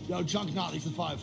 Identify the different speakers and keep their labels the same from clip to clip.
Speaker 1: Yo, Chunk not, he's the 5.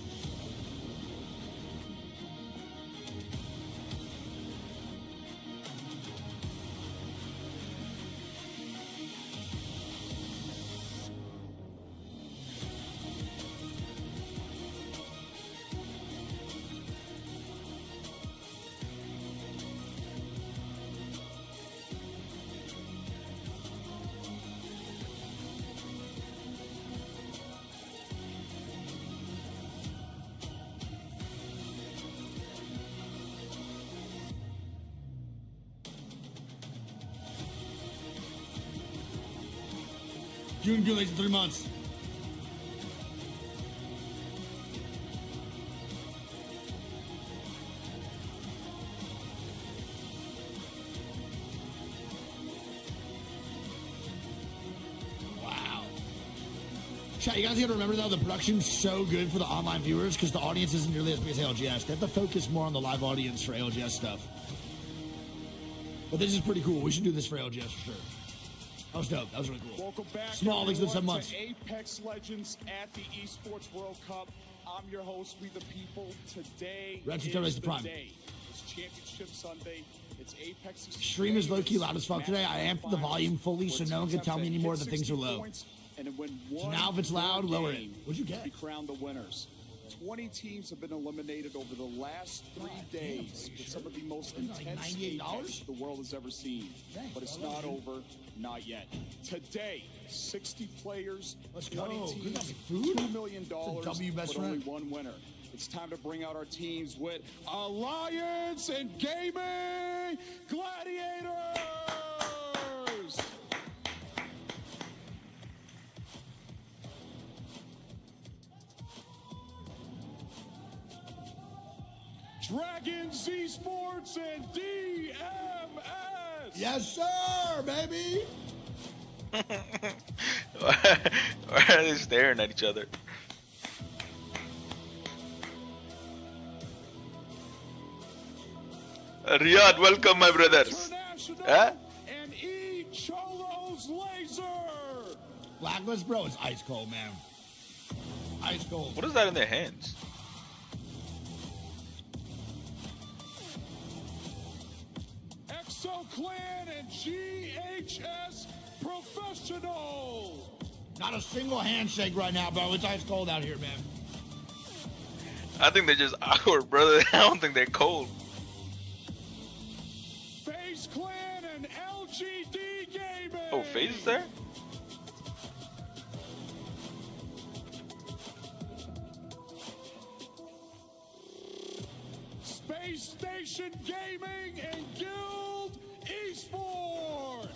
Speaker 1: June due in 3 months. Wow. Chat, you guys gotta remember though, the production's so good for the online viewers because the audience isn't nearly as big as ALGS. They have to focus more on the live audience for ALGS stuff. But this is pretty cool. We should do this for ALGS for sure. That was dope. That was really cool.
Speaker 2: Welcome back,
Speaker 1: Small leagues in 7 months.
Speaker 2: Apex Legends at the Esports World Cup. I'm your host, We the People. Today
Speaker 1: Red
Speaker 2: is
Speaker 1: the
Speaker 2: the
Speaker 1: Prime.
Speaker 2: day. It's Championship Sunday. It's Apex.
Speaker 1: Stream is low-key loud as fuck today. I amped the volume fully so no one can tell me anymore that things are low. So now if it's loud, lower it. What'd you get?
Speaker 2: We crown the winners. 20 teams have been eliminated over the last 3 days with some of the most intense Apex the world has ever seen. But it's not over, not yet. Today, 60 players, 20 teams, $2 million, but only one winner. It's time to bring out our teams with Alliance and Gaming Gladiators! Dragons Esports and DMS.
Speaker 1: Yes, sir, baby.
Speaker 3: Why are they staring at each other? Riyadh, welcome, my brothers. Huh?
Speaker 2: And E Cholo's Laser.
Speaker 1: Blacklist, bro, it's ice cold, man. Ice cold.
Speaker 3: What is that in their hands?
Speaker 2: Exo Clan and GHS Professional.
Speaker 1: Not a single handshake right now, bro. It's ice cold out here, man.
Speaker 3: I think they're just awkward, brother. I don't think they're cold.
Speaker 2: FaZe Clan and LGD Gaming.
Speaker 3: Oh, FaZe is there?
Speaker 2: Space Station Gaming and Guild Esports.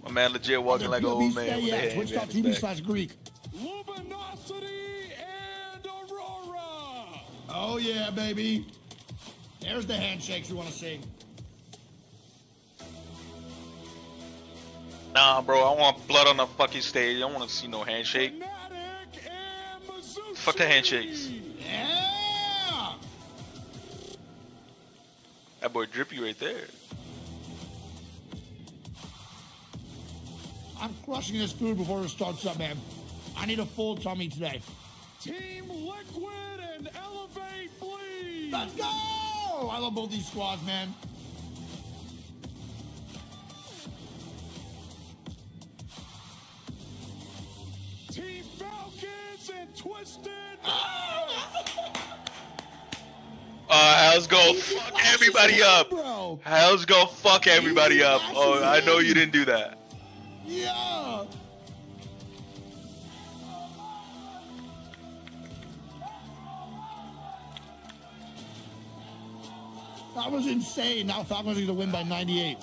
Speaker 3: My man legit walking like an old man.
Speaker 1: Yeah, Twitch.tv/Greek.
Speaker 2: Luminosity and Aurora.
Speaker 1: Oh, yeah, baby. There's the handshakes we want to see.
Speaker 3: Nah, bro, I want blood on the fucking stage. I don't want to see no handshake.
Speaker 2: Fnatic and Mizuchi.
Speaker 3: Fuck the handshakes.
Speaker 1: Yeah!
Speaker 3: That boy Drippy right there.
Speaker 1: I'm crushing this food before it starts up, man. I need a full tummy today.
Speaker 2: Team Liquid and Elevate Bleed.
Speaker 1: Let's go! I love both these squads, man.
Speaker 2: Team Falcons and Twisted.
Speaker 3: How's go fuck everybody up?
Speaker 1: Bro.
Speaker 3: How's go fuck everybody up? Oh, I know you didn't do that.
Speaker 1: Yeah! That was insane. Now Falcons are going to win by 98.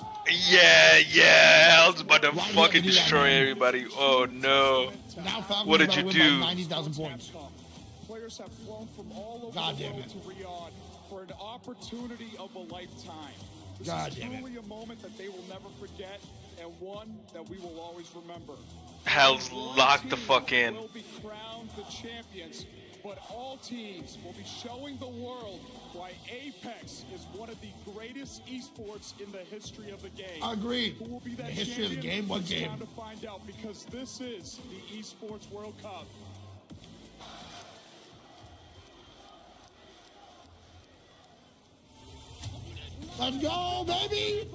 Speaker 3: Yeah, I was about to fucking destroy everybody. Oh no.
Speaker 1: Now Falcons
Speaker 3: What did
Speaker 1: are
Speaker 3: you
Speaker 1: about to win
Speaker 3: do?
Speaker 1: by 90,000 points.
Speaker 2: Players have flown from all over
Speaker 1: God
Speaker 2: the
Speaker 1: damn
Speaker 2: world
Speaker 1: it.
Speaker 2: to Riyadh for an opportunity of a lifetime. This
Speaker 1: God
Speaker 2: is
Speaker 1: damn it.
Speaker 2: truly a moment that they will never forget and one that we will always remember.
Speaker 3: Hell's
Speaker 2: One
Speaker 3: locked the
Speaker 2: team
Speaker 3: fuck in.
Speaker 2: Will be crowned the champions but all teams will be showing the world why Apex is one of the greatest esports in the history of the game.
Speaker 1: Agreed.
Speaker 2: Who will be that
Speaker 1: The history of the
Speaker 2: champion?
Speaker 1: game? What
Speaker 2: It's
Speaker 1: game?
Speaker 2: time to find out, because this is the Esports World Cup.
Speaker 1: Let's go, baby!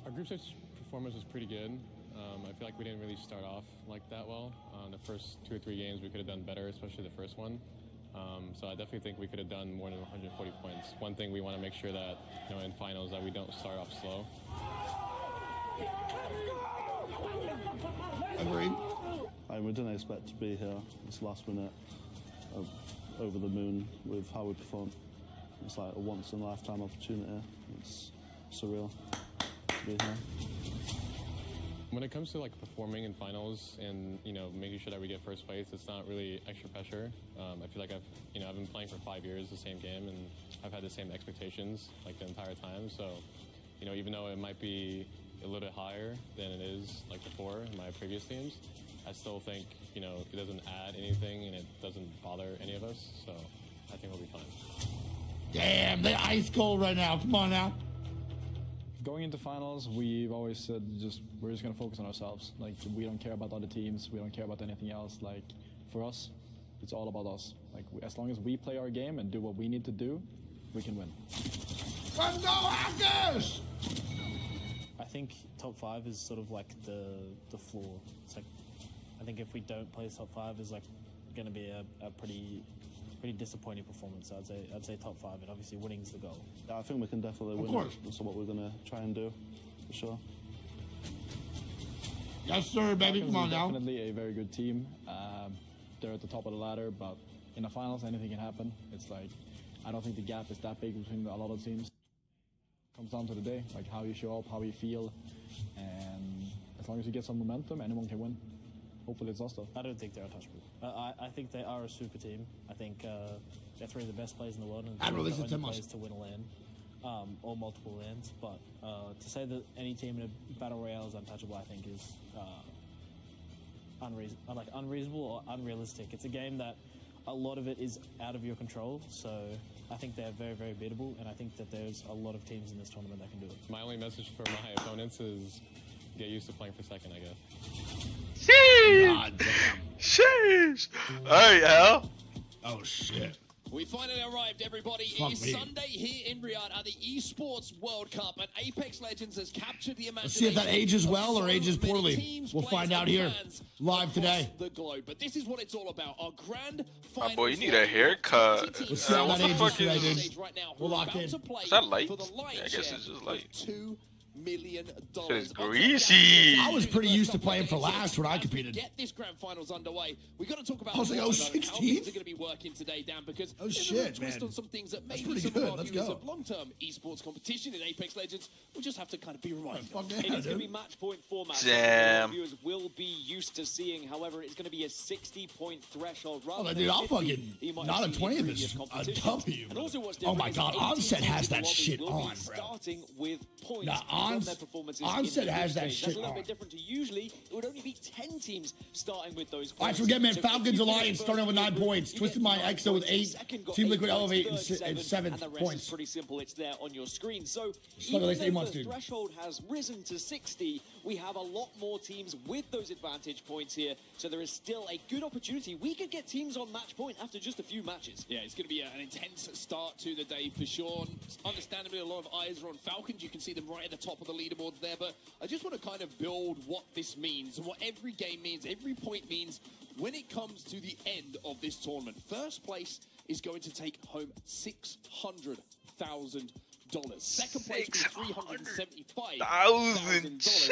Speaker 4: Our group stage performance was pretty good. I feel like we didn't really start off like that well. The first 2 or 3 games we could have done better, especially the first one. So I definitely think we could have done more than 140 points. One thing we want to make sure that, in finals, that we don't start off slow.
Speaker 1: Agreed.
Speaker 5: We didn't expect to be here this last minute. Over the moon with how we performed. It's like a once-in-a-lifetime opportunity. It's surreal to be here.
Speaker 4: When it comes to like performing in finals and making sure that we get first place, it's not really extra pressure. I feel like I've been playing for 5 years the same game, and I've had the same expectations like the entire time. So even though it might be a little bit higher than it is like before in my previous teams, I still think it doesn't add anything and it doesn't bother any of us. So I think we'll be fine.
Speaker 1: Damn, they ice cold right now. Come on now.
Speaker 6: Going into finals, we've always said we're just gonna focus on ourselves. Like, we don't care about other teams, we don't care about anything else. Like, for us, it's all about us. Like, as long as we play our game and do what we need to do, we can win.
Speaker 1: Let's go, Hackers!
Speaker 7: I think top 5 is sort of like the floor. It's like, I think if we don't play top 5 is like going to be a pretty disappointing performance. I'd say top 5, and obviously winning's the goal.
Speaker 5: Yeah, I think we can definitely win.
Speaker 1: course.
Speaker 5: That's what we're gonna try and do, for sure.
Speaker 1: Yes, sir, baby. Come on now.
Speaker 6: Definitely a very good team. They're at the top of the ladder, but in the finals, anything can happen. It's like, I don't think the gap is that big between a lot of teams. Comes down to the day, like how you show up, how you feel, and as long as you get some momentum, anyone can win. Hopefully it's us though.
Speaker 7: I don't think they're untouchable. I think they are a super team. I think they're 3 of the best players in the world, and
Speaker 1: Admiral,
Speaker 7: they're
Speaker 1: this is
Speaker 7: the only
Speaker 1: Timos.
Speaker 7: players to win a LAN, or multiple LANs. But to say that any team in a battle royale is untouchable, I think is unreasonable or unrealistic. It's a game that a lot of it is out of your control, so I think they're very, very beatable, and I think that there's a lot of teams in this tournament that can do it.
Speaker 4: My only message for my opponents is get used to playing for second, I guess.
Speaker 3: Sheesh!
Speaker 1: God damn.
Speaker 3: Sheesh! Alright, Al.
Speaker 1: Oh, shit.
Speaker 8: We finally arrived, everybody.
Speaker 1: Fuck
Speaker 8: It is
Speaker 1: me.
Speaker 8: Sunday here in Riyadh at the Esports World Cup, and Apex Legends has captured the imagination.
Speaker 1: Let's see if that ages
Speaker 8: of
Speaker 1: well or
Speaker 8: so
Speaker 1: ages
Speaker 8: many
Speaker 1: poorly.
Speaker 8: teams,
Speaker 1: We'll
Speaker 8: players,
Speaker 1: find out
Speaker 8: and
Speaker 1: here,
Speaker 8: fans
Speaker 1: live
Speaker 8: across
Speaker 1: today.
Speaker 8: the globe. But this is what it's all about. Our grand
Speaker 3: My
Speaker 8: final.
Speaker 3: boy, you need a haircut.
Speaker 1: Let's see how
Speaker 3: What
Speaker 1: that
Speaker 3: the
Speaker 1: ages
Speaker 3: fuck
Speaker 1: today,
Speaker 3: is...
Speaker 1: dude.
Speaker 8: Right now,
Speaker 1: We're locked in.
Speaker 3: Is that light?
Speaker 8: For the
Speaker 3: Yeah, I guess it's just light.
Speaker 8: $2 million.
Speaker 3: It's greasy.
Speaker 1: I was pretty used to playing for last when I competed.
Speaker 8: Get this grand finals underway. We got to talk about
Speaker 1: I was like,
Speaker 8: how
Speaker 1: 16th?
Speaker 8: things are going to be working today, Dan, because
Speaker 1: Oh,
Speaker 8: there's a
Speaker 1: shit,
Speaker 8: little twist
Speaker 1: man.
Speaker 8: on some things that
Speaker 1: That's
Speaker 8: maybe
Speaker 1: pretty
Speaker 8: some
Speaker 1: good.
Speaker 8: of our
Speaker 1: Let's
Speaker 8: viewers
Speaker 1: go.
Speaker 8: of long-term esports competition in Apex Legends will just have to kind of be reminded.
Speaker 1: Fuck
Speaker 8: of.
Speaker 1: yeah,
Speaker 9: It is going to be
Speaker 1: dude.
Speaker 9: match point format.
Speaker 3: Damn.
Speaker 9: So viewers will be used to seeing. However, it's going to be a 60-point threshold.
Speaker 1: Oh,
Speaker 9: Rather
Speaker 1: dude,
Speaker 9: than
Speaker 1: I'll
Speaker 9: 50
Speaker 1: fucking
Speaker 9: that you might
Speaker 1: not
Speaker 9: have
Speaker 1: a
Speaker 9: seen in
Speaker 1: 20th
Speaker 9: previous
Speaker 1: is a
Speaker 9: competitions.
Speaker 1: W.
Speaker 9: And also what's
Speaker 1: Oh my
Speaker 9: different
Speaker 1: God,
Speaker 9: is 18
Speaker 1: Onset has
Speaker 9: teams in
Speaker 1: that
Speaker 9: the
Speaker 1: shit
Speaker 9: lobby will be
Speaker 1: on, bro.
Speaker 9: starting with points
Speaker 1: Nah,
Speaker 9: from their performances in
Speaker 1: Onset
Speaker 9: the
Speaker 1: has
Speaker 9: group
Speaker 1: that
Speaker 9: stage.
Speaker 1: shit
Speaker 9: That's a little
Speaker 1: on.
Speaker 9: bit different to usually. It would only be 10 teams starting with those points.
Speaker 1: I forget, man.
Speaker 9: So if
Speaker 1: Falcons
Speaker 9: you
Speaker 1: Alliance
Speaker 9: finish
Speaker 1: starting with 9
Speaker 9: first in your
Speaker 1: points.
Speaker 9: group, you
Speaker 1: Twisted
Speaker 9: get
Speaker 1: Mind
Speaker 9: 9
Speaker 1: EXO with
Speaker 9: points.
Speaker 1: 8.
Speaker 9: Second got
Speaker 1: Team
Speaker 9: 8
Speaker 1: Liquid
Speaker 9: points,
Speaker 1: Elevate
Speaker 9: third
Speaker 1: and 7
Speaker 9: and the rest
Speaker 1: points.
Speaker 9: is pretty simple. It's there on your screen. So
Speaker 1: Just like
Speaker 9: even
Speaker 1: they say
Speaker 9: though
Speaker 1: once,
Speaker 9: the
Speaker 1: dude.
Speaker 9: threshold has risen to 60, we have a lot more teams with those advantage points here. So there is still a good opportunity. We could get teams on match point after just a few matches.
Speaker 8: Yeah, it's going to be an intense start to the day for sure. Understandably, a lot of eyes are on Falcons. You can see them right at the top of the leaderboards there. But I just want to kind of build what this means, what every game means, every point means when it comes to the end of this tournament. First place is going to take home $600,000. Second place with $375,000. As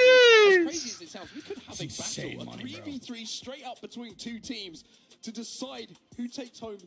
Speaker 8: crazy as it sounds, we could have
Speaker 1: It's
Speaker 8: a
Speaker 1: insane
Speaker 8: battle, a
Speaker 1: money, bro.
Speaker 8: 3v3 straight up between two teams to decide who takes home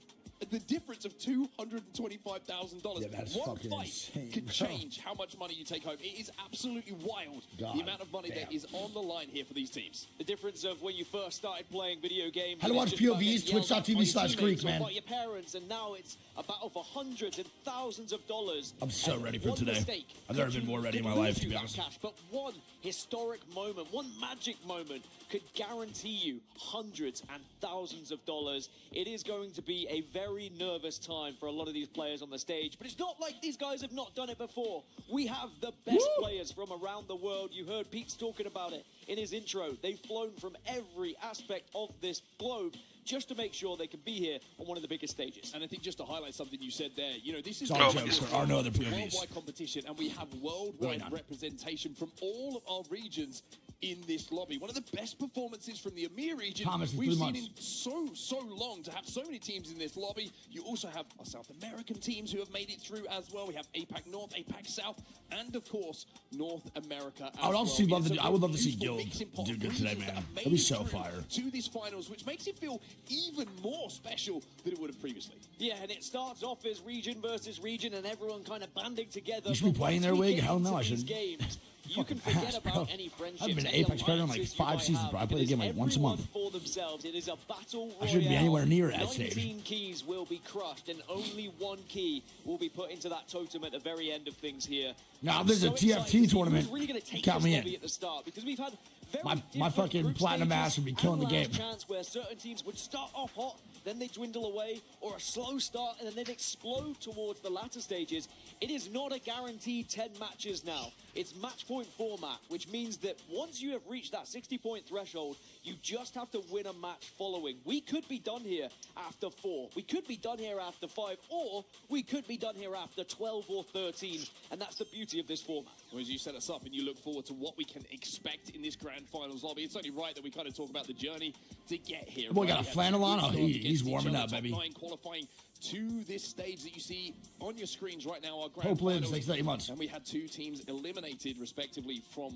Speaker 8: the difference of $225,000.
Speaker 1: Yeah, that's
Speaker 8: One
Speaker 1: fucking
Speaker 8: fight
Speaker 1: insane,
Speaker 8: could
Speaker 1: bro.
Speaker 8: change how much money you take home. It is absolutely wild,
Speaker 1: God
Speaker 8: the amount of money that
Speaker 1: damn.
Speaker 8: is on the line here for these teams.
Speaker 9: The difference of when you first started playing video games.
Speaker 1: How to
Speaker 9: and
Speaker 1: watch
Speaker 9: it's just about
Speaker 1: POVs,
Speaker 9: getting yelled at by your
Speaker 1: twitch.tv/Greek,
Speaker 9: teammates or
Speaker 1: man.
Speaker 9: by your parents, and now it's a battle for hundreds and thousands of dollars.
Speaker 1: I'm so
Speaker 9: And
Speaker 1: ready for
Speaker 9: one
Speaker 1: today.
Speaker 9: mistake
Speaker 1: I've never
Speaker 9: could
Speaker 1: been more ready in my
Speaker 9: lose
Speaker 1: life, to
Speaker 9: you
Speaker 1: be
Speaker 9: that
Speaker 1: honest.
Speaker 9: cash, but one historic moment, one magic moment could guarantee you hundreds and thousands of dollars. It is going to be a very nervous time for a lot of these players on the stage, but it's not like these guys have not done it before. We have the best players from around the world. You heard Pete's talking about it in his intro. They've flown from every aspect of this globe just to make sure they can be here on one of the biggest stages.
Speaker 8: And I think just to highlight something you said there, you know, this is
Speaker 1: It's all jokes. There are no other POVs.
Speaker 8: worldwide competition, and we have worldwide
Speaker 1: Really not.
Speaker 8: representation from all of our regions in this lobby. One of the best performances from the EMEA region
Speaker 1: Thomas, in
Speaker 8: we've
Speaker 1: 3
Speaker 8: seen
Speaker 1: months.
Speaker 8: in so long, to have so many teams in this lobby. You also have our South American teams who have made it through as well. We have APAC North, APAC South, and of course North America.
Speaker 1: I would also love to. I would love to see
Speaker 8: Beautiful
Speaker 1: Guild
Speaker 8: mixing pot
Speaker 1: do
Speaker 8: of
Speaker 1: good today,
Speaker 8: regions that
Speaker 1: man.
Speaker 8: have made
Speaker 1: That'd be
Speaker 8: it
Speaker 1: so
Speaker 8: through
Speaker 1: fire.
Speaker 8: to these finals, which makes it feel even more special than it would have previously.
Speaker 9: Yeah, and it starts off as region versus region and everyone kind of banding together.
Speaker 1: You should be
Speaker 9: But
Speaker 1: playing
Speaker 9: once
Speaker 1: their
Speaker 9: we
Speaker 1: wig?
Speaker 9: get
Speaker 1: Hell no,
Speaker 9: into
Speaker 1: I
Speaker 9: these
Speaker 1: shouldn't.
Speaker 9: games, you can
Speaker 1: Fucking
Speaker 9: forget
Speaker 1: ass, bro.
Speaker 9: about any friendships.
Speaker 1: I've been an
Speaker 9: any
Speaker 1: Apex player in like
Speaker 9: alliances
Speaker 1: 5
Speaker 9: you might
Speaker 1: seasons,
Speaker 9: have,
Speaker 1: bro. I play the
Speaker 9: because
Speaker 1: game like once a
Speaker 9: everyone
Speaker 1: month.
Speaker 9: for themselves. It is a battle royale.
Speaker 1: I shouldn't be anywhere near that
Speaker 9: 19
Speaker 1: stage.
Speaker 9: keys will be crushed, and only one key will be put into that totem at the very end of things here.
Speaker 1: Now,
Speaker 9: I'm
Speaker 1: there's a
Speaker 9: so excited
Speaker 1: TFT
Speaker 9: to see
Speaker 1: tournament.
Speaker 9: who's really gonna take
Speaker 1: Count
Speaker 9: this
Speaker 1: me
Speaker 9: lobby
Speaker 1: in.
Speaker 9: at the start, because we've had very
Speaker 1: My
Speaker 9: different
Speaker 1: fucking
Speaker 9: group
Speaker 1: platinum
Speaker 9: stages
Speaker 1: ass would be
Speaker 9: and
Speaker 1: killing the
Speaker 9: last
Speaker 1: game.
Speaker 9: chance where certain teams would start off hot, then they dwindle away, or a slow start, and then they'd explode towards the latter stages. It is not a guaranteed 10 matches now. It's match point format, which means that once you have reached that 60-point threshold, you just have to win a match following. We could be done here after 4. We could be done here after 5, or we could be done here after 12 or 13, and that's the beauty of this format.
Speaker 8: Well, as you set us up and you look forward to what we can expect in this grand finals lobby, it's only right that we kind of talk about the journey to get here.
Speaker 1: Boy, got a
Speaker 8: We had
Speaker 1: flannel on?
Speaker 8: two
Speaker 1: Oh,
Speaker 8: groups
Speaker 1: he's
Speaker 8: against each
Speaker 1: warming
Speaker 8: other,
Speaker 1: up,
Speaker 8: top
Speaker 1: baby.
Speaker 8: 9 qualifying to this stage that you see on your screens right now. Our grand
Speaker 1: Hope lives.
Speaker 8: finals.
Speaker 1: Thanks for 8 months.
Speaker 8: And we had 2 teams eliminated, respectively, from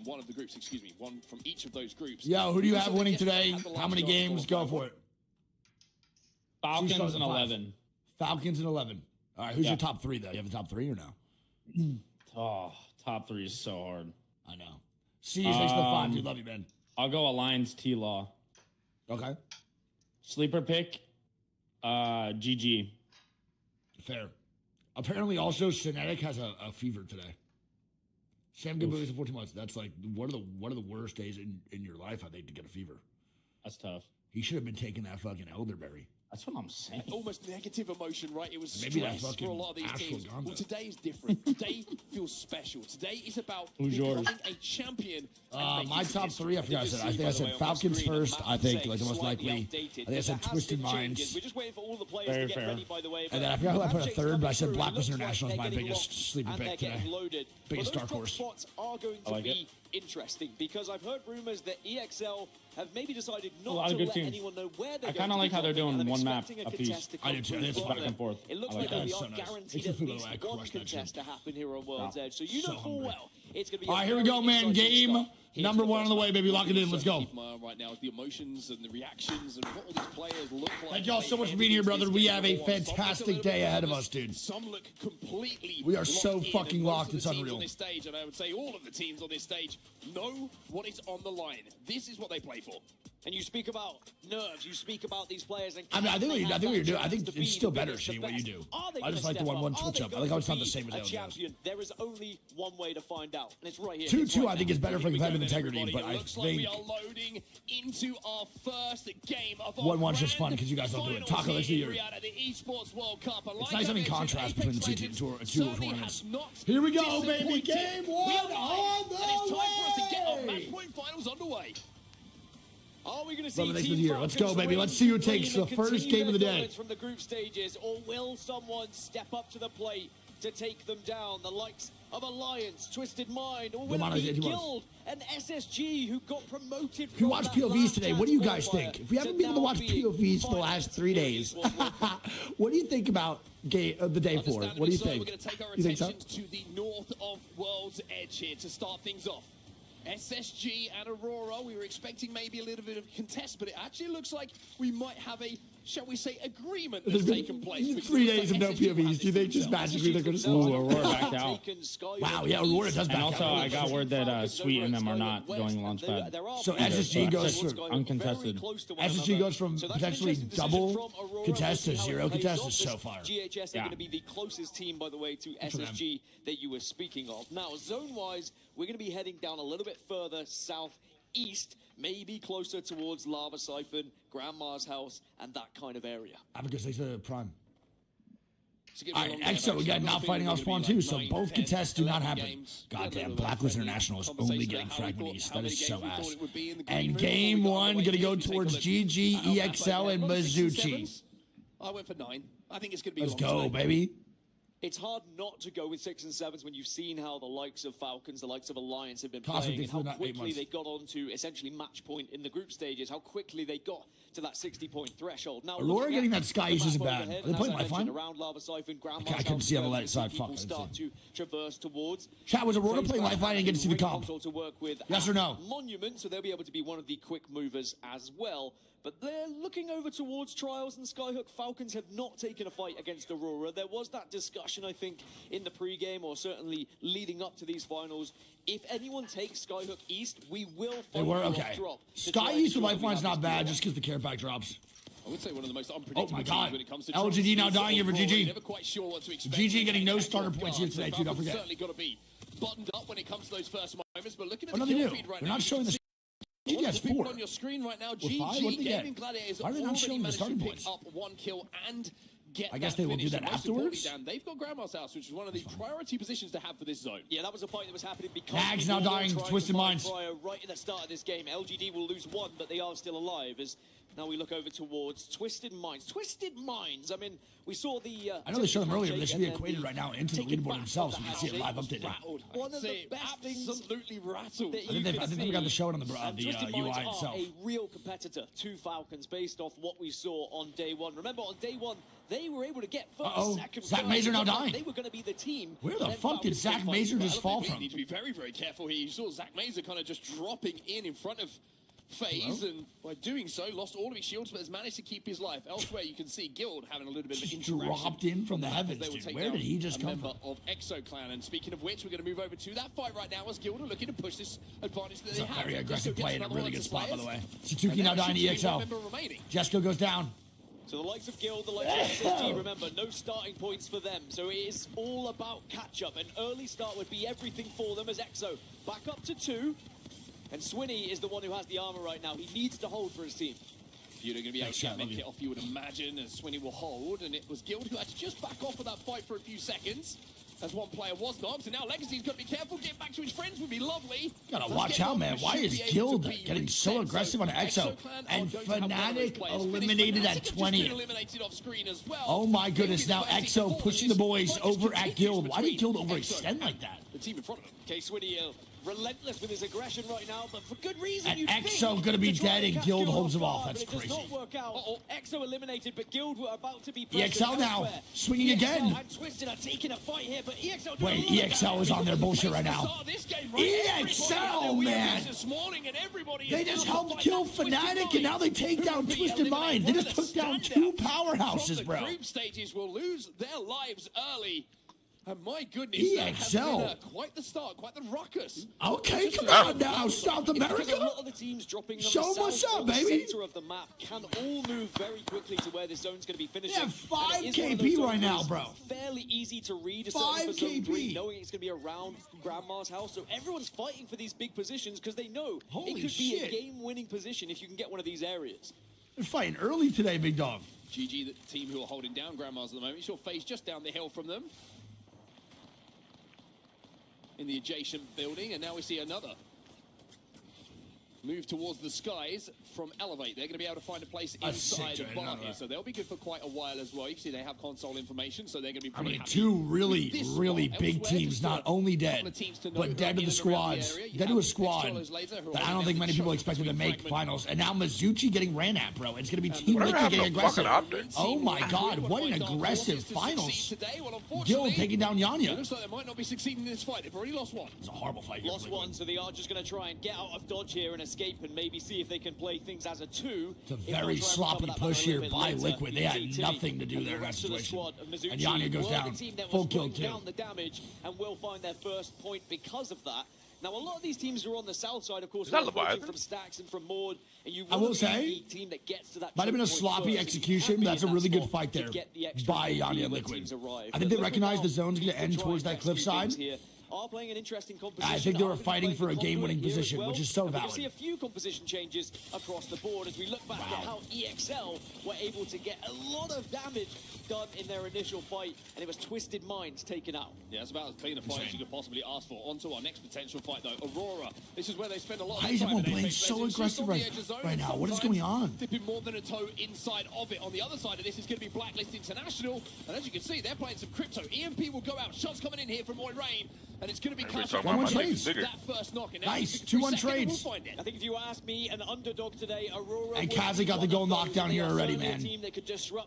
Speaker 8: one of the groups. Excuse me, one from each of those groups.
Speaker 1: Yo, who do you
Speaker 8: So
Speaker 1: have
Speaker 8: they
Speaker 1: winning
Speaker 8: get to
Speaker 1: today?
Speaker 8: have the
Speaker 1: How
Speaker 8: last
Speaker 1: many
Speaker 8: shot to
Speaker 1: games? Go
Speaker 8: qualify.
Speaker 1: for it.
Speaker 10: Falcons
Speaker 1: She's
Speaker 10: and 11.
Speaker 1: Falcons and 11. All right, who's
Speaker 10: Yeah.
Speaker 1: your top 3, though? You have a top 3 or no?
Speaker 10: Oh, top 3 is so hard.
Speaker 1: I know. C's, thanks for the 5, dude. Love you, man.
Speaker 10: I'll go Alliance T-Law.
Speaker 1: Okay.
Speaker 10: Sleeper pick, GG.
Speaker 1: Fair. Apparently, also, Cinetic has a fever today. Sam good movies in 14 months. That's like one of the worst days in your life, I think, to get a fever.
Speaker 10: That's tough.
Speaker 1: He should have been taking that fucking elderberry.
Speaker 10: That's what I'm saying.
Speaker 8: Almost negative emotion, right? It was
Speaker 1: Maybe that
Speaker 8: stress for a lot of these
Speaker 1: fucking
Speaker 8: teams.
Speaker 1: ashwagandha.
Speaker 8: Well, today is different. Today feels special. Today is about
Speaker 10: Who's yours?
Speaker 8: becoming a champion. and
Speaker 1: My
Speaker 8: making
Speaker 1: top
Speaker 8: history.
Speaker 1: 3, I forgot I said. I think I said Falcons first. I think, like, the most likely. I think I said Twisted Minds.
Speaker 9: We're just waiting for all the players
Speaker 10: Very
Speaker 9: to get
Speaker 10: fair.
Speaker 9: ready, by the way.
Speaker 1: And then I forgot who I put a third, but I said Blacklist International is my biggest sleeper pick today. Biggest dark horse.
Speaker 9: Spots are going to
Speaker 10: like
Speaker 9: be interesting, because I've heard rumors that EXL have maybe decided
Speaker 10: A lot
Speaker 9: not
Speaker 10: of
Speaker 9: to
Speaker 10: good
Speaker 9: let
Speaker 10: teams.
Speaker 9: anyone know where they're
Speaker 10: I
Speaker 9: going
Speaker 10: kinda
Speaker 9: to
Speaker 10: like
Speaker 9: be
Speaker 10: how they're
Speaker 9: dropping,
Speaker 10: doing
Speaker 9: and I'm
Speaker 10: one map
Speaker 9: expecting a
Speaker 10: apiece.
Speaker 9: contest to
Speaker 1: I do
Speaker 9: come
Speaker 1: too.
Speaker 9: through
Speaker 1: It's
Speaker 9: from
Speaker 10: back
Speaker 9: them.
Speaker 10: and forth.
Speaker 9: It looks
Speaker 10: I
Speaker 9: like
Speaker 10: like
Speaker 9: we
Speaker 1: that.
Speaker 9: are
Speaker 1: So nice.
Speaker 9: guaranteed
Speaker 1: Makes me
Speaker 9: at
Speaker 1: feel
Speaker 9: least
Speaker 1: like I
Speaker 9: one
Speaker 1: crushed that
Speaker 9: contest
Speaker 1: shit.
Speaker 9: to happen here on World's Edge. So you
Speaker 1: So
Speaker 9: know full
Speaker 1: hungry.
Speaker 9: well it's going to be
Speaker 1: All
Speaker 9: a
Speaker 1: right, here we
Speaker 9: very
Speaker 1: go, man.
Speaker 9: exciting
Speaker 1: Game
Speaker 9: start. Here's
Speaker 1: number
Speaker 9: the
Speaker 1: 1 on the way, baby. Lock it in. Let's go.
Speaker 8: Keep my eye right now is the emotions and the reactions and what all these players look like.
Speaker 1: Thank y'all so much for
Speaker 8: They
Speaker 1: being here,
Speaker 8: head into
Speaker 1: brother.
Speaker 8: this
Speaker 1: We
Speaker 8: game
Speaker 1: have a
Speaker 8: number one. Some look
Speaker 1: fantastic
Speaker 8: little
Speaker 1: day
Speaker 8: bit
Speaker 1: ahead of
Speaker 8: nervous.
Speaker 1: us, dude.
Speaker 8: Some look completely
Speaker 1: We are so
Speaker 8: locked in,
Speaker 1: fucking
Speaker 8: and most
Speaker 1: locked,
Speaker 8: of the
Speaker 1: it's
Speaker 8: teams
Speaker 1: unreal.
Speaker 8: on this stage, and I would say all of the teams on this stage know what is on the line. This is what they play for.
Speaker 9: And you speak about nerves, you speak about these players. And
Speaker 1: I mean, I think what you're doing. I think
Speaker 9: to
Speaker 1: it's
Speaker 9: be
Speaker 1: still
Speaker 9: the
Speaker 1: better,
Speaker 9: biggest,
Speaker 1: Shane,
Speaker 9: the
Speaker 1: what you
Speaker 9: best.
Speaker 1: do.
Speaker 9: Are they
Speaker 1: I just
Speaker 9: gonna
Speaker 1: like the
Speaker 9: step
Speaker 1: 1-1
Speaker 9: up?
Speaker 1: switch
Speaker 9: Are
Speaker 1: up.
Speaker 9: they
Speaker 1: I like how it's not
Speaker 9: going
Speaker 1: the
Speaker 9: to
Speaker 1: same as
Speaker 9: be a
Speaker 1: LGS.
Speaker 9: champion? There is only one way to find out, and it's right here.
Speaker 1: 2-2,
Speaker 9: It's
Speaker 1: I think, is better for
Speaker 8: Here we go
Speaker 1: competitive
Speaker 8: then,
Speaker 1: integrity,
Speaker 8: everybody.
Speaker 1: but
Speaker 8: It
Speaker 1: I
Speaker 8: looks like we
Speaker 1: think
Speaker 8: are loading into our first game of
Speaker 1: 1-1's just fun because you guys don't do it. Taco, let's do yours.
Speaker 8: The Esports World Cup.
Speaker 1: It's nice having contrast between the two tournaments. Here we go, baby.
Speaker 8: Disappointed.
Speaker 1: Game 1
Speaker 8: We are live,
Speaker 1: on the
Speaker 8: and it's time for us to get our
Speaker 1: way.
Speaker 8: match point finals underway.
Speaker 9: Are we going to see
Speaker 1: Love it, thanks for
Speaker 9: Team
Speaker 1: the year. Let's go,
Speaker 9: Falcons
Speaker 1: baby.
Speaker 9: win
Speaker 1: Let's see who
Speaker 9: clean
Speaker 1: takes
Speaker 9: and
Speaker 1: the first
Speaker 9: continue
Speaker 1: game of the
Speaker 9: their
Speaker 1: day.
Speaker 9: dominance from the group stages, or will someone step up to the plate to take them down? The likes of Alliance, Twisted Mind, or will
Speaker 1: Come on,
Speaker 9: it be
Speaker 1: it was.
Speaker 9: Guild and SSG who got promoted?
Speaker 1: If you
Speaker 9: from
Speaker 1: watch
Speaker 9: that
Speaker 1: POVs
Speaker 9: last
Speaker 1: today,
Speaker 9: chance
Speaker 1: what do you guys
Speaker 9: qualifier
Speaker 1: think? If we haven't
Speaker 9: to
Speaker 1: been able to
Speaker 9: now
Speaker 1: watch
Speaker 9: being
Speaker 1: POVs for the
Speaker 9: finalists
Speaker 1: last 3
Speaker 9: in
Speaker 1: days,
Speaker 9: this World Cup?
Speaker 1: what do you think about the day 4? What do you
Speaker 8: Understandably so,
Speaker 1: think?
Speaker 8: We're going to take our
Speaker 1: You think so?
Speaker 8: attention to the north of World's Edge here to start things off. SSG and Aurora, we were expecting maybe a little bit of contest, but it actually looks like we might have a shall we say, agreement that's taken place.
Speaker 1: In 3 days of no POVs, do you think just magically they're going to
Speaker 10: Ooh,
Speaker 1: score?
Speaker 10: Aurora backed out.
Speaker 1: Wow, yeah, Aurora does back
Speaker 10: And also,
Speaker 1: out.
Speaker 10: I got word that Sweet and them are not going launchpad.
Speaker 1: So SSG goes from
Speaker 10: uncontested.
Speaker 1: SSG goes from potentially double contest to 0 contest is so far.
Speaker 9: GHS are going to be the closest team, by the way, to SSG that you were speaking of. Now, zone-wise, we're going to be heading down a little bit further southeast, maybe closer towards Lava Siphon, Grandma's house, and that kind of area.
Speaker 1: Africa stays to Prime. All right, EXO again not fighting off spawn too, so both contests do not happen. Goddamn, Blacklist International is only getting Fragment East. That is so ass. And game 1 gonna go towards GG, EXL, and Mizuchi.
Speaker 8: I went for 9. I think it's gonna be.
Speaker 1: Let's go, baby.
Speaker 9: It's hard not to go with 6 and 7s when you've seen how the likes of Falcons, the likes of Alliance have been
Speaker 1: Cosmic
Speaker 9: playing, and how
Speaker 1: not 8
Speaker 9: quickly
Speaker 1: months.
Speaker 9: they got on to essentially match point in the group stages, how quickly they got to that 60-point threshold. Now,
Speaker 1: Aurora getting that Sky East isn't bad. Are they playing Lifeline?
Speaker 9: Around Lava Siphon,
Speaker 1: I couldn't see on the left side. Fuck.
Speaker 9: Start to traverse towards.
Speaker 1: Chat, was Aurora playing Lifeline and get to see the comp?
Speaker 9: To work with
Speaker 1: Yes or no?
Speaker 9: Monument, so they'll be able to be one of the quick movers as well. But they're looking over towards Trials and Skyhook. Falcons have not taken a fight against Aurora. There was that discussion, I think, in the pre-game, or certainly leading up to these finals. If anyone takes Skyhook East, we will find
Speaker 1: They were okay.
Speaker 9: drop.
Speaker 1: Sky East with Lifeline's not bad just because the care pack drops.
Speaker 8: I would say one of the most unpredictable
Speaker 1: Oh my
Speaker 8: teams
Speaker 1: God.
Speaker 8: when it comes to
Speaker 1: LGD now dying here for GG.
Speaker 8: Never quite sure what to expect.
Speaker 1: GG getting no starter points here today, too. Don't forget.
Speaker 8: Certainly got to be buttoned up when it comes to those first moments. But looking at
Speaker 1: Oh, no,
Speaker 8: the
Speaker 1: they
Speaker 8: kill
Speaker 1: do.
Speaker 8: feed right
Speaker 1: They're
Speaker 8: now,
Speaker 1: not showing the. GG has
Speaker 8: people
Speaker 1: 4.
Speaker 8: on your screen right now.
Speaker 1: With 5? What did
Speaker 8: GG
Speaker 1: they get?
Speaker 8: Gaming Gladiators
Speaker 1: Why are they not
Speaker 8: already
Speaker 1: showing the
Speaker 8: managed
Speaker 1: starting
Speaker 8: to pick
Speaker 1: points?
Speaker 8: up 1 kill and get
Speaker 1: I guess
Speaker 8: that
Speaker 1: they will do
Speaker 8: finish.
Speaker 1: that
Speaker 8: And most
Speaker 1: afterwards?
Speaker 8: importantly, Dan, they've got Grandma's house, which is one of the priority positions to have for this zone.
Speaker 9: Yeah, that was a fight that was happening because
Speaker 1: Nags now dying,
Speaker 9: trying to
Speaker 1: Twisted
Speaker 9: find
Speaker 1: Minds.
Speaker 9: Fryer right at the start of this game. LGD will lose 1, but they are still alive. As now we look over towards Twisted Minds. Twisted Minds. I mean, we saw the.
Speaker 1: I know they showed them earlier, but they should be
Speaker 9: and then
Speaker 1: equated right now into the
Speaker 9: taking
Speaker 1: leaderboard
Speaker 9: back
Speaker 1: themselves so
Speaker 9: of
Speaker 1: you
Speaker 9: the
Speaker 1: can see it live
Speaker 9: house.
Speaker 1: updated.
Speaker 8: Rattled.
Speaker 9: One of the
Speaker 8: Say
Speaker 9: best things
Speaker 8: absolutely rattled.
Speaker 9: that
Speaker 1: I
Speaker 9: you
Speaker 1: think
Speaker 9: can
Speaker 1: they got the
Speaker 9: see.
Speaker 1: show on the
Speaker 9: Twisted
Speaker 1: UI
Speaker 9: Minds are
Speaker 1: itself.
Speaker 9: a real competitor to Falcons based off what we saw on day 1. Remember, on day 1, they were able to get first, second.
Speaker 1: Zach
Speaker 9: third.
Speaker 1: Mazer now dying.
Speaker 9: They were going to be the team.
Speaker 1: Where the
Speaker 9: Then
Speaker 1: fuck did
Speaker 9: Falcons
Speaker 1: Zach
Speaker 9: couldn't
Speaker 1: Mazer
Speaker 9: find
Speaker 1: just fall
Speaker 8: They
Speaker 1: from?
Speaker 8: need to be very, very careful here. You saw Zach Mazer kind of just dropping in front of FaZe, and by doing so, lost all of his shields, but has managed to keep his life. Elsewhere, you can see Guild having a little bit of an
Speaker 1: Just
Speaker 8: interaction.
Speaker 1: dropped in from the
Speaker 8: as
Speaker 1: heavens,
Speaker 8: they will
Speaker 1: dude.
Speaker 8: take
Speaker 1: Where
Speaker 8: down
Speaker 1: did he just
Speaker 8: a
Speaker 1: come
Speaker 8: member
Speaker 1: from?
Speaker 8: of Exo Clan. And speaking of which, we're going to move over to that fight right now as Guild are looking to push this advantage that
Speaker 1: It's
Speaker 8: they
Speaker 1: a
Speaker 8: have.
Speaker 1: very aggressive
Speaker 8: Exo gets
Speaker 1: play in a
Speaker 8: another
Speaker 1: really
Speaker 8: one
Speaker 1: good
Speaker 8: to
Speaker 1: spot, by the way.
Speaker 8: players.
Speaker 1: Suzuki
Speaker 8: And
Speaker 1: now
Speaker 8: that
Speaker 1: dying
Speaker 8: should be one
Speaker 1: EXL.
Speaker 8: member remaining.
Speaker 1: Jesco goes down.
Speaker 9: So the likes of Guild, the likes of SSG, remember, no starting points for them. So it is all about catch-up. An early start would be everything for them as Exo back up to 2. And Swinney is the one who has the armor right now. He needs to hold for his team.
Speaker 8: You're going to be able to get that kit off, you would imagine, as Swinney will hold. And it was Guild who had to just back off of that fight for a few seconds, as one player was knocked. And now Legacy's got to be careful. Get back to his friends would be lovely.
Speaker 1: Gotta watch out, man. Why is Guild getting so aggressive on Exo? And Fnatic eliminated at 20. Oh my goodness, now Exo pushing the boys over at Guild. Why did Guild overextend like that?
Speaker 8: The team in front of him.
Speaker 9: Okay, Swinney relentless with his aggression right now, but for good reason.
Speaker 1: And
Speaker 9: you
Speaker 1: Exo
Speaker 9: think
Speaker 1: gonna be
Speaker 9: to try
Speaker 1: dead and
Speaker 9: catch
Speaker 1: Guild
Speaker 9: off
Speaker 1: holds him
Speaker 9: guard,
Speaker 1: off. That's
Speaker 9: but it does
Speaker 1: crazy.
Speaker 9: not work out. Exo eliminated, but Guild were about to be pressured
Speaker 1: EXL now,
Speaker 9: elsewhere.
Speaker 1: swinging
Speaker 9: EXL
Speaker 1: again.
Speaker 9: and Twisted are taking a fight here, but EXL
Speaker 1: Wait, EXL is on their bullshit right now. EXL, man! They just helped kill Fnatic and now they take down Twisted Mind. They just took down 2 powerhouses, bro.
Speaker 8: The group stages will lose their lives early. And my goodness, that has
Speaker 1: EXL.
Speaker 8: been quite the start, quite the ruckus.
Speaker 1: Okay, come on now, South
Speaker 9: It's because
Speaker 1: America.
Speaker 9: a lot of the teams dropping on
Speaker 1: Show
Speaker 9: the
Speaker 1: 'em what's
Speaker 9: south
Speaker 1: up,
Speaker 9: or the
Speaker 1: baby.
Speaker 9: center of the map can all move very quickly to where this zone's going to be finishing.
Speaker 1: Yeah, 5
Speaker 9: And it is one of
Speaker 1: KP
Speaker 9: those
Speaker 1: right now,
Speaker 9: zones
Speaker 1: bro.
Speaker 9: Fairly easy to read,
Speaker 1: 5
Speaker 9: especially for zone 3,
Speaker 1: KP.
Speaker 9: knowing it's going to be around Grandma's house. So everyone's fighting for these big positions because they know
Speaker 1: Holy
Speaker 9: it could be a
Speaker 1: shit.
Speaker 9: game-winning position if you can get one of these areas.
Speaker 1: They're fighting early today, big dog.
Speaker 8: GG, the team who are holding down Grandma's at the moment. She'll face just down the hill from them in the adjacent building, and now we see another move towards the skies from Elevate. They're going to be able to find a place
Speaker 1: That's
Speaker 8: inside
Speaker 1: sick,
Speaker 8: of
Speaker 1: Jay.
Speaker 8: bar
Speaker 1: I know
Speaker 8: here,
Speaker 1: that.
Speaker 8: so they'll be good for quite a while as well. You can see they have console information, so they're going to be
Speaker 1: I
Speaker 8: pretty
Speaker 1: mean,
Speaker 8: happy
Speaker 1: 2
Speaker 8: with
Speaker 1: really,
Speaker 8: this
Speaker 1: really
Speaker 8: spot.
Speaker 1: big
Speaker 8: Elsewhere,
Speaker 1: teams,
Speaker 8: just
Speaker 1: not
Speaker 8: a
Speaker 1: only
Speaker 8: couple
Speaker 1: dead,
Speaker 8: of teams to know
Speaker 1: but
Speaker 8: who are
Speaker 1: dead to
Speaker 8: in
Speaker 1: the
Speaker 8: and around
Speaker 1: squads.
Speaker 8: area. You
Speaker 1: Dead to
Speaker 8: have
Speaker 1: a squad
Speaker 8: Extolers later who are
Speaker 1: that I
Speaker 8: in
Speaker 1: don't
Speaker 8: there
Speaker 1: think
Speaker 8: to
Speaker 1: many people
Speaker 8: choke
Speaker 1: expected to
Speaker 8: between
Speaker 1: make
Speaker 8: Fragment.
Speaker 1: finals. And now Mizuchi getting ran at, bro. It's going to be Team
Speaker 3: Whatever
Speaker 1: Liquid
Speaker 3: happened
Speaker 1: getting
Speaker 3: to fucking
Speaker 1: aggressive.
Speaker 3: optics?
Speaker 1: Oh my god, what an aggressive finals. Guild taking down
Speaker 8: It
Speaker 1: Yanya.
Speaker 8: looks like they might not be succeeding in this fight. They've already lost one.
Speaker 1: It's a horrible fight here.
Speaker 9: Lost one, so they are just going to try and get out of dodge here in a escape and maybe see if they can play things as a 2.
Speaker 1: It's a very sloppy push here by Liquid. They had nothing to do there in that situation. And Yanya goes down. Full kill too.
Speaker 9: Down the damage and will find their first point because of that. Now, a lot of these teams are on the south side, of course, from Stacks and from Mord. And you
Speaker 1: I will say,
Speaker 9: team that gets to that
Speaker 1: might have been a sloppy execution, but that's a really good fight there by Yanya and Liquid. I think they recognize the zone's going to end towards that cliffside.
Speaker 9: Are playing an interesting composition.
Speaker 1: I think they were fighting for a game-winning position, which is so valid.
Speaker 9: We see a few composition changes across the board as we look back at how EXL were able to get a lot of damage done in their initial fight, and it was Twisted Minds taken out.
Speaker 8: Yeah, it's about as clean a fight as you could possibly ask for. On to our next potential fight, though. Aurora. This is where they spend a lot of time.
Speaker 1: Why is everyone playing so aggressive right now? What is going on?
Speaker 8: Dipping more than a toe inside of it. On the other side of this is going to be Blacklist International, and as you can see, they're playing some crypto. EMP will go out. Shots coming in here from Moiraine, and it's going to be
Speaker 1: One trades.
Speaker 8: that first knock. And
Speaker 1: nice. 2-1 trades.
Speaker 9: I think if you ask me, an underdog today, Aurora.
Speaker 1: And Kazi got the goal knockdown here already, man.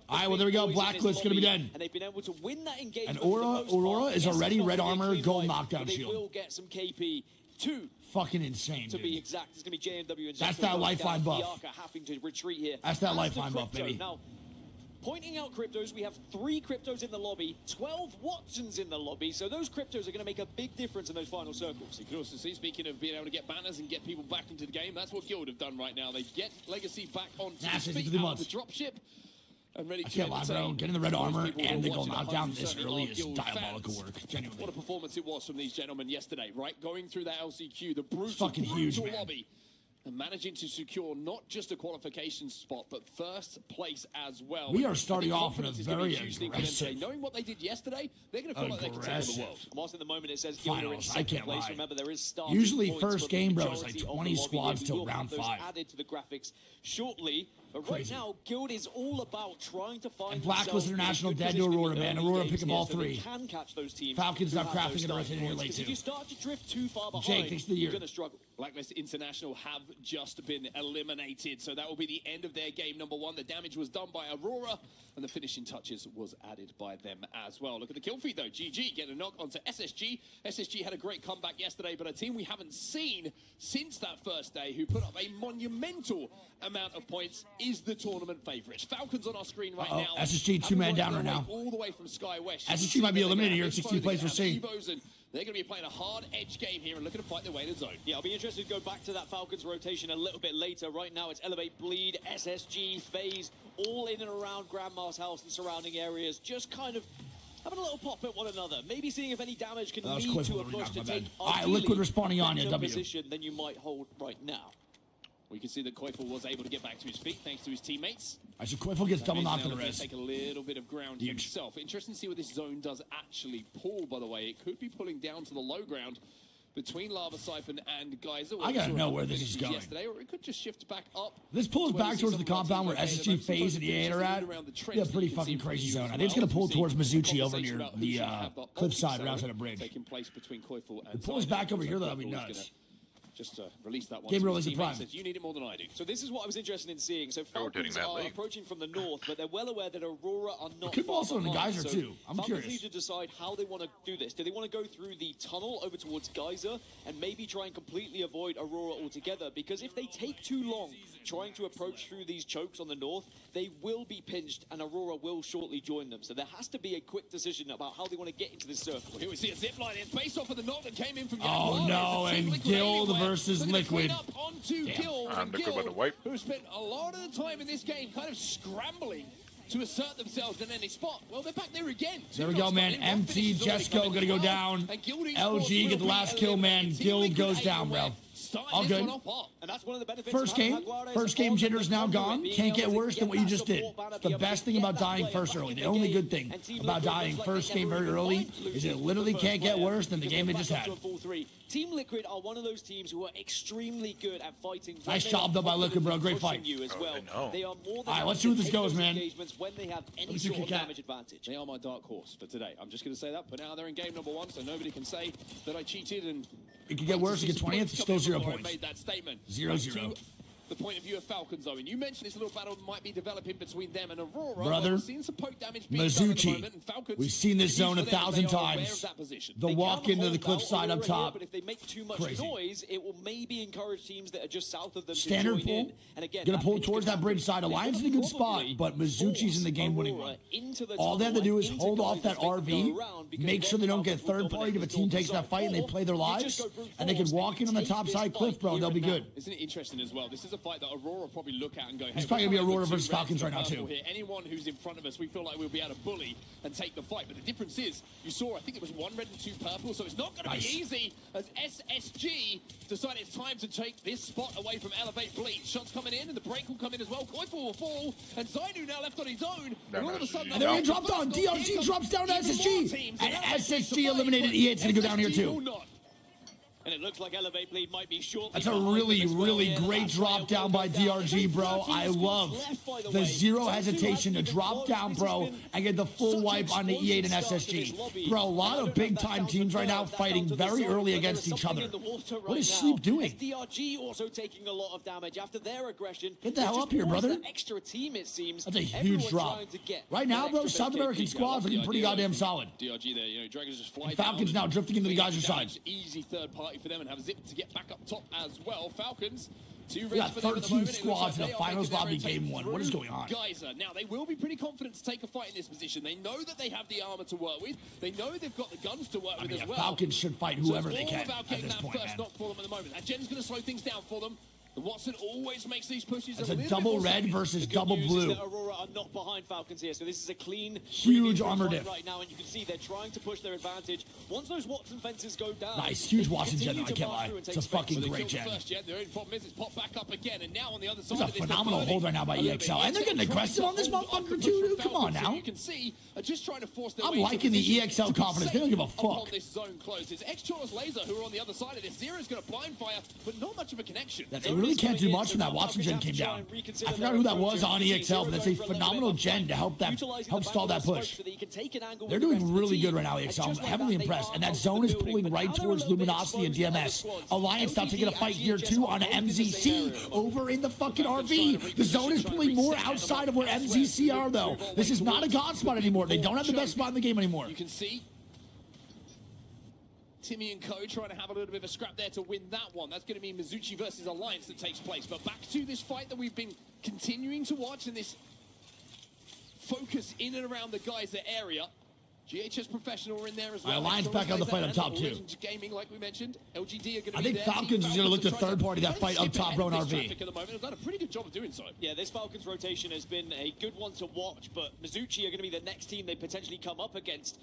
Speaker 1: All right, well, there we go. Blacklist going to be dead.
Speaker 9: And they've been able to win that engagement.
Speaker 1: And Aurora is already red armor, gold knockdown shield.
Speaker 9: They will get some KP. 2.
Speaker 1: Fucking insane,
Speaker 9: to be exact. It's going to be JMW and
Speaker 1: that's that lifeline buff.
Speaker 9: Having to retreat here.
Speaker 1: That's that lifeline buff, baby.
Speaker 9: Now, pointing out cryptos, we have 3 cryptos in the lobby, 12 Watsons in the lobby, so those cryptos are going to make a big difference in those final circles.
Speaker 8: You can also see, speaking of being able to get banners and get people back into the game, that's what Guild have done right now. They get Legacy back onto the feet out of the dropship. And ready
Speaker 1: I can't lie, bro. Getting the red armor and the gold knockdown this early is diabolical work. Genuinely.
Speaker 8: What a performance it was from these gentlemen yesterday, right? Going through that LCQ, the brutal,
Speaker 1: fucking huge, man.
Speaker 8: lobby. And managing to secure not just a qualification spot, but first place as well.
Speaker 1: We are starting off in a very aggressive.
Speaker 8: Knowing what they did yesterday, they're going to feel like they can take over the world.
Speaker 9: Whilst at the moment it says
Speaker 1: finals, I can't lie.
Speaker 9: Remember, there is
Speaker 1: usually first game, bro, is like 20 squads till round 5.
Speaker 9: Added to the graphics shortly. But right now, Guild is all about trying to find.
Speaker 1: And Blacklist International dead to Aurora, man. Aurora picking all 3.
Speaker 9: Can catch those teams.
Speaker 1: Falcons not crafting and rotating here late too.
Speaker 9: If you start to drift too far behind,
Speaker 1: Jake, thanks to the year.
Speaker 9: You're going to struggle.
Speaker 8: Blacklist International have just been eliminated, so that will be the end of their game number 1. The damage was done by Aurora, and the finishing touches was added by them as well. Look at the kill feed, though. GG getting a knock onto SSG. SSG had a great comeback yesterday, but a team we haven't seen since that first day, who put up a monumental amount of points, is the tournament favourites. Falcons on our screen right now.
Speaker 1: SSG 2-man down right now.
Speaker 8: All the way from Sky West.
Speaker 1: SSG might be eliminated here at 16 plays for C.
Speaker 8: They're going to be playing a hard edge game here and looking to fight their way to the zone.
Speaker 9: Yeah, I'll be interested to go back to that Falcons rotation a little bit later. Right now, it's Elevate, Bleed, SSG, FaZe, all in and around Grandma's house and surrounding areas. Just kind of having a little pop at one another. Maybe seeing if any damage can lead to a push to take
Speaker 1: Liquid responding on you, W.
Speaker 9: Position than you might hold right now.
Speaker 8: We can see that Koifel was able to get back to his feet thanks to his teammates.
Speaker 1: Actually, Koifel gets double knocked on the rest.
Speaker 8: Take a little bit of ground himself. Interesting to see what this zone does actually pull, by the way. It could be pulling down to the low ground between Lava Siphon and Geyser.
Speaker 1: I gotta know where this is going.
Speaker 8: Yesterday, or it could just shift back up.
Speaker 1: This pulls back towards the compound where SSG, FaZe, and EA are at. Yeah, pretty fucking crazy zone. I think it's gonna pull towards Mizuchi over near the cliffside right outside of bridge.
Speaker 8: Taking place between Koifel and
Speaker 1: it pulls back over here, that'll be nuts.
Speaker 8: Just release that one.
Speaker 1: Game release the prime.
Speaker 8: Says, you need it more than I do.
Speaker 9: So this is what I was interested in seeing. So Falcons are approaching from the north, but they're well aware that Aurora are not
Speaker 1: could
Speaker 9: far
Speaker 1: also in the
Speaker 9: behind.
Speaker 1: Geyser
Speaker 9: so
Speaker 1: too. I'm
Speaker 9: Falcons
Speaker 1: curious.
Speaker 9: need to decide how they want to do this. Do they want to go through the tunnel over towards Geyser and maybe try and completely avoid Aurora altogether? Because if they take too long trying to approach through these chokes on the north, they will be pinched and Aurora will shortly join them. So there has to be a quick decision about how they want to get into this circle.
Speaker 8: Here we see a zip line. It's based off of the knock that came in from
Speaker 1: Oh no, and Guild versus Liquid.
Speaker 8: Up onto Guild, and Guild, who spent a lot of the time in this game kind of scrambling to assert themselves in any spot. Well, they're back there again.
Speaker 1: There we go, man. MT, Jesco gonna go down. LG get the last kill, man. Guild goes down, bro. All good.
Speaker 9: And that's one of the benefits.
Speaker 1: First game jitter's now gone. Can't get worse than what you just did. It's the best thing about dying first early. The only good thing about dying first game very early is it literally can't get worse than the game they just had.
Speaker 9: Team Liquid are one of those teams who are extremely good at fighting.
Speaker 1: Nice job though by Liquid, bro. Great fight.
Speaker 9: They are more than
Speaker 1: all right, let's see where this goes, man.
Speaker 9: When they have any sort of damage advantage.
Speaker 8: They are my dark horse for today. I'm just going to say that. But now they're in game number 1, so nobody can say that I cheated. And
Speaker 1: it could get worse. It get 20th. Still 0 points.
Speaker 8: Made that statement.
Speaker 1: 0-0.
Speaker 8: the point of view of Falcons, though. And you mentioned this little battle might be developing between them and Aurora.
Speaker 1: Brother,
Speaker 8: We've seen some poke damage being done at the moment, and
Speaker 1: Mazuchi,
Speaker 8: Falcons,
Speaker 1: we've seen this zone
Speaker 8: for them,
Speaker 1: 1,000
Speaker 8: they are aware
Speaker 1: times.
Speaker 8: of that position.
Speaker 1: The
Speaker 9: They
Speaker 1: walk
Speaker 9: can
Speaker 1: into the
Speaker 9: hold
Speaker 1: cliffside
Speaker 9: out
Speaker 1: up
Speaker 9: Aurora here,
Speaker 1: top.
Speaker 9: but if they make too much
Speaker 1: Crazy.
Speaker 9: noise, it will maybe encourage teams that are just south of them
Speaker 1: Standard
Speaker 9: to join
Speaker 1: pull.
Speaker 9: in. And again,
Speaker 1: Gonna
Speaker 9: that
Speaker 1: pull
Speaker 9: pitch
Speaker 1: towards
Speaker 9: could
Speaker 1: that bridge
Speaker 9: happen.
Speaker 1: side.
Speaker 9: They're
Speaker 1: Alliance in
Speaker 9: gonna
Speaker 1: a good spot,
Speaker 9: probably
Speaker 1: but Mazuchi's in the game winning
Speaker 9: Aurora
Speaker 1: run.
Speaker 9: into the
Speaker 1: All they have to
Speaker 9: tunnel,
Speaker 1: do is
Speaker 9: into
Speaker 1: hold
Speaker 9: guys
Speaker 1: off that
Speaker 9: they can
Speaker 1: RV,
Speaker 9: go around, because
Speaker 1: make sure
Speaker 9: then
Speaker 1: they don't get
Speaker 9: Falcons will
Speaker 1: third party if a
Speaker 9: dominate
Speaker 1: team
Speaker 9: the
Speaker 1: takes that fight and they
Speaker 9: Or
Speaker 1: play their
Speaker 9: you
Speaker 1: lives,
Speaker 9: just go brute
Speaker 1: and they can
Speaker 9: force
Speaker 1: walk in on the
Speaker 9: take
Speaker 1: top
Speaker 9: this
Speaker 1: side
Speaker 9: fight
Speaker 1: cliff, bro.
Speaker 9: here
Speaker 1: They'll be
Speaker 9: and now.
Speaker 1: good.
Speaker 8: Isn't it interesting as well? This is a fight that Aurora will probably look at and go, hey,
Speaker 1: It's probably
Speaker 8: we're
Speaker 1: gonna be
Speaker 8: coming
Speaker 1: Aurora
Speaker 8: with two
Speaker 1: versus
Speaker 8: reds
Speaker 1: Falcons
Speaker 8: to
Speaker 1: right now,
Speaker 8: purple
Speaker 1: too.
Speaker 8: Here. Anyone who's in front of us, we feel like we'll be able to bully and take the fight. But the difference is, you saw, I think it was 1 red and 2 purple, so it's not going to
Speaker 1: Nice.
Speaker 8: be easy as SSG decide it's time to take this spot away from Elevate Bleach. Shots coming in, and the break will come in as well. Koifu will fall, and Zainu now left on his own. And all of a sudden,
Speaker 1: And they're gonna drop down. DRG drops down to SSG. And SSG eliminated. E8's gonna go down here too.
Speaker 9: And it looks like Elevate Bleed might be short.
Speaker 1: That's a really, really great drop down by DRG, bro. I love the zero hesitation to drop down, bro, and get the full wipe on the E8 and SSG. Bro, a lot of big-time teams right now fighting very early against each other. What is Sleep doing?
Speaker 9: DRG also taking a lot of damage after their aggression.
Speaker 1: Get the hell up here, brother.
Speaker 9: Extra team, it seems.
Speaker 1: That's a huge drop. Right now, bro, South American squad's looking pretty goddamn solid.
Speaker 8: DRG there, you know, Dragons just fly
Speaker 1: And Falcons
Speaker 8: down
Speaker 1: now drifting into the Geyser side.
Speaker 8: Easy third party for them and have Zip to get back up top as well. Falcons, 2
Speaker 1: We got
Speaker 8: reds for them at the
Speaker 1: 13
Speaker 8: moment. It looks
Speaker 1: squads in
Speaker 8: like
Speaker 1: the
Speaker 8: they are
Speaker 1: finals
Speaker 8: making their
Speaker 1: lobby
Speaker 8: way
Speaker 1: game 1. What is going on?
Speaker 8: Geyser. Now, they will be pretty confident to take a fight in this position. They know that they have the armor to work with. They know they've got the guns to work with as well.
Speaker 1: Falcons should fight
Speaker 8: So
Speaker 1: whoever
Speaker 8: it's
Speaker 1: they
Speaker 8: all
Speaker 1: can
Speaker 8: about
Speaker 1: at
Speaker 8: getting
Speaker 1: this
Speaker 8: that
Speaker 1: point,
Speaker 8: first
Speaker 1: man.
Speaker 8: knock for them at the moment. That Gen's going to slow things down for them. The Watson always makes these pushes.
Speaker 1: That's
Speaker 8: a
Speaker 1: a
Speaker 8: little bit
Speaker 1: double
Speaker 8: more
Speaker 1: red
Speaker 8: second.
Speaker 1: versus
Speaker 9: The good
Speaker 1: double
Speaker 9: news is
Speaker 1: blue.
Speaker 9: that Aurora are not behind Falcons here, so this is a clean,
Speaker 1: Huge
Speaker 9: breathing
Speaker 1: armor
Speaker 9: fight
Speaker 1: diff.
Speaker 9: right now, and you can see they're trying to push their advantage. Once those Watson fences go down,
Speaker 1: Nice, huge
Speaker 9: they can
Speaker 1: Watson gen,
Speaker 9: continue
Speaker 1: I
Speaker 9: to
Speaker 1: can't
Speaker 9: march
Speaker 1: lie.
Speaker 9: through and
Speaker 1: It's a
Speaker 9: take space.
Speaker 1: fucking
Speaker 8: So they
Speaker 1: great
Speaker 8: killed the
Speaker 1: gen.
Speaker 8: first gen. Their only problem is it's popped back up again, and now on the other side
Speaker 1: There's a
Speaker 8: of this, they're
Speaker 1: phenomenal
Speaker 8: burning
Speaker 1: hold right now by
Speaker 8: a little bit.
Speaker 1: EXL, and they're getting
Speaker 8: trying
Speaker 1: aggressive
Speaker 8: to
Speaker 1: on this
Speaker 8: hold off
Speaker 1: motherfucker
Speaker 8: the push
Speaker 1: too.
Speaker 8: from
Speaker 1: Come on
Speaker 8: Falcons, so
Speaker 1: now.
Speaker 8: you can see just trying to force their
Speaker 1: I'm
Speaker 8: way into
Speaker 1: liking the
Speaker 8: position
Speaker 1: EXL
Speaker 8: to be
Speaker 1: confidence. They don't give a
Speaker 8: safe upon
Speaker 1: fuck.
Speaker 8: this zone close. It's X-Chorus Laser who are on the other side of this. Zero's going to blind fire, but not much of a connection.
Speaker 1: That they really can't do much when that Watson gen came down. I forgot who that was on EXL, but that's a phenomenal gen to help stall that push. They're doing really good right now, EXL. I'm heavily impressed. And that zone is pulling right towards Luminosity and DMS. Alliance now taking a fight here too on MZC over in the fucking RV. The zone is pulling more outside of where MZC are though. This is not a god spot anymore. They don't have the best spot in the game anymore.
Speaker 8: You can see Timmy and Co trying to have a little bit of a scrap there to win that one. That's going to be Mazuchi versus Alliance that takes place. But back to this fight that we've been continuing to watch and this focus in and around the Geyser area. GHS Professional are in there as well.
Speaker 1: Alliance back on the fight up top too.
Speaker 8: Gaming, like we mentioned. LGD are going to be
Speaker 1: I think
Speaker 8: there.
Speaker 1: Falcons is going to look to third party that fight up top, bro, in RV.
Speaker 8: At the moment, have done a pretty good job of doing so.
Speaker 9: Yeah, this Falcons rotation has been a good one to watch, but Mazuchi are going to be the next team they potentially come up against.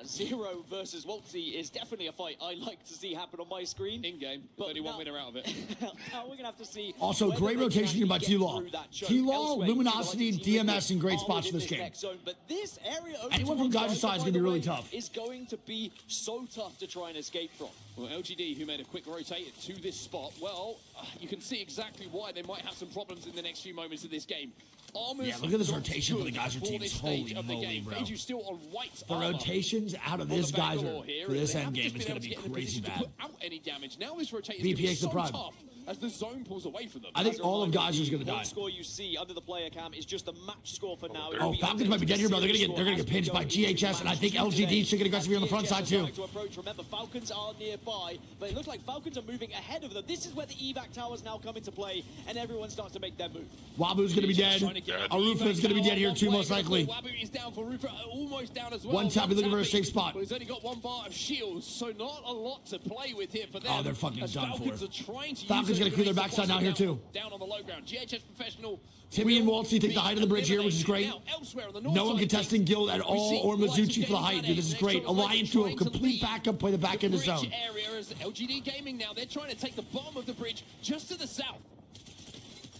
Speaker 9: Zero versus Waltzy is definitely a fight I like to see happen on my screen.
Speaker 8: In-game,
Speaker 9: But
Speaker 8: only one
Speaker 9: now-
Speaker 8: winner out of it.
Speaker 9: Now we're going to have to see.
Speaker 1: Also,
Speaker 9: whether
Speaker 1: great
Speaker 9: they can
Speaker 1: rotation here by
Speaker 9: actually get
Speaker 1: T-Law.
Speaker 9: through that choke.
Speaker 1: T-Law,
Speaker 9: Elsewhere, you
Speaker 1: Luminosity,
Speaker 9: see the
Speaker 1: DMS in great
Speaker 9: are
Speaker 1: spots for
Speaker 9: within
Speaker 1: this game.
Speaker 9: next zone, but this area over
Speaker 1: Anyone from
Speaker 9: towards
Speaker 1: Geyser
Speaker 9: Geyser,
Speaker 1: side is
Speaker 9: by
Speaker 1: gonna be
Speaker 9: the
Speaker 1: really
Speaker 9: way,
Speaker 1: tough.
Speaker 9: Is going to be so tough to try and escape from.
Speaker 8: Well, LGD, who made a quick rotate to this spot, well, you can see exactly why they might have some problems in the next few moments of this game. Armor's
Speaker 1: Yeah, look at this
Speaker 8: not
Speaker 1: rotation for the
Speaker 8: good
Speaker 1: Geyser
Speaker 8: for
Speaker 1: teams.
Speaker 8: this stage
Speaker 1: Holy
Speaker 8: of the
Speaker 1: moly,
Speaker 8: game.
Speaker 1: bro.
Speaker 8: Feiju still on white
Speaker 1: The
Speaker 8: armor
Speaker 1: rotations out of
Speaker 8: on the
Speaker 1: this Geyser
Speaker 8: Bangalore here,
Speaker 1: for
Speaker 8: and
Speaker 1: this
Speaker 8: they
Speaker 1: end
Speaker 8: haven't
Speaker 1: game
Speaker 8: just
Speaker 1: is
Speaker 8: been
Speaker 1: going to
Speaker 8: able
Speaker 1: be
Speaker 8: get in a
Speaker 1: crazy
Speaker 8: position to
Speaker 1: bad.
Speaker 8: put out any damage. Now this rotation is going to be
Speaker 1: VPX the
Speaker 8: so
Speaker 1: prime.
Speaker 8: tough as the zone pulls away from them.
Speaker 1: I think all of Geyser's going to die.
Speaker 9: The score you see under the player cam is just a match score for now.
Speaker 1: Oh, Falcons might be dead here, bro. They're gonna get pinched by GHS, and I think LGD should get aggressive here on the front side too.
Speaker 9: To approach. Remember, Falcons are nearby, but it looks like Falcons are moving ahead of them. This is where the evac towers now come into play, and everyone starts to make their move.
Speaker 1: Wabu's going to be dead. Arufa's going to be dead here too, most likely.
Speaker 8: Wabu is down for Rufa, almost down as well.
Speaker 1: One tap, he's looking for a safe spot.
Speaker 8: But he's only got one bar of shields, so not a lot to play with here for them.
Speaker 1: Oh, they're fucking
Speaker 8: as
Speaker 1: done
Speaker 8: Falcons
Speaker 1: for.
Speaker 8: Are trying to
Speaker 1: Falcons
Speaker 8: use
Speaker 1: gonna clear their
Speaker 8: those
Speaker 1: backside down here too.
Speaker 8: Down on the low ground. GHS Professional.
Speaker 1: Timmy and
Speaker 8: will
Speaker 1: Waltzy take the height of the bridge here, which is great.
Speaker 8: Now, elsewhere on the north
Speaker 1: No one
Speaker 8: side,
Speaker 1: contesting Guild at
Speaker 8: we
Speaker 1: all
Speaker 8: see
Speaker 1: or
Speaker 8: Lights
Speaker 1: Mazuchi for the
Speaker 8: getting
Speaker 1: height, dude. This is
Speaker 8: down
Speaker 1: great.
Speaker 8: next.
Speaker 1: Alliance to a
Speaker 8: Trying to
Speaker 1: complete
Speaker 8: leave
Speaker 1: backup, play the back end of
Speaker 8: bridge
Speaker 1: zone.
Speaker 8: area as LGD Gaming now. They're trying to take the bottom of the bridge just to the south.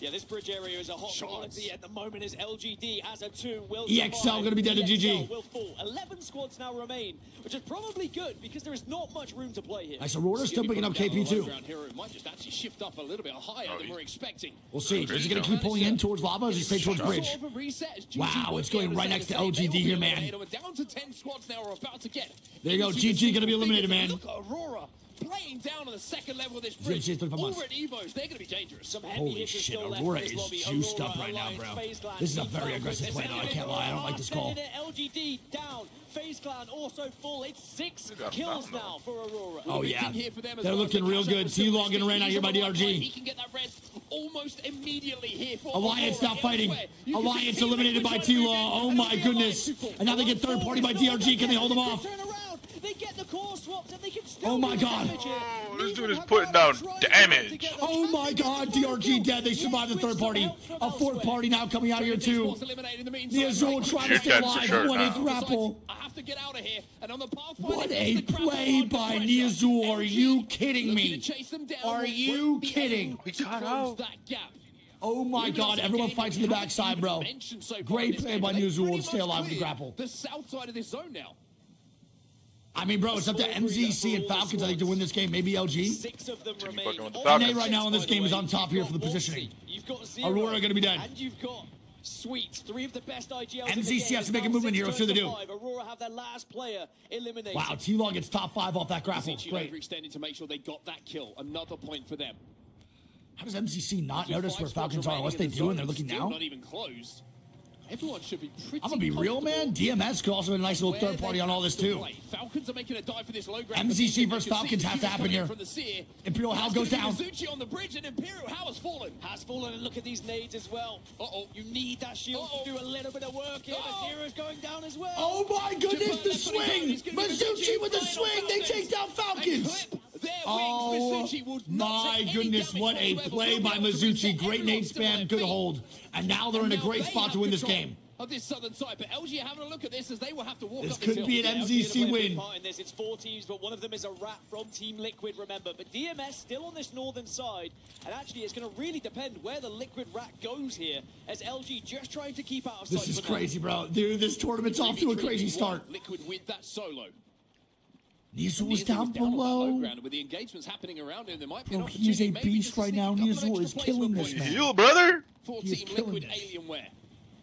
Speaker 9: Yeah, this bridge area is a hot quality at the moment as LGD has a 2. Will
Speaker 1: EXL
Speaker 9: survive.
Speaker 1: gonna be dead to GG.
Speaker 9: EXL will fall. 11 squads now remain, which is probably good because there is not much room to play here.
Speaker 1: Nice, Aurora's still picking up KP too.
Speaker 8: It might just actually shift up a little bit higher than we're expecting.
Speaker 1: We'll see. Is he going to keep pulling in towards lava or does he stay towards bridge?
Speaker 8: Sort of a reset as GG
Speaker 1: Wow,
Speaker 8: won't
Speaker 1: it's
Speaker 8: be
Speaker 1: going
Speaker 8: able to
Speaker 1: right
Speaker 8: say
Speaker 1: next
Speaker 8: the
Speaker 1: to
Speaker 8: same. They
Speaker 1: LGD
Speaker 8: will be
Speaker 1: here, man.
Speaker 8: eliminated. We're down to 10 squads now. We're about to get.
Speaker 1: There you go.
Speaker 8: You can see
Speaker 1: GG
Speaker 8: the
Speaker 1: going to be
Speaker 8: single
Speaker 1: eliminated,
Speaker 8: figures.
Speaker 1: man.
Speaker 8: Look at Aurora playing down on the second level of this
Speaker 1: Zim
Speaker 8: bridge.
Speaker 1: says 35 months.
Speaker 8: Over at Evos, they're going to be dangerous.
Speaker 9: Some heavy
Speaker 1: Holy
Speaker 9: hitters
Speaker 1: shit,
Speaker 9: still left
Speaker 1: Aurora
Speaker 9: in this
Speaker 1: is
Speaker 9: lobby.
Speaker 1: juiced up
Speaker 9: Aurora,
Speaker 1: right now,
Speaker 9: Alliance,
Speaker 1: bro.
Speaker 9: FaZe Clan,
Speaker 1: This is a
Speaker 9: Team
Speaker 1: very
Speaker 9: Falcons.
Speaker 1: aggressive
Speaker 9: They're
Speaker 1: play, though. I
Speaker 9: sending
Speaker 1: can't lie. I don't like this call.
Speaker 9: Sending it, LGD down. FaZe Clan also full. It's 6
Speaker 3: got
Speaker 9: kills
Speaker 3: phenomenal.
Speaker 9: now for Aurora.
Speaker 1: Oh,
Speaker 8: Big
Speaker 1: yeah.
Speaker 8: thing here for them as
Speaker 1: They're
Speaker 8: well.
Speaker 1: looking
Speaker 8: The
Speaker 1: real
Speaker 8: cash out
Speaker 1: good.
Speaker 8: was still
Speaker 1: T-Log getting ran out
Speaker 8: He's
Speaker 1: here by
Speaker 8: on the right
Speaker 1: DRG.
Speaker 8: line. He can get that res almost immediately here for
Speaker 1: Alliance
Speaker 8: Aurora.
Speaker 1: now fighting.
Speaker 8: Elsewhere, you can see
Speaker 1: Alliance
Speaker 8: Team
Speaker 1: eliminated
Speaker 8: Liquid
Speaker 1: by
Speaker 8: trying to move
Speaker 1: T-Law.
Speaker 8: in,
Speaker 1: Oh
Speaker 8: and
Speaker 1: my
Speaker 8: it'll be
Speaker 1: goodness.
Speaker 8: Alliance.
Speaker 1: And now they get third party by DRG. Can they hold them off?
Speaker 9: Turn around. They get the core swaps and they can still
Speaker 1: Oh my
Speaker 9: do
Speaker 1: God.
Speaker 9: damage here.
Speaker 3: Oh, this
Speaker 9: Neither
Speaker 3: dude is
Speaker 9: have
Speaker 3: putting
Speaker 9: got
Speaker 3: down
Speaker 9: to try
Speaker 3: damage.
Speaker 9: to get the
Speaker 1: Oh
Speaker 9: chance
Speaker 1: my
Speaker 9: to
Speaker 1: God,
Speaker 9: get the
Speaker 1: DRG
Speaker 9: kill.
Speaker 1: dead. They
Speaker 9: Yes,
Speaker 1: survived the
Speaker 9: with
Speaker 1: third
Speaker 9: some
Speaker 1: party.
Speaker 9: help from
Speaker 1: A fourth
Speaker 9: elsewhere.
Speaker 1: party now coming out here too.
Speaker 8: Was eliminated in the meantime.
Speaker 1: The Azul trying to
Speaker 3: You're
Speaker 1: stay
Speaker 3: dead for
Speaker 1: alive.
Speaker 3: sure
Speaker 1: One eighth
Speaker 3: now.
Speaker 1: grapple.
Speaker 8: I have to get out of here. And on the Pathfinder,
Speaker 1: What
Speaker 8: it's
Speaker 1: a
Speaker 8: the grapple
Speaker 1: play
Speaker 8: under
Speaker 1: by
Speaker 8: pressure.
Speaker 1: Niazul. Are
Speaker 8: LG
Speaker 1: you kidding
Speaker 8: looking
Speaker 1: me?
Speaker 8: to chase them down.
Speaker 1: Are
Speaker 8: Won't
Speaker 1: you
Speaker 8: be
Speaker 1: kidding?
Speaker 8: able
Speaker 3: We
Speaker 8: to
Speaker 3: got
Speaker 8: close
Speaker 3: out.
Speaker 8: that gap.
Speaker 1: Oh my God, everyone fights in the backside, bro. Great play by Niazul to stay alive with the grapple.
Speaker 8: The south side of this zone now.
Speaker 1: I mean, bro, it's up to MZC and Falcons, I think, to win this game. Maybe LG.
Speaker 9: 6 of them remain.
Speaker 3: fucking with the
Speaker 9: All
Speaker 3: Falcons.
Speaker 1: NA right now in this
Speaker 9: by the
Speaker 1: game is
Speaker 9: way.
Speaker 1: on top here for the
Speaker 9: You've got
Speaker 1: positioning.
Speaker 9: Wolsey, you've got Zero,
Speaker 1: Aurora gonna be dead.
Speaker 9: And you've got Sweet. 3 of the best IGLs.
Speaker 1: MZC has to make a movement here. Let's see what they do.
Speaker 9: Aurora have their last player eliminated.
Speaker 1: Wow, T-Log gets top 5 off that grapple.
Speaker 8: Zichi
Speaker 1: Great.
Speaker 8: overextended to make sure they got that kill. Another point for them.
Speaker 1: How does MCC not
Speaker 8: With
Speaker 1: notice
Speaker 8: 5
Speaker 1: where
Speaker 8: squads
Speaker 1: Falcons are?
Speaker 8: remaining
Speaker 1: Unless
Speaker 8: in
Speaker 1: they
Speaker 8: the
Speaker 1: do and they're
Speaker 8: zone,
Speaker 1: looking
Speaker 8: still
Speaker 1: now?
Speaker 8: Not even closed. Everyone should be pretty.
Speaker 1: I'm gonna be real, man. DMS could also be a nice little third party on all this too.
Speaker 8: Falcons are making a dive for this low ground.
Speaker 1: MCC
Speaker 8: position.
Speaker 1: versus
Speaker 8: You can
Speaker 1: Falcons
Speaker 8: see
Speaker 1: has to happen
Speaker 8: coming
Speaker 1: here.
Speaker 8: From the seer.
Speaker 1: Imperial Howl goes down.
Speaker 8: Zuchi on the bridge, and Imperial Howl has fallen.
Speaker 9: Has fallen, and look at these nades as well.
Speaker 8: Uh-oh.
Speaker 9: You need that shield to do a little bit of work here.
Speaker 8: Uh-oh.
Speaker 9: But Zero's going down as well.
Speaker 1: Oh my goodness, the
Speaker 8: That's what he's
Speaker 1: swing!
Speaker 8: doing. He's gonna give it
Speaker 1: Mizuchi
Speaker 8: to
Speaker 1: with the
Speaker 8: Falcons.
Speaker 1: swing, they take down
Speaker 8: And
Speaker 1: Falcons!
Speaker 8: clip their wings.
Speaker 1: Oh
Speaker 8: Mizuchi will not
Speaker 1: my
Speaker 8: take any
Speaker 1: goodness,
Speaker 8: damage
Speaker 1: what a
Speaker 8: whatsoever.
Speaker 1: play
Speaker 8: Will
Speaker 1: by
Speaker 8: be able to
Speaker 1: Mizuchi.
Speaker 8: reset.
Speaker 1: Great nade
Speaker 8: Everyone's still on
Speaker 1: spam,
Speaker 8: their
Speaker 1: good
Speaker 8: feet.
Speaker 1: hold. And now they're in a
Speaker 8: Now
Speaker 1: great
Speaker 8: they
Speaker 1: spot to
Speaker 8: have
Speaker 1: win this
Speaker 8: control
Speaker 1: game.
Speaker 8: Of this southern side, but LG are having a look at this as they will have to walk
Speaker 1: This
Speaker 8: up
Speaker 1: could
Speaker 8: hill.
Speaker 1: be an
Speaker 9: Yeah,
Speaker 1: MZC
Speaker 9: LG gonna play a big
Speaker 1: win.
Speaker 9: part in this. It's 4 teams, but one of them is a rat from Team Liquid, remember. But DMS still on this northern side, and actually it's going to really depend where the Liquid rat goes here, as LG just trying to keep out of sight.
Speaker 1: This is
Speaker 9: for now.
Speaker 1: crazy, bro. Dude, this tournament's off to a crazy
Speaker 8: 3v3,
Speaker 1: start.
Speaker 8: Liquid with that solo.
Speaker 1: Niazul was
Speaker 8: Niazul
Speaker 1: down
Speaker 8: on that low
Speaker 1: below.
Speaker 8: ground. With the engagements happening around him, there might be an
Speaker 1: Bro, he is a
Speaker 8: opportunity maybe
Speaker 1: beast
Speaker 8: just to
Speaker 1: right
Speaker 8: sneak
Speaker 1: now.
Speaker 8: a couple of
Speaker 1: Niazul
Speaker 8: extra
Speaker 1: is
Speaker 8: placement
Speaker 1: killing this,
Speaker 8: points.
Speaker 1: man.
Speaker 3: Heal, brother.
Speaker 8: For
Speaker 1: He is
Speaker 8: Team
Speaker 1: killing
Speaker 8: Liquid
Speaker 1: this.
Speaker 8: Alienware.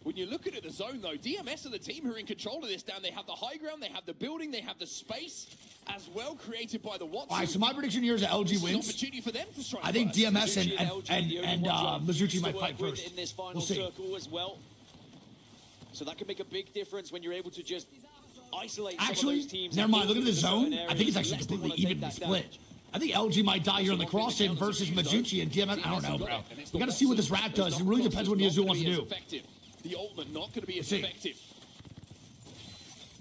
Speaker 8: When you look at the zone, though, DMS are the team who are in control of this down. They have the high ground, they have the building, they have the space, as well created by the Watson.
Speaker 1: All right, so my prediction here is that LG
Speaker 8: This is an
Speaker 1: wins.
Speaker 8: opportunity for them to strike
Speaker 1: I think
Speaker 8: first.
Speaker 1: DMS
Speaker 9: Mizuchi
Speaker 1: and
Speaker 9: LG, the only ones
Speaker 1: Mizuchi
Speaker 9: to
Speaker 1: might
Speaker 9: work
Speaker 1: fight
Speaker 9: with
Speaker 1: first.
Speaker 9: in this final
Speaker 1: We'll see.
Speaker 9: circle as well. So that can make a big difference when you're able to just isolate some
Speaker 1: Actually,
Speaker 9: of those teams.
Speaker 1: never
Speaker 9: and
Speaker 1: mind. Look at the
Speaker 9: force them
Speaker 1: zone.
Speaker 9: into certain
Speaker 1: I think it's
Speaker 9: areas
Speaker 1: actually
Speaker 9: unless they
Speaker 1: completely
Speaker 9: wanna take
Speaker 1: evenly
Speaker 9: that
Speaker 1: split.
Speaker 9: damage.
Speaker 1: I think LG might die here in the cross in versus Mizuchi and DMS. I don't know, bro. We got to see what this rat does. It really depends what Niazul wants to do.
Speaker 8: The ultimate not going to be as
Speaker 1: See.
Speaker 8: effective.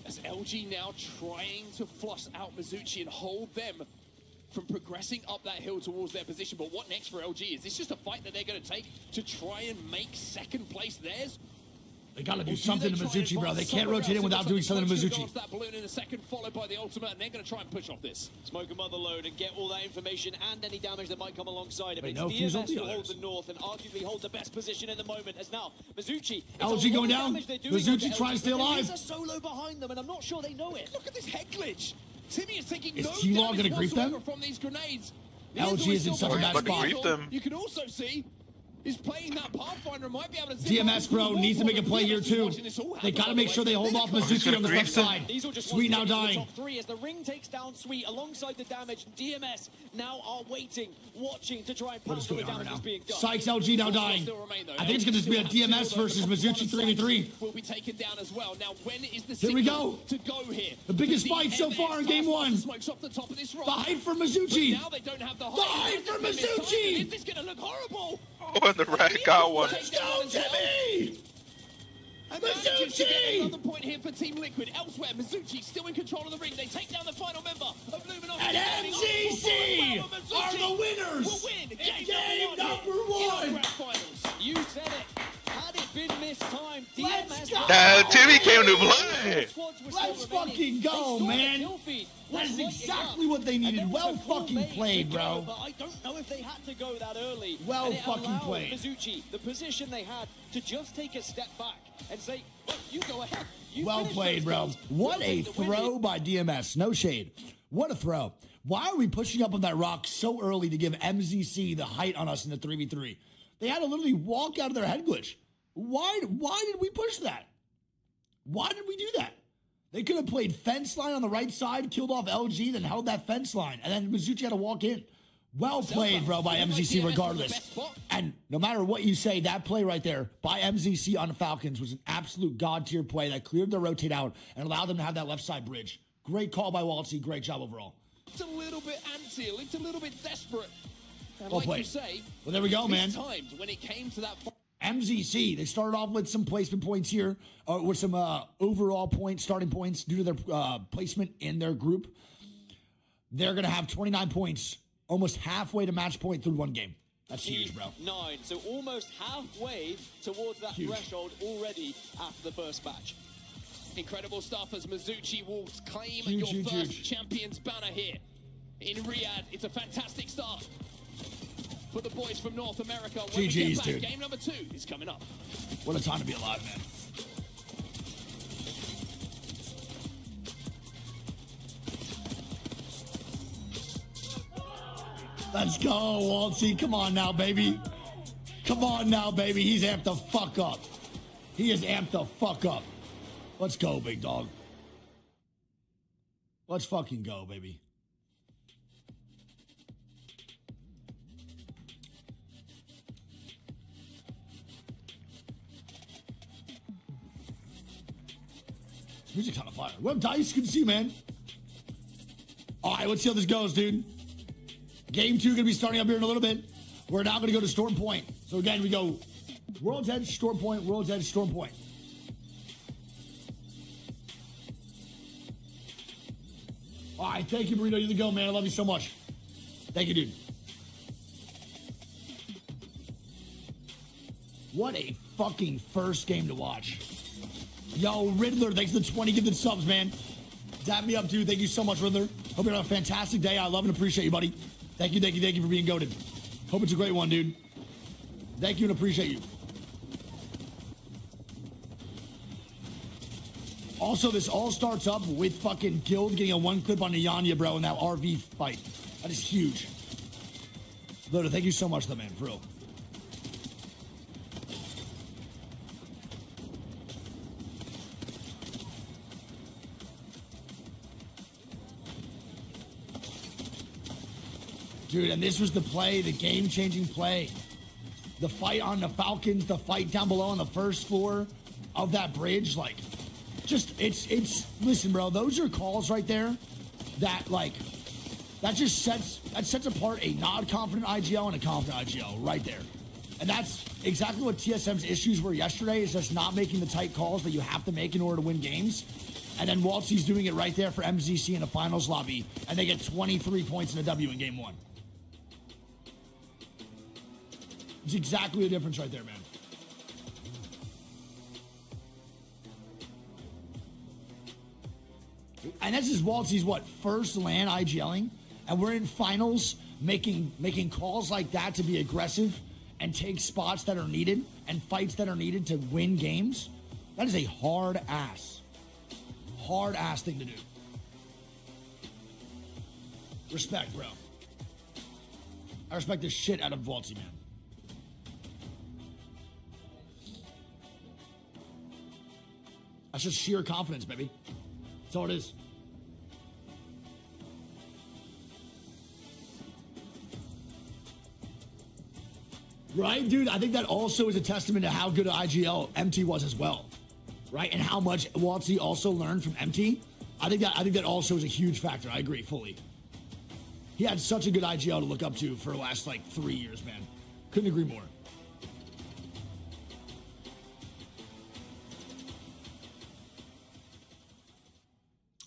Speaker 8: As LG now trying to flush out Mizuchi and hold them from progressing up that hill towards their position. But what next for LG? Is this just a fight that they're going to take to try and make second place theirs?
Speaker 1: They got to do
Speaker 8: Or
Speaker 1: something
Speaker 8: they
Speaker 1: to
Speaker 8: try and
Speaker 1: Mizuchi, bro. They
Speaker 8: advance
Speaker 1: can't
Speaker 8: somewhere
Speaker 1: rotate in
Speaker 8: else?
Speaker 1: without
Speaker 8: It
Speaker 1: doing
Speaker 8: looks
Speaker 1: something to
Speaker 8: like
Speaker 1: Mizuchi.
Speaker 8: Punch that balloon in a second, followed by the ultimate, and they're going to try and push off this.
Speaker 9: Smoke a mother load and get all that information and any damage that might come alongside it.
Speaker 1: Wait,
Speaker 9: It's
Speaker 1: no, fuse up
Speaker 9: DMS
Speaker 1: the
Speaker 9: who hold
Speaker 1: others.
Speaker 9: the north and arguably hold the best position in the moment. As now, Mizuchi. it's
Speaker 1: LG
Speaker 9: a lot
Speaker 1: going
Speaker 9: of
Speaker 1: down.
Speaker 9: damage they're doing
Speaker 1: Mizuchi
Speaker 9: onto
Speaker 1: trying to
Speaker 9: LG,
Speaker 1: stay
Speaker 9: but there
Speaker 1: alive.
Speaker 9: is a solo behind them, and I'm not sure they know it.
Speaker 8: Look at this head glitch. Timmy is taking
Speaker 1: Is
Speaker 8: no
Speaker 1: T-Log
Speaker 8: damage
Speaker 1: gonna grief them?
Speaker 8: whatsoever from these grenades.
Speaker 1: LG is in such a
Speaker 3: He's
Speaker 1: bad
Speaker 3: about to
Speaker 1: spot.
Speaker 3: grief them.
Speaker 8: You can also see is playing that Pathfinder and might be able to
Speaker 1: DMS, bro, needs to make a play here, too. They got to make sure they hold off Mizuchi on the left side.
Speaker 9: Diesel just
Speaker 1: Sweet now
Speaker 9: wants to get into the
Speaker 1: dying.
Speaker 9: top 3 as the ring takes down Sweet alongside the damage. DMS now are waiting, watching to try and
Speaker 1: What is
Speaker 9: pounce
Speaker 1: going
Speaker 9: the
Speaker 1: on right
Speaker 9: damage
Speaker 1: now?
Speaker 9: that's being done.
Speaker 1: Sykes LG now dying. I think it's going to be a DMS versus Mizuchi 3v3.
Speaker 8: Will be taken down as well. Now, when is the
Speaker 1: Here we
Speaker 8: signal
Speaker 1: go.
Speaker 8: to go here?
Speaker 1: The biggest fight so far in game 1.
Speaker 8: Smokes off the top of this rock.
Speaker 1: The height for Mizuchi.
Speaker 8: Now they don't have the
Speaker 1: The height for Mizuchi.
Speaker 8: Is this going to look horrible?
Speaker 3: Oh, and the rat got one.
Speaker 1: Let's go, Timmy!
Speaker 8: And manages to get
Speaker 1: Mizuchi!
Speaker 8: another point here for Team Liquid. Elsewhere, Mizuchi still in control of the ring. They take down the final member of Luminosity.
Speaker 1: And MCC are the winners
Speaker 8: will win
Speaker 1: in game
Speaker 8: in
Speaker 1: number
Speaker 8: our
Speaker 1: 1.
Speaker 8: grand finals.
Speaker 9: You said it. Had it been missed time,
Speaker 1: Let's
Speaker 9: DMS.
Speaker 1: go.
Speaker 3: Timmy came to play.
Speaker 1: Let's fucking go, man. That is exactly what they needed. Well fucking played, bro.
Speaker 9: But I don't know if they had to go that early.
Speaker 1: Well
Speaker 9: And it
Speaker 1: fucking
Speaker 9: allowed
Speaker 1: played.
Speaker 9: Mizuchi, the position they had, to just take a step back and say, look, you go ahead. You
Speaker 1: Well
Speaker 9: finish
Speaker 1: played,
Speaker 9: those
Speaker 1: bro.
Speaker 9: goals.
Speaker 1: What
Speaker 9: We'll
Speaker 1: a
Speaker 9: take the win
Speaker 1: throw
Speaker 9: here."
Speaker 1: by DMS. No shade. What a throw. Why are we pushing up on that rock so early to give MZC the height on us in the 3v3? They had to literally walk out of their head glitch. Why did we push that? Why did we do that? They could have played fence line on the right side, killed off LG, then held that fence line, and then Mizuchi had to walk in. Well played, bro, by MZC regardless. And no matter what you say, that play right there by MZC on the Falcons was an absolute god-tier play that cleared the rotate out and allowed them to have that left side bridge. Great call by Waltzy. Great job overall.
Speaker 8: It's a little bit antsy, it's a little bit desperate. And
Speaker 1: Well
Speaker 8: like
Speaker 1: played.
Speaker 8: you say,
Speaker 1: Well, there we go, man.
Speaker 8: times when it came to that...
Speaker 1: MZC, they started off with some placement points here, with some overall points, starting points due to their placement in their group. They're going to have 29 points, almost halfway to match point through one game. That's huge, bro.
Speaker 9: 9, so almost halfway towards that
Speaker 1: Huge.
Speaker 9: threshold already after the first match.
Speaker 8: Incredible stuff as Mizuchi will claim
Speaker 1: Huge,
Speaker 8: your
Speaker 1: huge,
Speaker 8: first
Speaker 1: huge.
Speaker 8: champions banner here in Riyadh. It's a fantastic start for the boys from North America. When we
Speaker 1: GGs,
Speaker 8: get back,
Speaker 1: dude.
Speaker 8: game number 2 is coming up.
Speaker 1: What a time to be alive, man. Let's go, Waltzy. Come on now, baby. Come on now, baby. He's amped the fuck up. He is amped the fuck up. Let's go, big dog. Let's fucking go, baby. Music's on fire. What dice can see, man? All right, let's see how this goes, dude. Game 2 gonna be starting up here in a little bit. We're now gonna go to Storm Point. So again, we go World's Edge, Storm Point, World's Edge, Storm Point. All right, thank you, Burrito. You're the go, man. I love you so much. Thank you, dude. What a fucking first game to watch. Yo, Riddler, thanks for the 20 gifted subs, man. Dap me up, too. Thank you so much, Riddler. Hope you're having a fantastic day. I love and appreciate you, buddy. Thank you for being goated. Hope it's a great one, dude. Thank you and appreciate you. Also, this all starts up with fucking Guild getting a one clip on Nyanya, bro, in that RV fight. That is huge. Loda, thank you so much, though, man, for real. Dude, and this was the play, the game-changing play. The fight on the Falcons, the fight down below on the first floor of that bridge, like, just, it's, listen, bro, those are calls right there that, like, that sets apart a non-confident IGL and a confident IGL right there. And that's exactly what TSM's issues were yesterday, is just not making the tight calls that you have to make in order to win games. And then Waltzy's doing it right there for MZC in the finals lobby, and they get 23 points in a W in game 1. It's exactly the difference right there, man. And this is Waltzy's, first LAN IGLing? And we're in finals making calls like that to be aggressive and take spots that are needed and fights that are needed to win games? That is a hard-ass thing to do. Respect, bro. I respect the shit out of Waltzy, man. That's just sheer confidence, baby. That's all it is. Right, dude? I think that also is a testament to how good an IGL MT was as well. Right? And how much Waltzy also learned from MT. I think that also is a huge factor. I agree fully. He had such a good IGL to look up to for the last, 3 years, man. Couldn't agree more.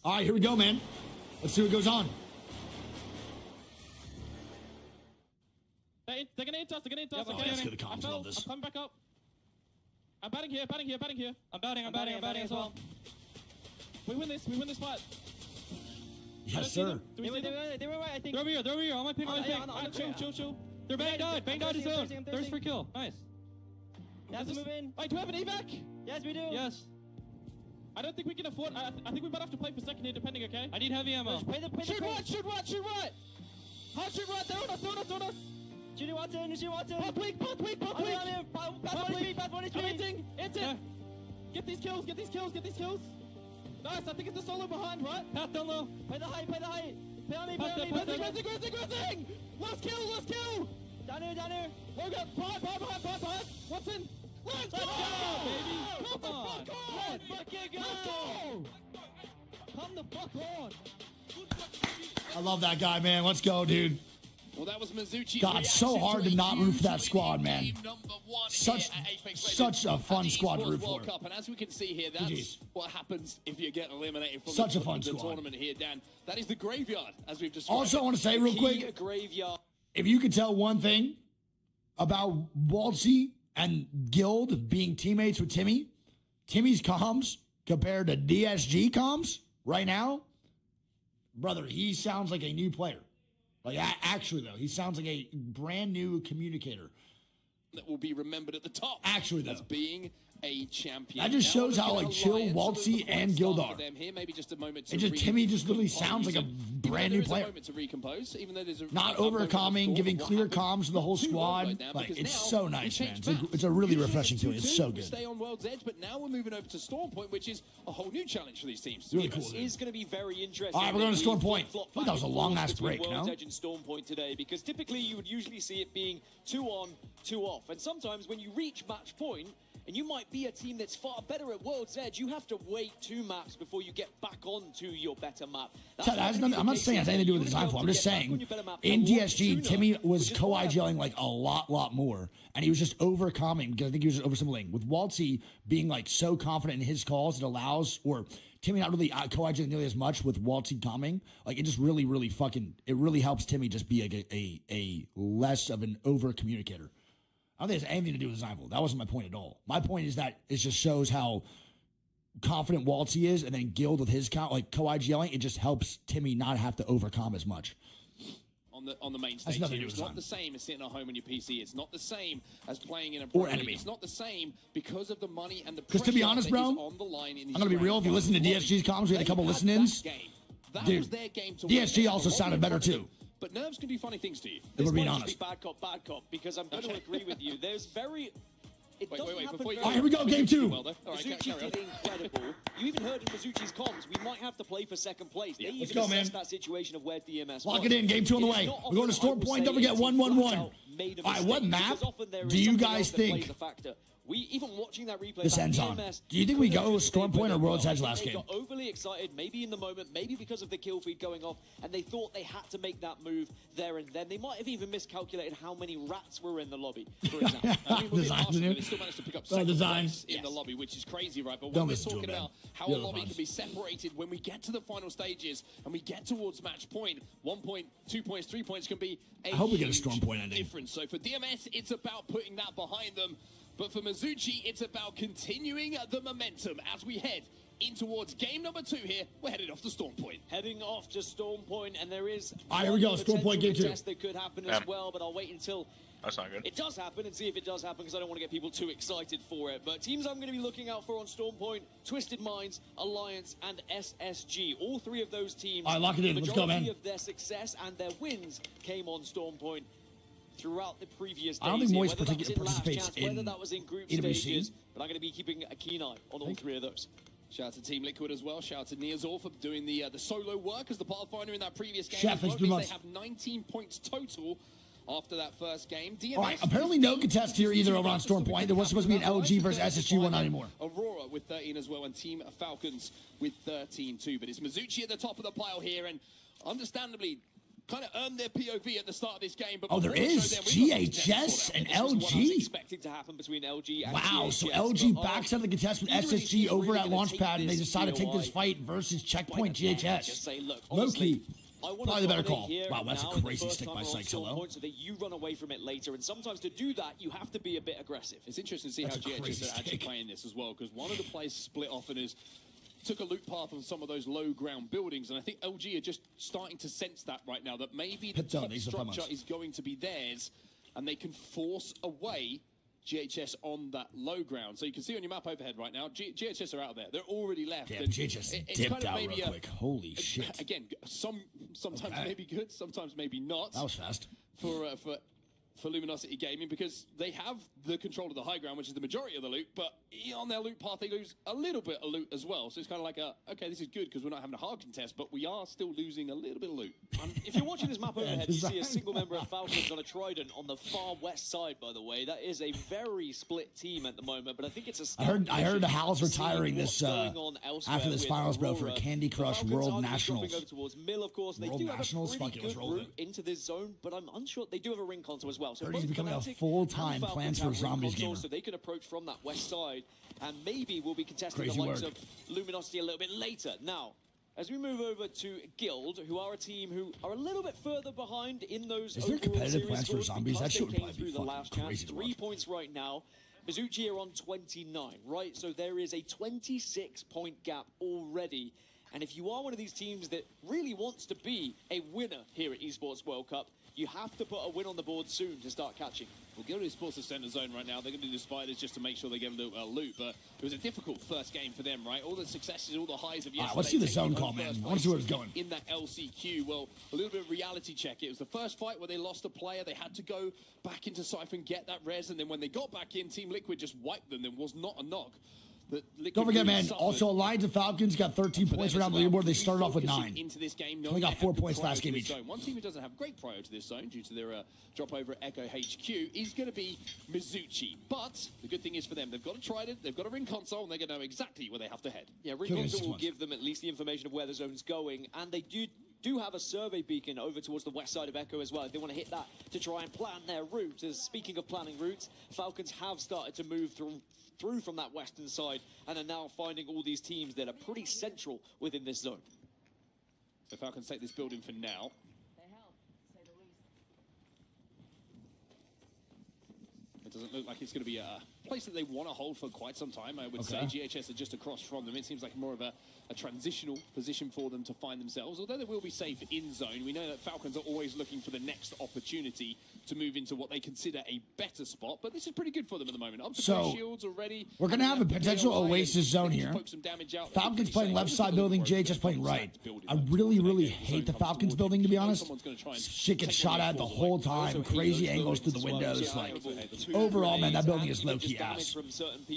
Speaker 1: All right, here we go, man. Let's see what goes on.
Speaker 11: They're gonna hit us.
Speaker 1: Let's get the comms. Love this.
Speaker 11: I'm coming back up. I'm batting here. I'm batting as well. We win this fight.
Speaker 1: Yes, sir.
Speaker 11: They were right, I think. They're over here. On my ping. Chill. They're bang died his own. There's free kill. Nice.
Speaker 12: Yes, move in.
Speaker 11: Wait, do we have an evac?
Speaker 12: Yes, we do.
Speaker 11: Yes. I don't think we can afford. I think we might have to play for second here, depending. Okay. I need heavy ammo.
Speaker 12: Play the
Speaker 11: Shoot right. Hard shoot right. They're on us.
Speaker 12: Shoot Watson.
Speaker 11: Path weak.
Speaker 12: Path one is
Speaker 11: I'm hitting. Get it. Get these kills. Nice, I think it's the solo behind, right?
Speaker 12: Path down low. Play the height, play the height. Play on me, play on me.
Speaker 11: Grizzing! Last kill!
Speaker 12: Down here.
Speaker 11: Logan, behind. What's in? Let's go, baby! Come on!
Speaker 12: Let's fucking go!
Speaker 11: Come the fuck on!
Speaker 1: I love that guy, man. Let's go, dude.
Speaker 8: Well, that was Mizuchi's
Speaker 1: God, so
Speaker 8: reaction
Speaker 1: hard
Speaker 8: to
Speaker 1: to
Speaker 8: a
Speaker 1: not root for that
Speaker 8: huge
Speaker 1: squad,
Speaker 8: win
Speaker 1: man.
Speaker 8: game number 1
Speaker 1: Such
Speaker 8: here at Apex
Speaker 1: such a fun
Speaker 8: at the
Speaker 1: squad to
Speaker 8: Esports
Speaker 1: root
Speaker 8: World
Speaker 1: for.
Speaker 8: Cup. And as we can see here, that's
Speaker 1: GGs.
Speaker 8: what happens if you get eliminated from
Speaker 1: Such
Speaker 8: the,
Speaker 1: a fun
Speaker 8: the
Speaker 1: squad.
Speaker 8: tournament here, Dan. That is the graveyard, as we've described.
Speaker 1: Also, I want to say real
Speaker 9: Key
Speaker 1: quick,
Speaker 9: graveyard.
Speaker 1: if you could tell one thing about Waltzy and Guild being teammates with Timmy, Timmy's comms compared to DSG comms right now, brother, he sounds like a new player. Like, actually, though, he sounds like a brand new communicator.
Speaker 8: That will be remembered at the top.
Speaker 1: Actually, though.
Speaker 8: As being a champion.
Speaker 1: That just
Speaker 8: Now,
Speaker 1: shows how,
Speaker 8: looking
Speaker 1: like,
Speaker 8: at
Speaker 1: chill
Speaker 8: Alliance,
Speaker 1: Waltzy
Speaker 8: a
Speaker 1: and
Speaker 8: start
Speaker 1: Guild
Speaker 8: for
Speaker 1: are.
Speaker 8: them here. Maybe just a moment to
Speaker 1: It just Timmy just literally
Speaker 8: recompose,
Speaker 1: sounds like a
Speaker 8: and
Speaker 1: brand
Speaker 8: even
Speaker 1: new
Speaker 8: though there is
Speaker 1: player.
Speaker 8: a moment to recompose, even though there's a
Speaker 1: Not
Speaker 8: a moment
Speaker 1: overcoming,
Speaker 8: before
Speaker 1: giving
Speaker 8: what
Speaker 1: clear
Speaker 8: happened
Speaker 1: comms to the whole
Speaker 8: not too long
Speaker 1: squad.
Speaker 8: ago now,
Speaker 1: Like,
Speaker 8: because
Speaker 1: it's
Speaker 8: now
Speaker 1: so
Speaker 8: we
Speaker 1: nice, man.
Speaker 8: change
Speaker 1: It's a really
Speaker 8: Usually
Speaker 1: refreshing
Speaker 8: it's
Speaker 1: feeling. It's
Speaker 8: 2-2,
Speaker 1: so
Speaker 8: we
Speaker 1: good.
Speaker 8: Stay on World's Edge, but now we're moving over to Storm Point, which is a whole new challenge for these teams.
Speaker 1: Really cool,
Speaker 9: This
Speaker 1: dude.
Speaker 9: is going to be very interesting.
Speaker 1: All right, we're going to
Speaker 9: The
Speaker 1: Storm Point.
Speaker 9: flip-flop
Speaker 1: I thought that was a
Speaker 9: back and
Speaker 1: long-ass
Speaker 9: forth between
Speaker 1: break,
Speaker 9: World's
Speaker 1: no?
Speaker 9: Edge and Storm Point today, because typically you would usually see it being 2 on, 2 off. And sometimes when you reach match point, and you might be a team that's far better at World's Edge, you have to wait 2 maps before you get back onto your better map.
Speaker 1: So I'm not saying it has anything to do with design flow. I'm just saying, in DSG, Timmy was co-IGLing like a lot more, and he was just overcoming because I think he was just oversimulating. With Waltzy being like so confident in his calls, it allows, or Timmy not really co-IGLing nearly as much with Waltzy calming. Like it just really it really helps Timmy just be like a less of an over communicator. I don't think it has anything to do with design flow. That wasn't my point at all. My point is that it just shows how confident Waltzy is, and then Guild with his co-IGLing, it just helps Timmy not have to overcome as much.
Speaker 8: On the main stage
Speaker 1: nothing
Speaker 8: here.
Speaker 1: to do
Speaker 8: It's
Speaker 1: with
Speaker 8: not the same as sitting at home on your PC. It's not the same as playing in a
Speaker 1: Or
Speaker 8: pro league.
Speaker 1: enemy.
Speaker 8: It's not the same because of the money and the
Speaker 1: Because to be
Speaker 8: pressure
Speaker 1: honest,
Speaker 8: that is
Speaker 1: bro,
Speaker 8: on the line in
Speaker 1: I'm going to be real. If you listen to DSG's comms, we had a couple listen-ins.
Speaker 8: That
Speaker 1: Dude,
Speaker 8: was their game to win.
Speaker 1: DSG also
Speaker 8: A lot
Speaker 1: sounded
Speaker 8: in
Speaker 1: better
Speaker 8: front of
Speaker 1: too.
Speaker 8: them. But nerves can do funny things to you.
Speaker 1: If we're being
Speaker 9: This might
Speaker 1: honest.
Speaker 9: just be bad cop, because I'm going to agree with you. There's very... It doesn't happen
Speaker 8: before you
Speaker 9: very
Speaker 1: All right, here we go, game 2.
Speaker 8: Well, though. All right,
Speaker 9: Mizuchi
Speaker 8: carry on.
Speaker 9: did incredible. You even heard in Mizuchi's comms, we might have to play for second place. They
Speaker 1: Let's
Speaker 9: even
Speaker 1: go, man.
Speaker 9: assessed that situation of where DMS
Speaker 1: Lock
Speaker 9: was.
Speaker 1: it in. Game 2 on the
Speaker 9: It is
Speaker 1: way.
Speaker 9: not
Speaker 1: We're going to
Speaker 9: often,
Speaker 1: Storm
Speaker 9: I will
Speaker 1: Point.
Speaker 9: say,
Speaker 1: Don't forget
Speaker 9: a team
Speaker 1: 1-1-1.
Speaker 9: flat out made a
Speaker 1: All right, what
Speaker 9: mistake,
Speaker 1: map
Speaker 9: because often there is
Speaker 1: do you
Speaker 9: something
Speaker 1: guys
Speaker 9: else that plays
Speaker 1: think
Speaker 9: a factor. We even watching that replay.
Speaker 1: this
Speaker 9: back,
Speaker 1: ends on?
Speaker 9: DMS
Speaker 1: Do you think we
Speaker 9: could have
Speaker 1: go
Speaker 9: just
Speaker 1: Storm
Speaker 9: stayed
Speaker 1: Point or
Speaker 9: with it.
Speaker 1: World's
Speaker 9: Well, I
Speaker 1: Edge
Speaker 9: think
Speaker 1: last
Speaker 9: they
Speaker 1: game?
Speaker 9: got overly excited, maybe in the moment, maybe because of the kill feed going off, and they thought they had to make that move there and then. They might have even miscalculated how many rats were in the lobby, for example.
Speaker 8: I mean, we're being
Speaker 1: Designs
Speaker 8: Arsenal,
Speaker 1: in here.
Speaker 8: they still managed to pick up second
Speaker 1: design.
Speaker 8: place in the lobby, which is crazy, right? But
Speaker 1: Don't
Speaker 8: when we're
Speaker 1: listen to
Speaker 8: talking
Speaker 1: him,
Speaker 8: about
Speaker 1: man.
Speaker 8: how
Speaker 1: The
Speaker 8: a
Speaker 1: other
Speaker 8: lobby
Speaker 1: ones.
Speaker 8: can be separated when we get to the final stages and we get towards match point, 1 point, 2 points, 3 points can be a
Speaker 1: I hope we get a
Speaker 8: huge
Speaker 1: Storm Point ending.
Speaker 8: difference. So for DMS, it's about putting that behind them. But for Mizuchi, it's about continuing the momentum as we head in towards game number 2 here. We're headed off to Storm Point.
Speaker 9: Heading off to Storm Point, and there is
Speaker 1: All right, here we go. Storm Point game 2.
Speaker 9: that could happen as well, but I'll wait until
Speaker 3: That's not good.
Speaker 9: it does happen and see if it does happen, because I don't want to get people too excited for it. But teams I'm going to be looking out for on Storm Point: Twisted Minds, Alliance, and SSG. All 3 of those teams.
Speaker 1: All right, lock it in.
Speaker 9: The
Speaker 1: Let's go, man.
Speaker 9: majority of their success and their wins came on Storm Point throughout the previous days.
Speaker 1: I don't think
Speaker 9: here,
Speaker 1: Moist
Speaker 9: whether that was in last
Speaker 1: participates
Speaker 9: chance, whether
Speaker 1: in
Speaker 9: that was in group
Speaker 1: EWC.
Speaker 9: stages, but I'm going to be keeping a keen eye on all 3 of those.
Speaker 8: Shout out to Team Liquid as well. Shout out to Neazor for doing the solo work as the Pathfinder in that previous game.
Speaker 1: Chef,
Speaker 8: as
Speaker 1: thanks
Speaker 8: well.
Speaker 1: very
Speaker 8: Means they
Speaker 1: much.
Speaker 8: have 19 points total after that first game. DMS
Speaker 1: All right, apparently no contest here either over on Storm Point. There was supposed to be an LG versus SSG one, not anymore.
Speaker 8: Aurora with 13 as well, and Team Falcons with 13 too. But it's Mizuchi at the top of the pile here, and understandably kind of earned their POV at the start of this game. But
Speaker 1: Oh, there
Speaker 8: before we
Speaker 1: is
Speaker 8: show them, we've got some
Speaker 1: GHS
Speaker 8: contest
Speaker 1: and
Speaker 8: sorted out.
Speaker 9: This is what I was
Speaker 1: LG.
Speaker 9: expecting to happen between LG and
Speaker 1: Wow,
Speaker 9: GHS,
Speaker 1: so
Speaker 9: but
Speaker 1: LG
Speaker 9: are
Speaker 1: backs out of the contest with
Speaker 9: either of these
Speaker 1: SSG
Speaker 9: teams
Speaker 1: over
Speaker 9: really
Speaker 1: at
Speaker 9: gonna take
Speaker 1: Launchpad, and they
Speaker 9: this
Speaker 1: decide to take this
Speaker 9: DOI
Speaker 1: fight versus Checkpoint
Speaker 9: by the neck and
Speaker 1: GHS.
Speaker 9: just say, look,
Speaker 1: Low
Speaker 9: honestly,
Speaker 1: key.
Speaker 9: I want
Speaker 1: Probably
Speaker 9: to
Speaker 1: the better
Speaker 9: dominate
Speaker 1: call.
Speaker 9: here
Speaker 1: Wow,
Speaker 9: and
Speaker 1: that's a
Speaker 9: now in the
Speaker 1: crazy
Speaker 9: first
Speaker 1: stick
Speaker 9: time
Speaker 1: by
Speaker 9: on
Speaker 1: Sykes.
Speaker 9: Storm
Speaker 1: Hello.
Speaker 9: Point, so that you run away from it later. And sometimes to do that, you have to be a bit aggressive.
Speaker 8: It's interesting to see
Speaker 1: That's
Speaker 8: how
Speaker 1: a
Speaker 8: GHS
Speaker 1: crazy
Speaker 8: are actually
Speaker 1: stick.
Speaker 8: playing this as well, because one of the players split off and took a loop path on some of those low ground buildings, and I think LG are just starting to sense that right now, that maybe the
Speaker 1: Pit zone,
Speaker 8: top
Speaker 1: these are
Speaker 8: structure
Speaker 1: fun
Speaker 8: is going to be theirs, and they can force away GHS on that low ground. So you can see on your map overhead right now, GHS are out there. They're already left.
Speaker 1: Damn,
Speaker 8: and
Speaker 1: GHS
Speaker 8: it's
Speaker 1: dipped
Speaker 8: kind of
Speaker 1: out
Speaker 8: maybe
Speaker 1: real quick. Holy shit.
Speaker 8: Again, sometimes
Speaker 1: Okay.
Speaker 8: maybe good, sometimes maybe not.
Speaker 1: That was fast.
Speaker 8: For for Luminosity Gaming because they have the control of the high ground, which is the majority of the loot, but on their loot path, they lose a little bit of loot as well. So it's kind of like, okay, this is good because we're not having a hard contest, but we are still losing a little bit of loot.
Speaker 9: If you're watching this map overhead, you see a single member of Falcons on a Trident on the far west side, by the way. That is a very split team at the moment, but I think it's a
Speaker 1: I heard the Hal's retiring this after this finals, bro, for Candy Crush World Nationals.
Speaker 9: Over towards Mill, of course. They
Speaker 1: World
Speaker 9: do
Speaker 1: Nationals?
Speaker 9: have a pretty
Speaker 1: Fuck it, let's
Speaker 9: good
Speaker 1: roll
Speaker 9: route into this zone, but I'm unsure. They do have a ring console as well. So
Speaker 1: He's
Speaker 9: both
Speaker 1: becoming a
Speaker 9: Fnatic
Speaker 1: full-time
Speaker 9: and Falcons
Speaker 1: Plants
Speaker 9: have
Speaker 1: vs.
Speaker 9: ring
Speaker 1: Zombies
Speaker 9: consoles,
Speaker 1: gamer.
Speaker 9: So they can approach from that west side, and maybe we'll be contesting
Speaker 1: Crazy
Speaker 9: the likes
Speaker 1: work.
Speaker 9: of Luminosity a little bit later. Now, as we move over to Guild, who are a team who are a little bit further behind in those
Speaker 1: Is there
Speaker 9: overall
Speaker 1: competitive
Speaker 9: series
Speaker 1: Plants vs.
Speaker 9: scores
Speaker 1: Zombies? That
Speaker 9: because
Speaker 1: shit would
Speaker 9: they came
Speaker 1: probably be
Speaker 9: through the
Speaker 1: fucking
Speaker 9: last chance.
Speaker 1: crazy to
Speaker 9: 3
Speaker 1: watch.
Speaker 9: points right now. Mizuchi are on 29, right? So there is a 26-point gap already. And if you are one of these teams that really wants to be a winner here at Esports World Cup, you have to put a win on the board soon to start catching.
Speaker 8: Well, Guild Esports are center zone right now. They're going to do the spiders just to make sure they get a little loot, but it was a difficult first game for them, right? All the successes, all the highs of yesterday.
Speaker 1: Let's see the
Speaker 8: taking
Speaker 1: zone
Speaker 8: home
Speaker 1: call, man.
Speaker 8: first
Speaker 1: I want to see where it's
Speaker 8: place
Speaker 1: going.
Speaker 8: in that LCQ. Well, a little bit of reality check. It was the first fight where they lost a player. They had to go back into Cypher and get that res, and then when they got back in, Team Liquid just wiped them. There was not a knock.
Speaker 1: Don't forget, man, also Alliance of Falcons got 13 points around the leaderboard. They started off with 9.
Speaker 8: Into this game,
Speaker 1: Only got 4 points last game each.
Speaker 8: Zone. One team who doesn't have great prior to this zone due to their drop over at Echo HQ is going to be Mizuchi. But the good thing is for them, they've got a Trident, they've got a ring console, and they're going to know exactly where they have to head.
Speaker 9: Yeah, ring console will give them at least the information of where the zone's going, and they do have a survey beacon over towards the west side of Echo as well. If they want to hit that to try and plan their route. As speaking of planning routes, Falcons have started to move through from that western side and are now finding all these teams that are pretty central within this zone.
Speaker 8: So Falcons take this building for now. It doesn't look like it's going to be a place that they want to hold for quite some time, I would say. GHS are just across from them. It seems like more of a transitional position for them to find themselves, although they will be safe in zone. We know that Falcons are always looking for the next opportunity to move into what they consider a better spot, but this is pretty good for them at the moment. Up to
Speaker 1: So,
Speaker 8: shields already.
Speaker 1: we're going to have a potential Oasis zone here. Falcons playing left side building, JHS playing right. I really hate the Falcons building, to be honest. Shit gets shot at the whole time. Crazy angles through the windows. Like, overall, man, that building is low-key ass.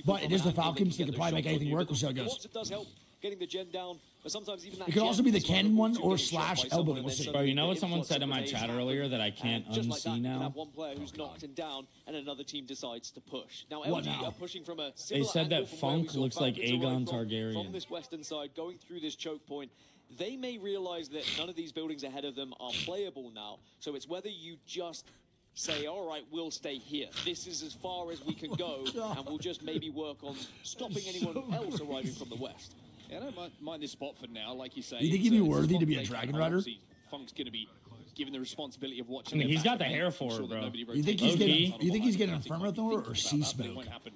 Speaker 1: But it is the Falcons. They can probably make anything work. We'll see how it goes.
Speaker 9: It does help getting the gen down, but sometimes even that
Speaker 1: It could also be the
Speaker 9: as well,
Speaker 1: cannon one
Speaker 9: do
Speaker 1: or
Speaker 9: get shot
Speaker 1: slash
Speaker 9: by someone
Speaker 1: elbow.
Speaker 9: and
Speaker 1: We'll
Speaker 9: then
Speaker 1: see.
Speaker 9: suddenly
Speaker 10: Bro, you know what
Speaker 9: the
Speaker 10: someone
Speaker 9: influx
Speaker 10: said in
Speaker 9: of
Speaker 10: my
Speaker 9: days
Speaker 10: chat
Speaker 9: happen,
Speaker 10: earlier that I can't
Speaker 9: and just like that,
Speaker 10: unsee
Speaker 9: you can
Speaker 10: now?
Speaker 9: have one player who's knocked and down, and another team decides to push. Now,
Speaker 1: What
Speaker 9: LG
Speaker 1: now?
Speaker 9: are pushing from a
Speaker 10: They
Speaker 9: similar
Speaker 10: said that
Speaker 9: angle from where we
Speaker 10: Funk
Speaker 9: saw
Speaker 10: looks like
Speaker 9: Falcons arrive
Speaker 10: Aegon
Speaker 9: from
Speaker 10: Targaryen.
Speaker 9: this western side, going through this choke point. They may realize that none of these buildings ahead of them are playable now, so it's whether you just say, all right, we'll stay here. This is as far as we can go, and we'll just maybe work on stopping anyone else arriving from the west.
Speaker 8: Yeah, I don't mind this spot for now, like you say.
Speaker 1: You think he'd be worthy to be a Dragon Rider?
Speaker 8: Funk's going to be given the responsibility of watching.
Speaker 10: I mean,
Speaker 8: their
Speaker 10: he's
Speaker 8: back
Speaker 10: got the
Speaker 8: and
Speaker 10: hair
Speaker 8: making
Speaker 10: for it,
Speaker 8: sure that
Speaker 10: bro.
Speaker 8: nobody
Speaker 1: You think
Speaker 8: rotates
Speaker 1: he's
Speaker 8: on
Speaker 1: getting? You think he's getting
Speaker 8: behind.
Speaker 1: Infirmathor or
Speaker 8: Think
Speaker 1: sea
Speaker 8: about that, but it
Speaker 1: smoke?
Speaker 8: won't happen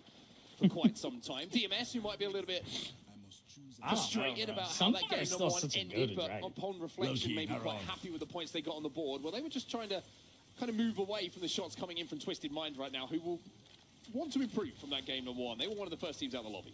Speaker 8: for quite some time. DMS, who might be a little bit frustrated about how that
Speaker 10: Sunfire
Speaker 8: game
Speaker 10: is
Speaker 8: number
Speaker 10: still
Speaker 8: one
Speaker 10: such a
Speaker 8: ended,
Speaker 10: good
Speaker 8: but
Speaker 10: dragon.
Speaker 8: upon reflection,
Speaker 1: Low-key,
Speaker 8: maybe
Speaker 1: not
Speaker 8: quite
Speaker 1: wrong.
Speaker 8: happy with the points they got on the board. Well, they were just trying to kind of move away from the shots coming in from Twisted Mind right now, who will want to improve from that game number one. They were one of the first teams out of the lobby.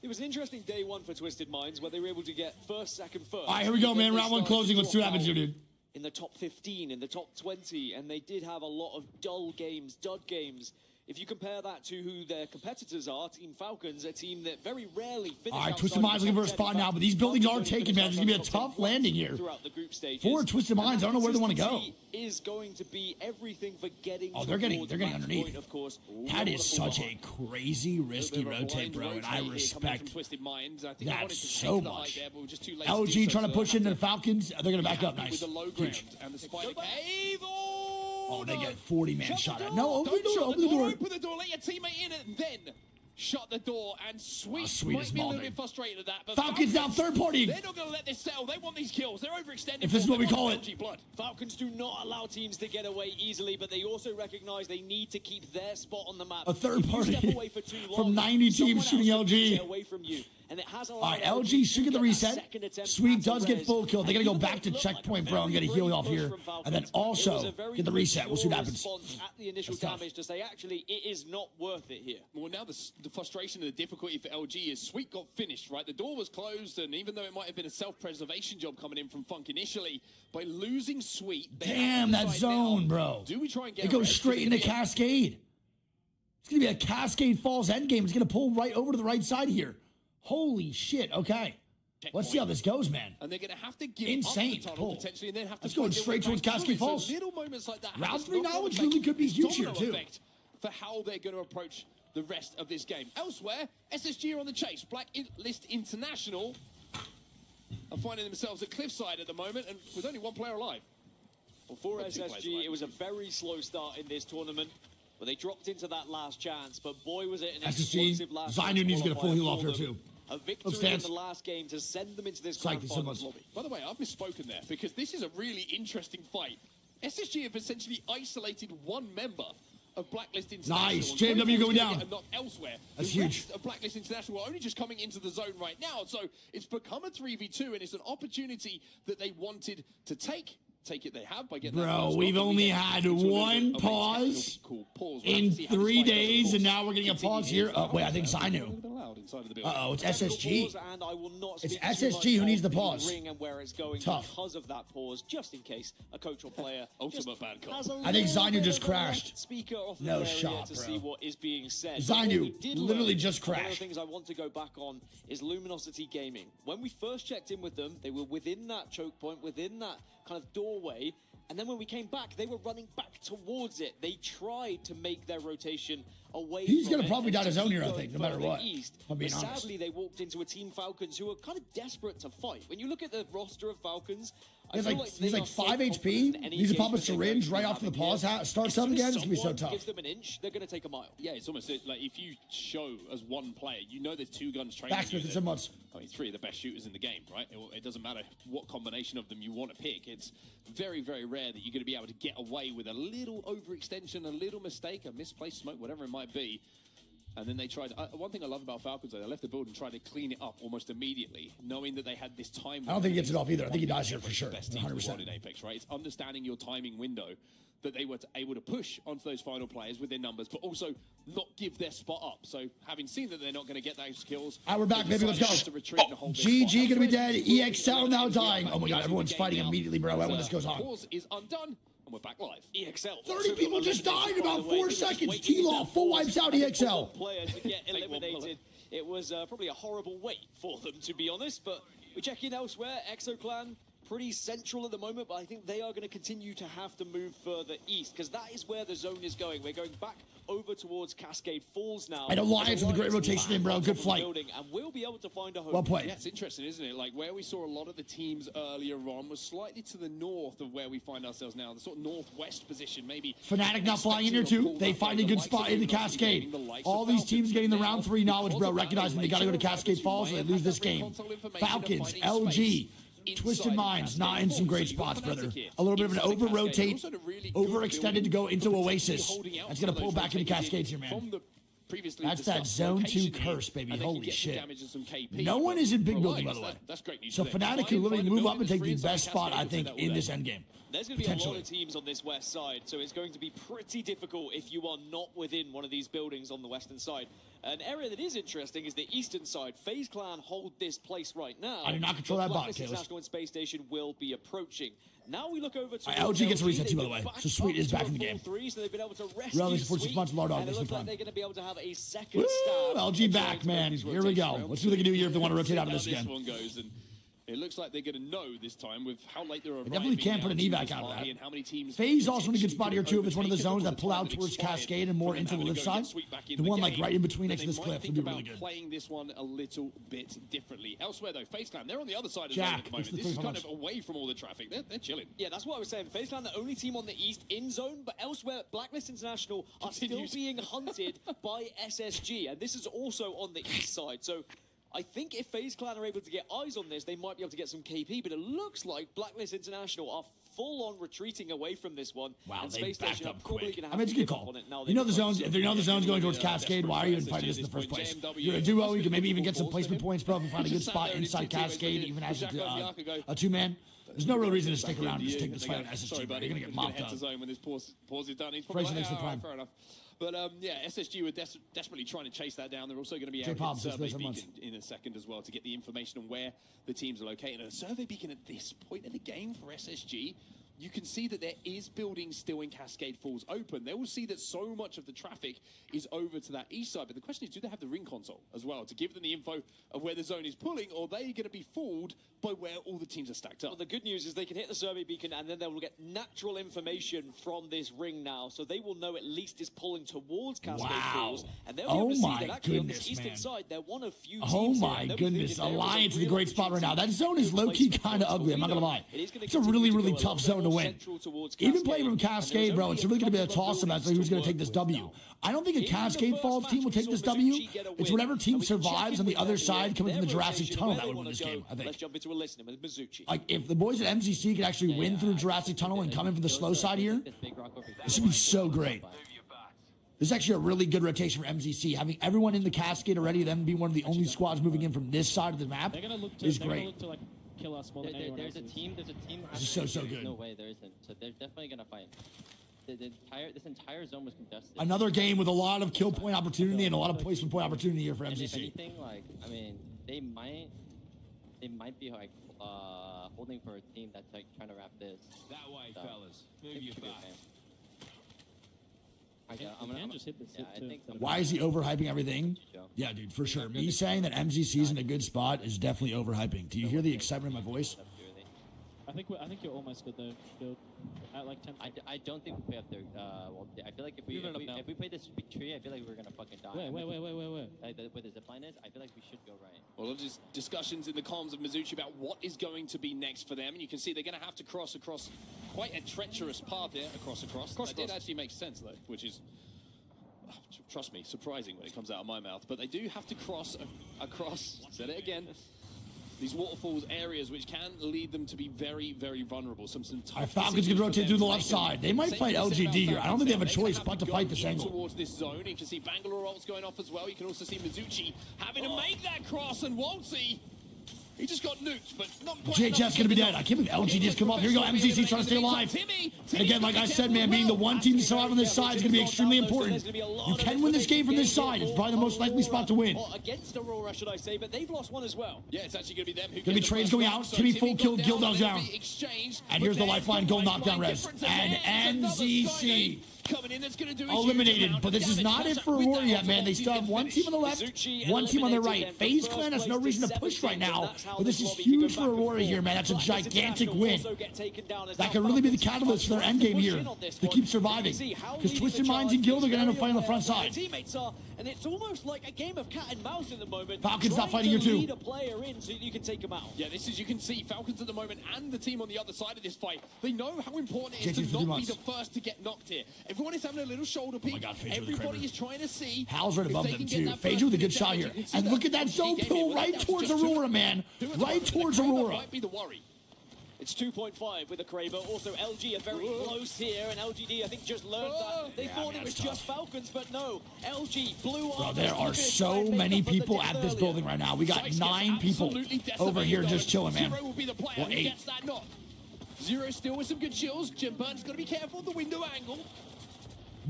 Speaker 9: It was an interesting day one for Twisted Minds, where they were able to get first, second, first.
Speaker 1: All right, here we go,
Speaker 9: Then
Speaker 1: man.
Speaker 9: they
Speaker 1: Round one
Speaker 9: started
Speaker 1: closing.
Speaker 9: to
Speaker 1: Let's see what
Speaker 9: drop
Speaker 1: happens here,
Speaker 9: out
Speaker 1: dude.
Speaker 9: in the top 15, in the top 20, and they did have a lot of dull games, dud games. If you compare that to who their competitors are, Team Falcons, a team that very rarely finish
Speaker 1: All right,
Speaker 9: outside
Speaker 1: Twisted
Speaker 9: the
Speaker 1: Minds looking for a
Speaker 9: top 10.
Speaker 1: spot now, but these buildings are
Speaker 9: Falcons
Speaker 1: taken,
Speaker 9: only
Speaker 1: man. This is going to be a
Speaker 9: finished outside
Speaker 1: tough
Speaker 9: the top 10
Speaker 1: landing here.
Speaker 9: throughout the group stages.
Speaker 1: For Twisted Minds, I don't know where they want to go.
Speaker 9: Consistency is going to be everything for getting
Speaker 1: Oh, they're getting
Speaker 9: towards the match
Speaker 1: underneath.
Speaker 9: point, of course.
Speaker 1: That is such a crazy, risky
Speaker 8: Little bit of a
Speaker 1: rotate,
Speaker 8: blind
Speaker 1: bro, and I
Speaker 8: rotate here coming
Speaker 1: respect
Speaker 8: from Twisted Minds. I think they wanted
Speaker 1: that
Speaker 8: to
Speaker 1: so
Speaker 8: take the height
Speaker 1: much.
Speaker 8: there, but we're just too late to do
Speaker 1: LG
Speaker 8: so,
Speaker 1: trying to
Speaker 8: so
Speaker 1: push
Speaker 8: they'll
Speaker 1: into the
Speaker 8: have to
Speaker 1: Falcons. They're going to back
Speaker 8: be
Speaker 1: up.
Speaker 8: happy
Speaker 1: Nice.
Speaker 8: with the low ground
Speaker 1: Huge.
Speaker 8: and the spider cave.
Speaker 1: Oh, they get 40-man shot at. No, open
Speaker 8: Don't
Speaker 1: the door.
Speaker 8: shut
Speaker 1: Open the door.
Speaker 8: Open the door. Let your teammate in and then shut the door. And Sweet,
Speaker 1: Sweet
Speaker 8: might
Speaker 1: is
Speaker 8: be a little
Speaker 1: balling.
Speaker 8: bit frustrated at that. But
Speaker 1: Falcons down third party.
Speaker 8: They're not going to let this settle. They want these kills. They're overextended.
Speaker 1: If this is what we call it.
Speaker 8: LG blood.
Speaker 9: Falcons do not allow teams to get away easily, but they also recognize they need to keep their spot on the map.
Speaker 1: A third
Speaker 9: If you
Speaker 1: party
Speaker 9: step away for too long,
Speaker 1: from 90 teams
Speaker 9: someone
Speaker 1: shooting
Speaker 9: else can
Speaker 1: LG.
Speaker 9: get away from you. and it has
Speaker 1: All right, LG should get the reset. Sweet does get full kill. They got to go back to checkpoint, bro, and get a heal off here. And then also get the reset. We'll see what happens.
Speaker 9: At the initial damage to say, actually, it is not worth it here.
Speaker 8: Well, now the frustration and the difficulty for LG is Sweet got finished, right? The door was closed, and even though it might have been a self-preservation job coming in from Funk initially, by losing Sweet...
Speaker 1: Damn, that zone, bro.
Speaker 8: Do we try and get
Speaker 1: it goes straight into Cascade. It's going to be a Cascade Falls endgame. It's going to pull right over to the right side here. Holy shit. Okay. Let's see how this goes, man.
Speaker 8: And they're going to have to give
Speaker 1: insane
Speaker 8: up the tunnel, potentially, and then have to...
Speaker 1: Let's go straight towards Cascade Falls.
Speaker 8: So little moments like that...
Speaker 1: Round 3 knowledge really could be huge here, too.
Speaker 8: For how they're going to approach the rest of this game. Elsewhere, SSG are on the chase. Blacklist International are finding themselves at Cliffside at the moment, and with only one player alive.
Speaker 9: Well, for SSG, it was a very slow start in this tournament, but they dropped into that last chance. But boy, was it an explosive last chance.
Speaker 1: Zainu needs to get a full heal off here, too.
Speaker 9: A victory in the last game to send them into this grand finals lobby.
Speaker 8: By the way, I've misspoken there, because this is a really interesting fight. SSG have essentially isolated one member of Blacklist International.
Speaker 1: Nice. JMW going down.
Speaker 8: And not elsewhere.
Speaker 1: That's
Speaker 8: the
Speaker 1: huge.
Speaker 8: Rest of Blacklist International are only just coming into the zone right now, so it's become a 3v2, and it's an opportunity that they wanted to take it they have by getting
Speaker 1: Bro, we've only had one pause in 3 days, and now we're getting a pause here. Oh, wait, I think Zainu. Uh-oh, it's SSG. It's SSG who needs the pause. Tough.
Speaker 9: Because of that pause, just in case a coach or player
Speaker 8: ultimate bad call.
Speaker 1: I think Zainu just crashed. No shot,
Speaker 9: to
Speaker 1: bro.
Speaker 9: see what is being said.
Speaker 1: Zainu literally just crashed.
Speaker 9: One of the things I want to go back on is Luminosity Gaming. When we first checked in with them, they were within that choke point, within that kind of doorway, and then when we came back, they were running back towards it. They tried to make their rotation away.
Speaker 1: He's
Speaker 9: going
Speaker 1: to probably die his own here, I think, no matter what.
Speaker 9: East.
Speaker 1: I'm being honest.
Speaker 9: Sadly, they walked into a Team Falcons who are kind of desperate to fight. When you look at the roster of Falcons,
Speaker 1: he's like 5 HP. He's a pop a syringe right after the pause starts up again. It's going to be so tough.
Speaker 9: Gives them an inch, they're going to take a mile.
Speaker 8: Yeah, it's almost like if you show as one player, you know there's 2 guns training.
Speaker 1: Backsmith so much.
Speaker 8: I mean, 3 of the best shooters in the game, right? It doesn't matter what combination of them you want to pick. It's very, very rare that you're going to be able to get away with a little overextension, a little mistake, a misplaced smoke, whatever it might be. And then they tried... one thing I love about Falcons, though, they left the build and tried to clean it up almost immediately, knowing that they had this time...
Speaker 1: I don't think he gets it off either. I think he dies here for sure.
Speaker 8: 100% in Apex, right? It's understanding your timing window that they were able to push onto those final players with their numbers, but also not give their spot up. So, having seen that they're not going to get those kills...
Speaker 1: All right, we're back, baby. Let's go. Oh, GG going to be dead. EXL now dying. Oh, my God. Everyone's fighting immediately, bro, when this goes on.
Speaker 8: Pause is undone. And we're back live.
Speaker 9: EXL.
Speaker 1: 30 people just died in about 4 seconds. T-Law full wipes out EXL.
Speaker 9: Players to get eliminated. It was probably a horrible wait for them, to be honest. But we check in elsewhere. ExoClan, pretty central at the moment, but I think they are going to continue to have to move further east, because that is where the zone is going. We're going back over towards Cascade Falls now.
Speaker 1: And Alliance with a great rotation in, bro. Good flight.
Speaker 9: And we'll be able to find a home.
Speaker 1: Well played.
Speaker 8: Yeah, it's interesting, isn't it? Like, where we saw a lot of the teams earlier on was slightly to the north of where we find ourselves now, the sort of northwest position, maybe.
Speaker 1: Fnatic not flying in here, too. They find a good spot in the Cascade. All these teams getting the round 3 knowledge, bro, recognizing they got to go to Cascade Falls or they lose this game. Falcons, LG, Twisted Minds, not in some great spots, brother. A little bit of an over-rotate, overextended to go into Oasis. That's going to pull back into Cascades here, man. That's that Zone 2 curse, baby. Holy shit. No one is in big building, by the way. So Fnatic can literally move up and take the best spot, I think, in this endgame.
Speaker 9: There's going to be a lot of teams on this west side, so it's going to be pretty difficult if you are not within one of these buildings on the western side. An area that is interesting is the eastern side. FaZe Clan hold this place right now.
Speaker 1: I do not control that bot, Kayla.
Speaker 9: International and Space Station will be approaching. Now we look over to
Speaker 1: LG gets a reset too, by the way. So Sweet is back in the game.
Speaker 9: So they've been able to rescue
Speaker 1: Relative for 6 months, Lardog.
Speaker 9: and it looks like they're going to be able to have a second
Speaker 1: Woo!
Speaker 9: stab.
Speaker 1: LG back, man. Here we go. Let's see what they can do here if they want to rotate out of this again.
Speaker 8: One goes, and it looks like they're going to know this time with how late they're arriving.
Speaker 1: They definitely can't put an evac out of that. FaZe also in a good spot here, too, if it's one of the zones that pull out towards Cascade and more into the lift side. The one, like, right in between next to this cliff would be really good.
Speaker 8: Playing this one a little bit differently. Elsewhere, though, FaZe Clan, they're on the other side of the zone at the moment. This is kind of away from all the traffic. They're chilling.
Speaker 9: Yeah, that's what I was saying. FaZe Clan, the only team on the east in zone, but elsewhere, Blacklist International are still being hunted by SSG, and this is also on the east side. So I think if FaZe Clan are able to get eyes on this, they might be able to get some KP, but it looks like Blacklist International are full-on retreating away from this one.
Speaker 1: Wow,
Speaker 9: and
Speaker 1: they
Speaker 9: Space
Speaker 1: backed
Speaker 9: Station
Speaker 1: up
Speaker 9: are probably
Speaker 1: quick.
Speaker 9: going to
Speaker 1: I
Speaker 9: have
Speaker 1: mean, it's a
Speaker 9: to
Speaker 1: good
Speaker 9: give up
Speaker 1: call.
Speaker 9: on it now.
Speaker 1: You know the zones. If they know the zone's going towards Cascade, why are you fighting this in the first place? You're a duo. You can maybe even get some placement points, bro. If you find a good spot inside Cascade, even as a two-man. There's no real reason to stick around and just take this fight on SSG, bro. You're going to get mopped up.
Speaker 8: When this pause is done. He's
Speaker 1: Fraser
Speaker 8: probably
Speaker 1: makes the prime.
Speaker 8: fair enough. But yeah, SSG were desperately trying to chase that down. They're also going to be able to
Speaker 1: J-Pops,
Speaker 8: get a survey
Speaker 1: so much.
Speaker 8: beacon in a second as well to get the information on where the teams are located. And a survey beacon at this point in the game for SSG, you can see that there is buildings still in Cascade Falls open. They will see that so much of the traffic is over to that east side. But the question is, do they have the ring console as well to give them the info of where the zone is pulling, or are they going to be fooled by where all the teams are stacked up?
Speaker 9: Well, the good news is they can hit the survey beacon and then they will get natural information from this ring now. So they will know at least it's pulling towards Cascade Falls. And they'll be able to see that actually on this eastern side, they're one of few teams
Speaker 1: Oh my goodness, Alliance is a great spot right now. That zone is low-key kind of ugly, I'm not going to lie. It's a really, really tough zone to win. Even playing from Cascade, bro, it's really going to be a toss-up as to who's going to take this W. I don't think a Cascade Falls team will take this W. It's whatever team survives on the other side coming from the Jurassic Tunnel that would win this game, I think.
Speaker 9: Let's jump into a listening with Mizuchi.
Speaker 1: Like, if the boys at MCC could actually win through Jurassic Tunnel and come in for the slow side here, this would be so great. This is actually a really good rotation for MCC. Having everyone in the Cascade already, them be one of the only squads moving in from this side of the map is great.
Speaker 11: To, like, kill us more than anyone
Speaker 13: There's a
Speaker 11: else.
Speaker 13: team.
Speaker 1: This is so good.
Speaker 13: No way there isn't. So they're definitely gonna fight. This entire zone was contested.
Speaker 1: Another game with a lot of kill point opportunity and a lot of placement point opportunity here for
Speaker 13: And if
Speaker 1: MCC.
Speaker 13: anything, like, I mean, they might be like holding for a team that's like trying to wrap this.
Speaker 14: That way,
Speaker 13: So,
Speaker 14: fellas. Move
Speaker 13: it
Speaker 14: your
Speaker 13: should be
Speaker 14: back.
Speaker 13: okay.
Speaker 11: I'm gonna just hit this.
Speaker 13: Yeah, I think so.
Speaker 1: Why is he overhyping everything? Yeah, dude, for sure. Me saying that MCC is in a good spot is definitely overhyping. Do you hear the excitement in my voice?
Speaker 11: I think you're almost good though. Build at like 10.
Speaker 13: I don't think we have to. Well, I feel like if we play this big tree, I feel like we're gonna fucking die.
Speaker 11: Wait.
Speaker 13: Like where the zipline is, I feel like we should go right.
Speaker 8: Well, there's discussions in the comms of Mizuchi about what is going to be next for them, and you can see they're going to have to cross across quite a treacherous path here. That did actually make sense though, which is, trust me, surprising when it comes out of my mouth. But they do have to cross across. Said it again. These waterfalls areas, which can lead them to be very, very vulnerable. Some tough
Speaker 1: Falcons can rotate through the left side. They might fight LGD here. I don't think they have a choice but to fight this angle.
Speaker 8: Towards this zone, you can see Bangalore ults going off as well. You can also see Mizuchi having to make that cross, and Waltzy, he just got nuked, but not quite.
Speaker 1: JHF's gonna be dead. I can't believe LGD just come off. Here we go. MCC trying to stay alive. And again, like I said, man, being the one team to survive on this side is gonna be extremely important. You can win this game from this side. It's probably the most likely spot to win.
Speaker 9: Against Aurora, should I say, but they've lost one as well.
Speaker 8: Yeah, it's actually going to be them who
Speaker 1: Gonna be trades going out. Timmy full kill, Gildog's down. And here's the lifeline, goal knockdown res. And MCC
Speaker 8: coming in, that's going to do
Speaker 1: eliminated, but this is not it for Aurora yet, man. They still have one team on the left, one team on the right. FaZe Clan has no reason to push right now, but this is huge for Aurora here, man. That's a gigantic win. That could really be the catalyst for their endgame here to keep surviving. Because Twisted Minds and Guild are going to end up fighting on the front side.
Speaker 9: Teammates are, and it's almost like a game of cat and mouse at the moment.
Speaker 1: Falcons not fighting here too.
Speaker 9: Lead a player in so you can take him out.
Speaker 8: Yeah, this is, you can see Falcons at the moment and the team on the other side of this fight. They know how important it is to not be the first to get knocked here. Everyone is having a little shoulder peek. Everybody is trying to see.
Speaker 1: Hal's right above them too. Phaedra with a good shot here. And look at that zone pull right towards Aurora, man. Right towards Aurora.
Speaker 8: Might be the worry.
Speaker 9: It's 2.5 with the Kraber. Also, LG are very close here, and LGD, I think, just learned that. They thought it was just Falcons, but no. LG, Blue
Speaker 1: Bro, there are so many people at this building right now. We got 9 people over here just chilling, man.
Speaker 8: Zero will be the player who gets that knock. Zero still with some good chills. Jim Burns got to be careful of the window angle.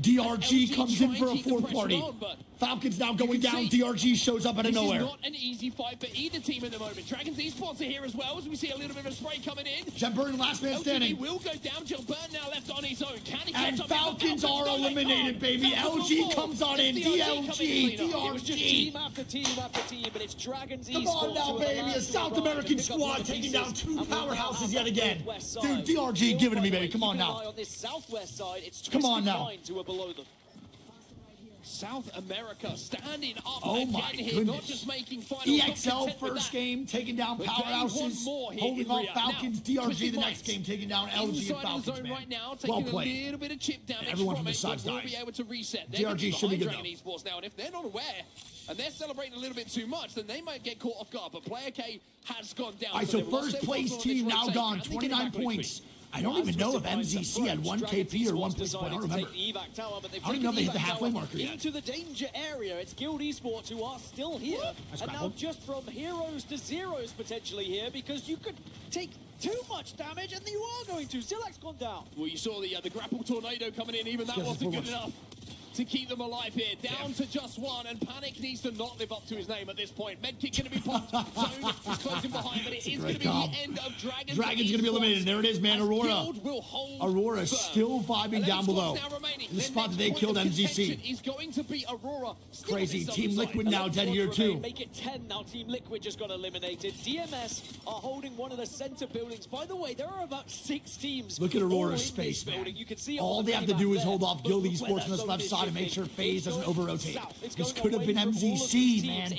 Speaker 1: DRG comes in for a fourth party. Falcons now going down. DRG shows up out of nowhere.
Speaker 8: This is not an easy fight for either team at the moment. Dragons Esports are here as well, as we see a little bit of a spray coming in.
Speaker 1: Jim Burn, last man standing.
Speaker 8: LGD will go down. Jill Burn now left on his own. Can he
Speaker 1: and Falcons are eliminated, baby. LG comes on in. DLG,
Speaker 9: It was just
Speaker 1: DRG.
Speaker 9: team after team after team, but it's Dragons
Speaker 1: Come on now, baby. A South American squad taking down 2 powerhouses yet again. Dude, DRG, give it to me, baby. Come on now.
Speaker 9: On this southwest side, it's
Speaker 1: Come on now.
Speaker 9: to a below them.
Speaker 8: South America standing up
Speaker 1: again
Speaker 8: here, not just making finals.
Speaker 1: EXL first game taking down powerhouses, holding off Falcons. DRG the next game taking down LG and Falcons, man.
Speaker 8: Right now,
Speaker 1: well
Speaker 8: taking
Speaker 1: played.
Speaker 8: a little bit of chip damage
Speaker 1: everyone
Speaker 8: from
Speaker 1: from the sides
Speaker 8: will
Speaker 1: died.
Speaker 8: be able to reset.
Speaker 1: DRG should be good
Speaker 8: Dragon Esports now, and if they're not aware and they're celebrating a little bit too much, then they might get caught off guard. But Player K has gone down.
Speaker 1: All right, so first place team now gone, 29 points. I don't even know if MZC had 1 KP or 1 place point. I don't remember. I don't even know if they hit the halfway marker yet.
Speaker 9: Into the danger area. It's Guild Esports who are still here. And now just from heroes to zeros potentially here, because you could take too much damage and you are going to. Silak's gone down.
Speaker 8: Well, you saw the grapple tornado coming in. Even that wasn't good enough to keep them alive here. Down to just 1, and Panic needs to not live up to his name at this point. Medkit going to be popped. Zone is closing behind, but it is going to be the end of Dragon's.
Speaker 1: Dragon's going to be eliminated. There it is, man. Aurora. Aurora still vibing down below. In the spot that they killed MZC.
Speaker 8: Is going to be Aurora.
Speaker 1: Crazy. Team Liquid now dead here too.
Speaker 9: Make it 10 now. Team Liquid just got eliminated. DMS are holding one of the center buildings. By the way, there are about 6 teams.
Speaker 1: Look at Aurora's space, man.
Speaker 9: You can see
Speaker 1: all they have to do is hold off Guild Esports on this left side and make sure FaZe doesn't over-rotate. This could have been MZC, man.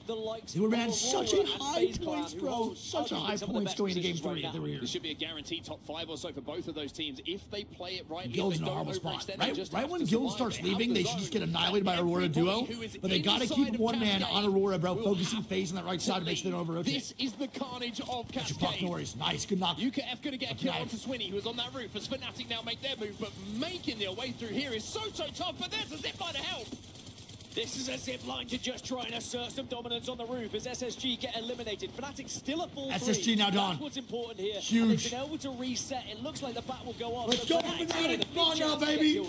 Speaker 1: They would have had such a high points, bro. Such a high points going into Game 3 if they were here.
Speaker 8: This should be a guaranteed top 5 or so for both of those teams if they play it right.
Speaker 1: Guild's in a horrible spot. Right when Guild starts leaving, they should just get annihilated by Aurora duo. But they got to keep one man on Aurora, bro, focusing FaZe on that right side to make sure they don't over-rotate.
Speaker 8: This is the carnage of Cascade.
Speaker 1: Puck noise. Nice, good knock.
Speaker 8: UKF going to get a kill onto Swinny, who was on that roof as Fnatic now make their move, but making their way through here is so tough, but there's a zipline to help.
Speaker 9: This is a zip line to just try and assert some dominance on the roof as SSG get eliminated. Fnatic still at full
Speaker 1: SSG now down.
Speaker 9: That's what's important here.
Speaker 1: Huge.
Speaker 9: They've been able to reset. It looks like the bat will go off.
Speaker 1: Let's go, Fnatic. Come on now, baby.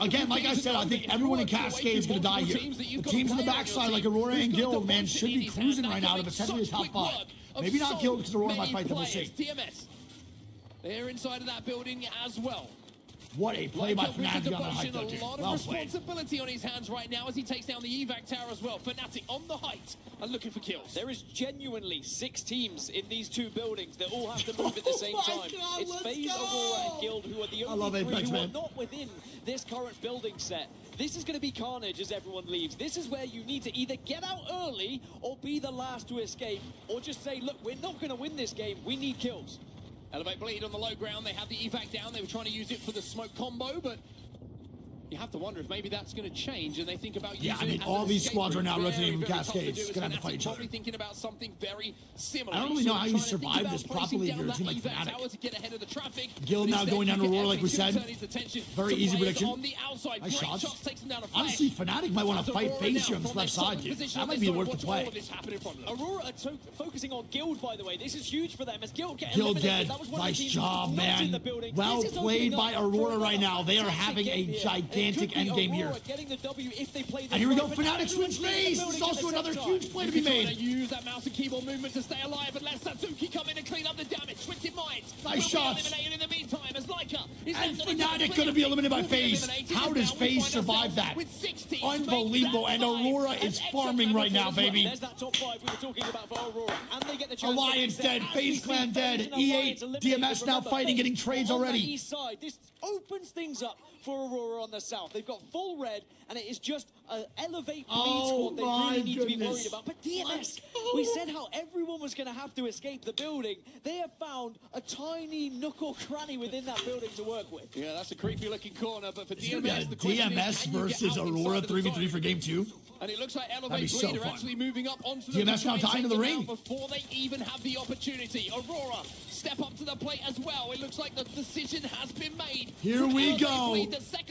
Speaker 1: Again, like I said, I think everyone in Cascade is going to die here. The teams on the backside, like Aurora and Guild, man, should be cruising right now to potentially the top 5. Maybe not Guild because Aurora might fight them. We'll see.
Speaker 8: DMS. They're inside of that building as well.
Speaker 1: What a play by Fnatic on the height, though, dude.
Speaker 8: A lot of responsibility on his hands right now as he takes down the evac tower as well. Fnatic on the height and looking for kills.
Speaker 9: There is genuinely 6 teams in these 2 buildings that all have to move at the same time. It's FaZe, Aurora, and Guild who are the only 3 who are not within this current building set. This is going to be carnage as everyone leaves. This is where you need to either get out early or be the last to escape, or just say, look, we're not going to win this game. We need kills.
Speaker 8: Elevate Bleed on the low ground. They have the evac down. They were trying to use it for the smoke combo, but you have to wonder if maybe that's going to change and they think about using
Speaker 1: I mean, all these squads are now rotating from Cascades. Going to have to fight each other.
Speaker 8: Probably thinking about something very similar.
Speaker 1: I don't really know how you survive this properly if you're a team like Fnatic. Guild now going down to Aurora, like we said. Very easy prediction. Nice shots. Honestly, Fnatic might want to fight FaZe here on this left side, dude. That might be worth the play.
Speaker 9: Aurora are focusing on Guild, by the way. This is huge for them as Guild get
Speaker 1: Guild dead. Nice job, man. Well played by Aurora right now. They are having a gigantic end game here. And here we go, Fnatic swings FaZe. This is also another huge play to be made.
Speaker 8: Use that mouse and keyboard movement to stay alive and let Satsuki come in and clean up the damage. Twisted Minds.
Speaker 1: Nice shots.
Speaker 8: In the meantime, as Leica
Speaker 1: and Fnatic going to be eliminated by FaZe. How does FaZe survive that? Unbelievable. And Aurora is farming right now, baby.
Speaker 9: There's that top 5 we were talking about for Aurora. And they get the chance.
Speaker 1: Alliance dead. FaZe Clan dead. E8. DMS now fighting, getting trades already.
Speaker 9: East side. This opens things up for Aurora on the south. They've got full red, and it is just an elevate bleed squad they really need to be worried about. But DMS, we said how everyone was going to have to escape the building. They have found a tiny nook or cranny within that building to work with.
Speaker 8: Yeah, that's a creepy looking corner, but for
Speaker 1: DMS, DMS versus Aurora 3v3 for game 2.
Speaker 8: And it looks like Elevate Bleed are actually moving up onto the
Speaker 1: DMS now tying to the ring
Speaker 8: before they even have the opportunity. Aurora step up to the plate as well. It looks like the decision has been made.
Speaker 1: Here we go.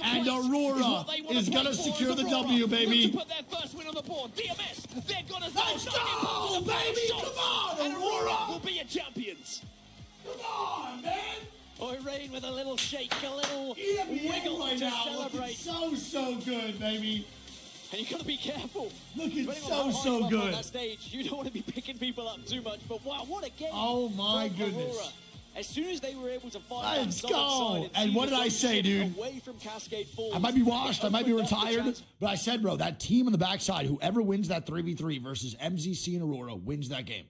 Speaker 1: And Aurora is going to secure the W, baby.
Speaker 8: To put their first win on the board. DMS, they're going to
Speaker 1: let's go, baby. Come on,
Speaker 8: Aurora will be your champions.
Speaker 1: Come on, man.
Speaker 9: Rain with a little shake, a little wiggle
Speaker 1: right
Speaker 9: to
Speaker 1: now.
Speaker 9: celebrate.
Speaker 1: So good, baby.
Speaker 9: And you got to be careful.
Speaker 1: Looking so good.
Speaker 9: On that stage, you don't want to be picking people up too much. But wow, what a game!
Speaker 1: Oh my goodness!
Speaker 9: Aurora. As soon as they were able to find
Speaker 1: let's go. And what did I say, dude?
Speaker 9: Away from Cascade Falls.
Speaker 1: I might be washed. I might be retired. But I said, bro, that team on the backside, whoever wins that 3v3 versus MZC and Aurora, wins that game.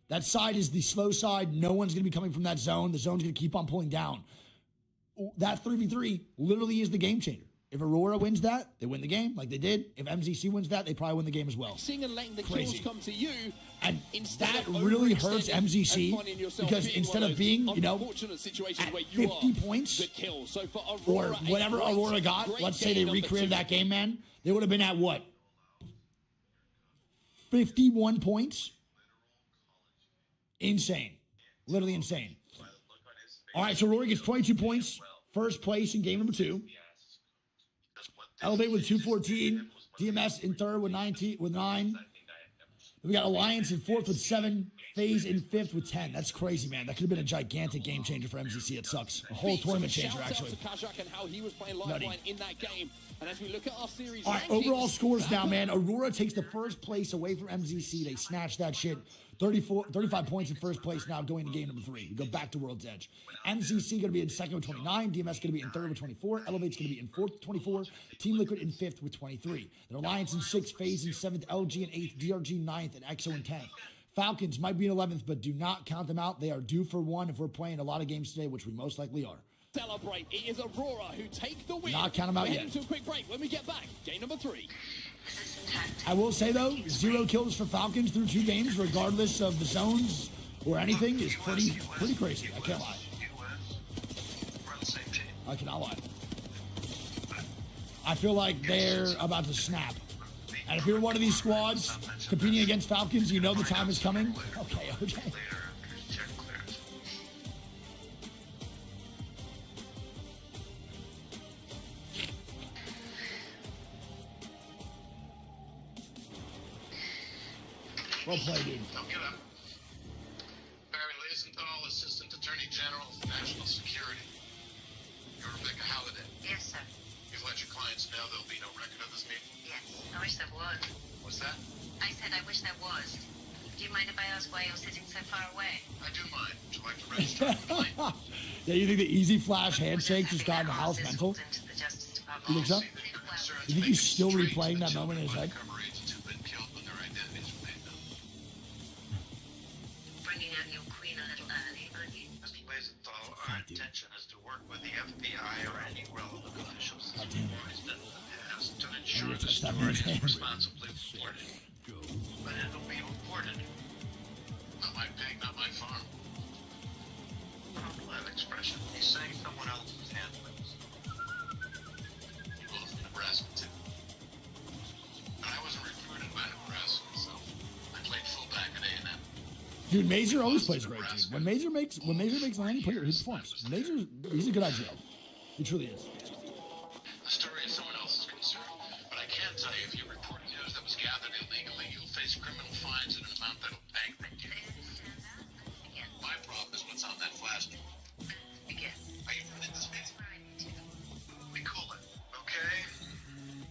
Speaker 1: That side is the slow side. No one's going to be coming from that zone. The zone's going to keep on pulling down. That 3v3 literally is the game changer. If Aurora wins that, they win the game like they did. If MZC wins that, they probably win the game as well.
Speaker 8: Seeing and letting the kills come to you,
Speaker 1: and that really hurts MZC because instead of being, you know, at 50 points or whatever Aurora got, let's say they recreated that game, man, they would have been at what? 51 points? Insane. Literally insane. All right, so Rory gets 22 points, first place in game number 2. Elevate with 214. DMS in third with 9. We got Alliance in fourth with 7. FaZe in fifth with 10. That's crazy, man. That could have been a gigantic game changer for MCC. It sucks. A whole tournament changer, actually.
Speaker 8: And how he was playing Lifeline in that game. And as we look at our series,
Speaker 1: all right, overall scores now, man. Aurora takes the first place away from MCC. They snatched that shit. 35 points in first place now going to game number 3. We go back to World's Edge. MCC going to be in second with 29. DMS going to be in third with 24. Elevate's going to be in fourth with 24. Team Liquid in fifth with 23. Then Alliance in sixth. FaZe in seventh. LG in eighth. DRG ninth. And EXO in 10th. Falcons might be in 11th, but do not count them out. They are due for one if we're playing a lot of games today, which we most likely are.
Speaker 8: Celebrate. It is Aurora who take the win.
Speaker 1: Not count them out yet.
Speaker 8: Heading to a quick break. When we get back, game number 3.
Speaker 1: I will say, though, 0 kills for Falcons through 2 games, regardless of the zones or anything, is pretty crazy. I can't lie. I cannot lie. I feel like they're about to snap. And if you're one of these squads competing against Falcons, you know the time is coming. Okay. Well played, dude.
Speaker 14: Don't get up. Barry Liesenthal, Assistant Attorney General of National Security. You're Rebecca Halliday.
Speaker 15: Yes, sir.
Speaker 14: You've let your clients know there'll be no record of this meeting?
Speaker 15: Yes. I wish there was.
Speaker 14: What's that?
Speaker 15: I said I wish there was. Do you mind if I ask why you're sitting so far away?
Speaker 14: I do mind. Would you like to register a complaint?
Speaker 1: Yeah, you think the easy flash handshake just got in the house mental? You think so? You think he's still replaying that moment in his head?
Speaker 15: Bringing out your queen a little early, aren't you?
Speaker 14: Mr. Liesenthal, our intention is to work with the FBI or any relevant officials as always been in the past to ensure the story is responsibly reported. But it'll be reported. Not my pig, not my farm. That expression. He's saying someone else's handling. Both in Nebraska, too. But I wasn't recruited by Nebraska, so I played fullback at A&M.
Speaker 1: Dude, Mazur always plays great, dude. When Mazur makes landing player, he performs. He's a good IGL. He truly is.
Speaker 14: The story is someone else's concern, but I can tell you if you report news that was gathered illegally, you'll face criminal fines in an amount that'll bankrupt you. My problem is what's on that flash drive. Are you running this man? Be cool, okay?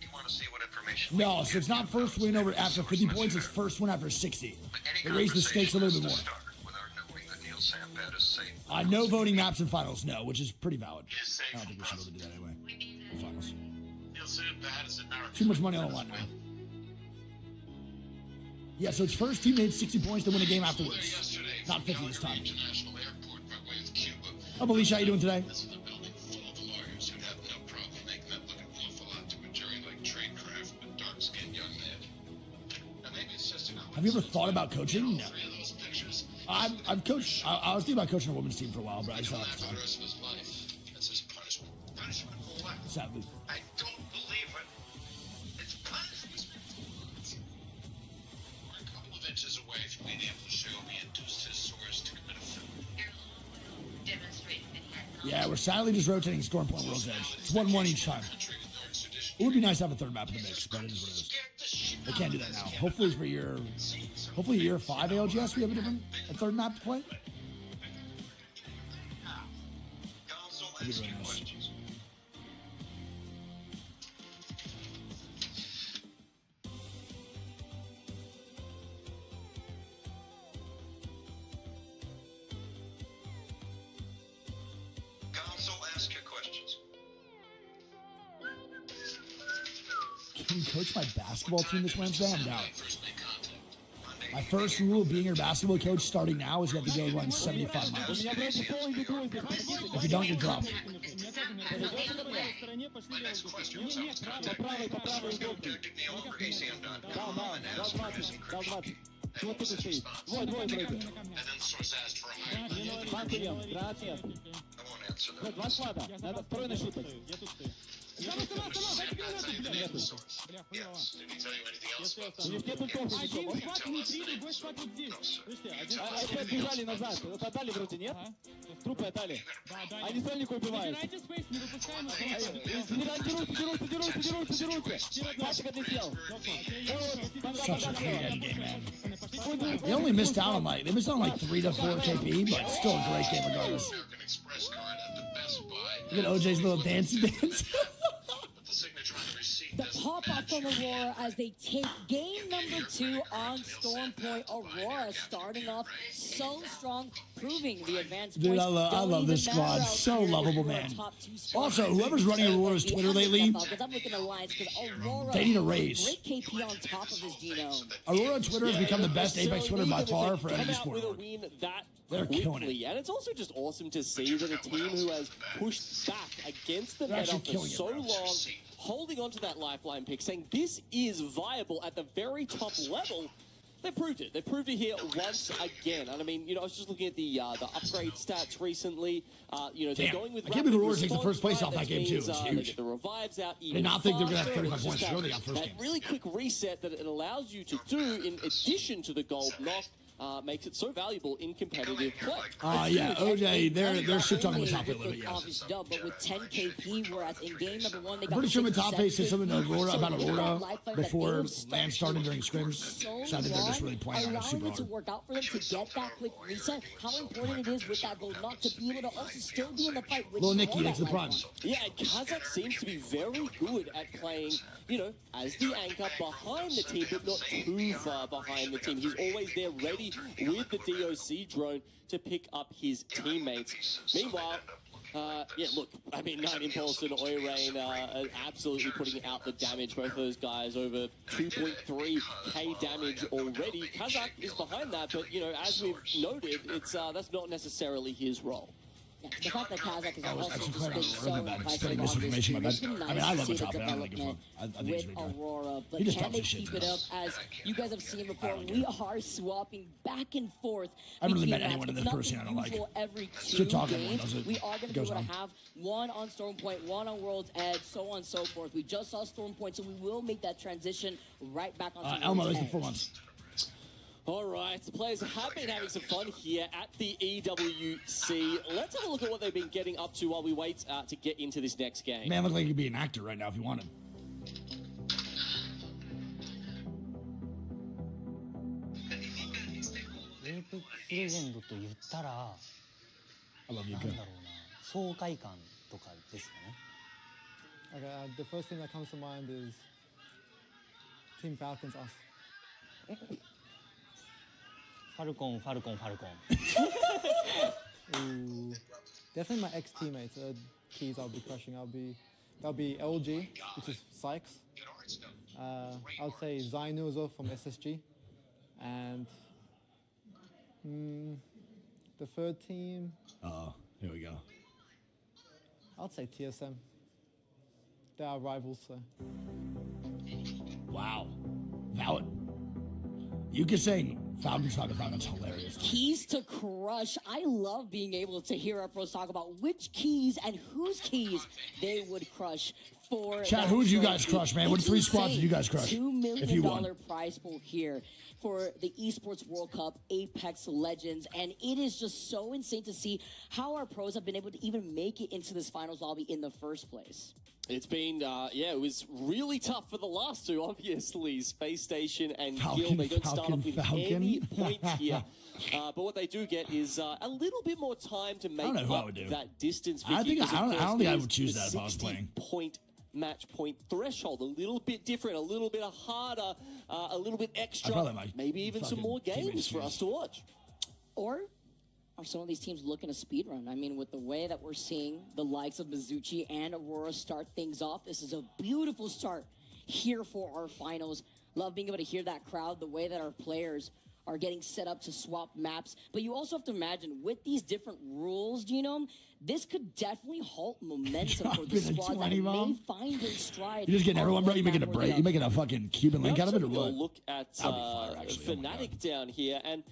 Speaker 14: You want to see what information?
Speaker 1: No, so it's not first win over after 50 points. It's first win after 60. They raised the stakes a little bit more. No voting maps in finals, no, which is pretty valid. I don't think we should be able to do that anyway. In finals. Too much money on the line now. Yeah, so it's first team made 60 points to win a game afterwards. Not 50 this time. Oh, Alicia, how you doing today? Have you ever thought about coaching? No. I've coached. I was thinking about coaching a women's team for a while, but I just don't have time. Sadly.
Speaker 14: I don't believe it. It's punishment. We're a couple of inches away from being able to show me and 2’s source to commit a film.
Speaker 1: Yeah, we're sadly just rotating Storm Point World's Edge. It's 1-1 each time. It would be nice to have a third map in the mix, but it is what it is. They can't do that now. Hopefully for year 5 ALGS we have a third map to play. That'd be really nice. Can you coach my basketball team this Wednesday? I'm down. My first rule of being your basketball coach starting now is you have to go run 75 miles. If you don't, you're dropped.
Speaker 14: Yes. Did he tell you anything else about this?
Speaker 12: Один спать внутри, другой спать вот здесь. Слышите, один спать бежали назад. Вот отдали вроде, нет? Трупы отдали. Они сольника убивают.
Speaker 11: Убирайте спейс, не выпускаем их.
Speaker 12: Дерутся. Пачка отлетел.
Speaker 1: Such a great end game, man. They only missed out on like 3 to 4 KP, but still a great game regardless.
Speaker 14: American Express card at the Best Buy.
Speaker 1: Look at OJ's little dancey dance.
Speaker 14: But the signature on the receipt
Speaker 16: The
Speaker 14: doesn't
Speaker 16: pop-up from Aurora as they take game number 2 on Storm Point. Aurora starting off so strong, proving the advanced
Speaker 1: Dude,
Speaker 16: points.
Speaker 1: I love this squad. So lovable, man. Also, whoever's running Aurora's Twitter lately, they need a raise.
Speaker 16: Great KP on top of his Dino.
Speaker 1: Aurora Twitter has become the best Apex Twitter by far for any
Speaker 9: Come out
Speaker 1: sport.
Speaker 9: with a win that
Speaker 1: They're killing
Speaker 9: quickly. And it's also just awesome to see that a team who has pushed back against the
Speaker 1: They're
Speaker 9: meta
Speaker 1: actually
Speaker 9: for
Speaker 1: killing it,
Speaker 9: so
Speaker 1: bro.
Speaker 9: long, holding on to that lifeline pick, saying this is viable at the very top level. They proved it. They proved it here once again. And I mean, I was just looking at the upgrade stats recently. They're
Speaker 1: Damn.
Speaker 9: going with
Speaker 1: I can't believe
Speaker 9: rapid
Speaker 1: Aurora takes the first place
Speaker 9: response,
Speaker 1: off that game, too.
Speaker 9: means,
Speaker 1: It's
Speaker 9: they
Speaker 1: huge.
Speaker 9: get the revives out
Speaker 1: Did
Speaker 9: even
Speaker 1: not think they were gonna have
Speaker 9: faster.
Speaker 1: 35
Speaker 9: It's
Speaker 1: points.
Speaker 9: just
Speaker 1: Sure, they got first
Speaker 9: that
Speaker 1: game.
Speaker 9: really quick reset that it allows you to do in addition to the gold knock. Makes it so valuable in competitive play.
Speaker 1: Yeah, OJ, they're shit talking the top a little bit, yeah.
Speaker 16: Obvious dub, but with 10 KP, whereas in game number 1 they
Speaker 1: I'm
Speaker 16: got
Speaker 1: pretty sure
Speaker 16: 6
Speaker 1: Matape said
Speaker 16: 7.
Speaker 1: something to Aurora
Speaker 16: So
Speaker 1: about
Speaker 16: with that
Speaker 1: Aurora
Speaker 16: lifeline that
Speaker 1: before
Speaker 16: they
Speaker 1: LAN started during scrims. So I think they're just really playing on it super
Speaker 16: allowing it to
Speaker 1: hard.
Speaker 16: work out for them to get that quick reset. How important it is with that gold knock to be able to also still be in the fight with
Speaker 1: Little Nicky,
Speaker 16: all
Speaker 1: that's
Speaker 16: that
Speaker 1: the prime.
Speaker 16: lifeline.
Speaker 9: Yeah, and Kazakh seems to be very good at playing, as the anchor behind the team, but not too far behind the team. He's always there ready with the DOC drone to pick up his teammates. Meanwhile, look, I mean, Night Impulse and Oirain are absolutely putting out the damage. Both of those guys over 2.3k damage already. Kazakh is behind that, but, as we've noted, it's that's not necessarily his role.
Speaker 16: Yeah, the fact that Kazakh is also
Speaker 1: actually
Speaker 16: just
Speaker 1: quite
Speaker 16: been
Speaker 1: on
Speaker 16: so
Speaker 1: Aurora, man. Just getting
Speaker 16: impressive on this
Speaker 1: misinformation,
Speaker 16: team.
Speaker 1: my
Speaker 16: It's
Speaker 1: bad.
Speaker 16: been
Speaker 1: I mean,
Speaker 16: nice
Speaker 1: I
Speaker 16: to
Speaker 1: love
Speaker 16: see
Speaker 1: the
Speaker 16: the
Speaker 1: top, I don't give a fuck.
Speaker 16: development
Speaker 1: I think
Speaker 16: with
Speaker 1: it's really good.
Speaker 16: Aurora,
Speaker 1: He
Speaker 16: but
Speaker 1: just
Speaker 16: can
Speaker 1: talks
Speaker 16: they
Speaker 1: his shit,
Speaker 16: keep it
Speaker 1: man.
Speaker 16: up? As you guys have seen before, we are swapping back and forth.
Speaker 1: I haven't really
Speaker 16: between
Speaker 1: met anyone in
Speaker 16: maps.
Speaker 1: this
Speaker 16: It's
Speaker 1: person
Speaker 16: not
Speaker 1: I don't like.
Speaker 16: usual every
Speaker 1: Shit
Speaker 16: 2
Speaker 1: talking, everyone
Speaker 16: games.
Speaker 1: does it.
Speaker 16: We are going to be
Speaker 1: Goes
Speaker 16: able to
Speaker 1: on.
Speaker 16: have one on Storm Point, one on World's Edge, so on and so forth. We just saw Storm Point, so we will make that transition right back onto
Speaker 1: Elmo,
Speaker 16: World's
Speaker 1: there's the
Speaker 16: Edge.
Speaker 1: 4 months.
Speaker 9: All right, the players have been having some fun here at the EWC. Let's have a look at what they've been getting up to while we wait to get into this next game.
Speaker 1: Man, look like you could be an actor right now if you wanted.
Speaker 17: レジェンドと言ったら、
Speaker 1: I love you,
Speaker 17: なんだろうな、爽快感とかですよね。
Speaker 18: Okay, the first thing that comes to mind is Team Falcons, us.
Speaker 17: ファルコン、ファルコン、ファルコン。
Speaker 18: Ooh, definitely my ex-teammates. Keys I'll be crushing. That'll be LG, which is Sykes. I would say Zainu as well from SSG, and the third team.
Speaker 1: Oh, here we go.
Speaker 18: I'd say TSM. They are rivals, so.
Speaker 1: Wow. Valid. You can say Falcons talk about it's hilarious.
Speaker 16: Keys to crush. I love being able to hear our pros talk about which keys and whose keys they would crush for.
Speaker 1: Chat, who would you guys crush, man? What
Speaker 16: It's
Speaker 1: 3 squads
Speaker 16: insane.
Speaker 1: did you guys crush?
Speaker 16: $2
Speaker 1: If you won.
Speaker 16: million prize pool here for the Esports World Cup Apex Legends, and it is just so insane to see how our pros have been able to even make it into this finals lobby in the first place.
Speaker 9: It's been, it was really tough for the last two, obviously. Space Station and
Speaker 1: Falcon,
Speaker 9: Gil, they don't start off with
Speaker 1: Falcon.
Speaker 9: any points here. But what they do get is a little bit more time to make
Speaker 1: know who I
Speaker 9: up
Speaker 1: would do.
Speaker 9: that distance.
Speaker 1: I
Speaker 9: Vicky,
Speaker 1: think-
Speaker 9: because,
Speaker 1: I
Speaker 9: of
Speaker 1: don't
Speaker 9: course,
Speaker 1: think I
Speaker 9: it
Speaker 1: would
Speaker 9: is
Speaker 1: choose
Speaker 9: the
Speaker 1: that if I was playing.
Speaker 9: 60-point match point threshold. A little bit different, a little bit harder, a little bit extra.
Speaker 1: probably my
Speaker 9: Maybe even some
Speaker 1: fucking
Speaker 9: more games
Speaker 1: teammates
Speaker 9: for
Speaker 1: choose.
Speaker 9: us to watch.
Speaker 16: Or are some of these teams looking to speedrun? I mean, with the way that we're seeing the likes of Mizuchi and Aurora start things off, this is a beautiful start here for our finals. Love being able to hear that crowd, the way that our players are getting set up to swap maps. But you also have to imagine, with these different rules, Genome, this could definitely halt momentum for the
Speaker 1: Dropping a
Speaker 16: squads that
Speaker 1: 20
Speaker 16: may
Speaker 1: bomb?
Speaker 16: find their stride.
Speaker 1: You're just getting
Speaker 16: on
Speaker 1: everyone, bro.
Speaker 16: one
Speaker 1: You making a
Speaker 16: map or
Speaker 1: break.
Speaker 16: the
Speaker 1: You making a fucking Cuban link out of it or
Speaker 9: We're
Speaker 1: what?
Speaker 9: gonna look at
Speaker 1: That'd be fire, actually. Oh my
Speaker 9: Fnatic down here, and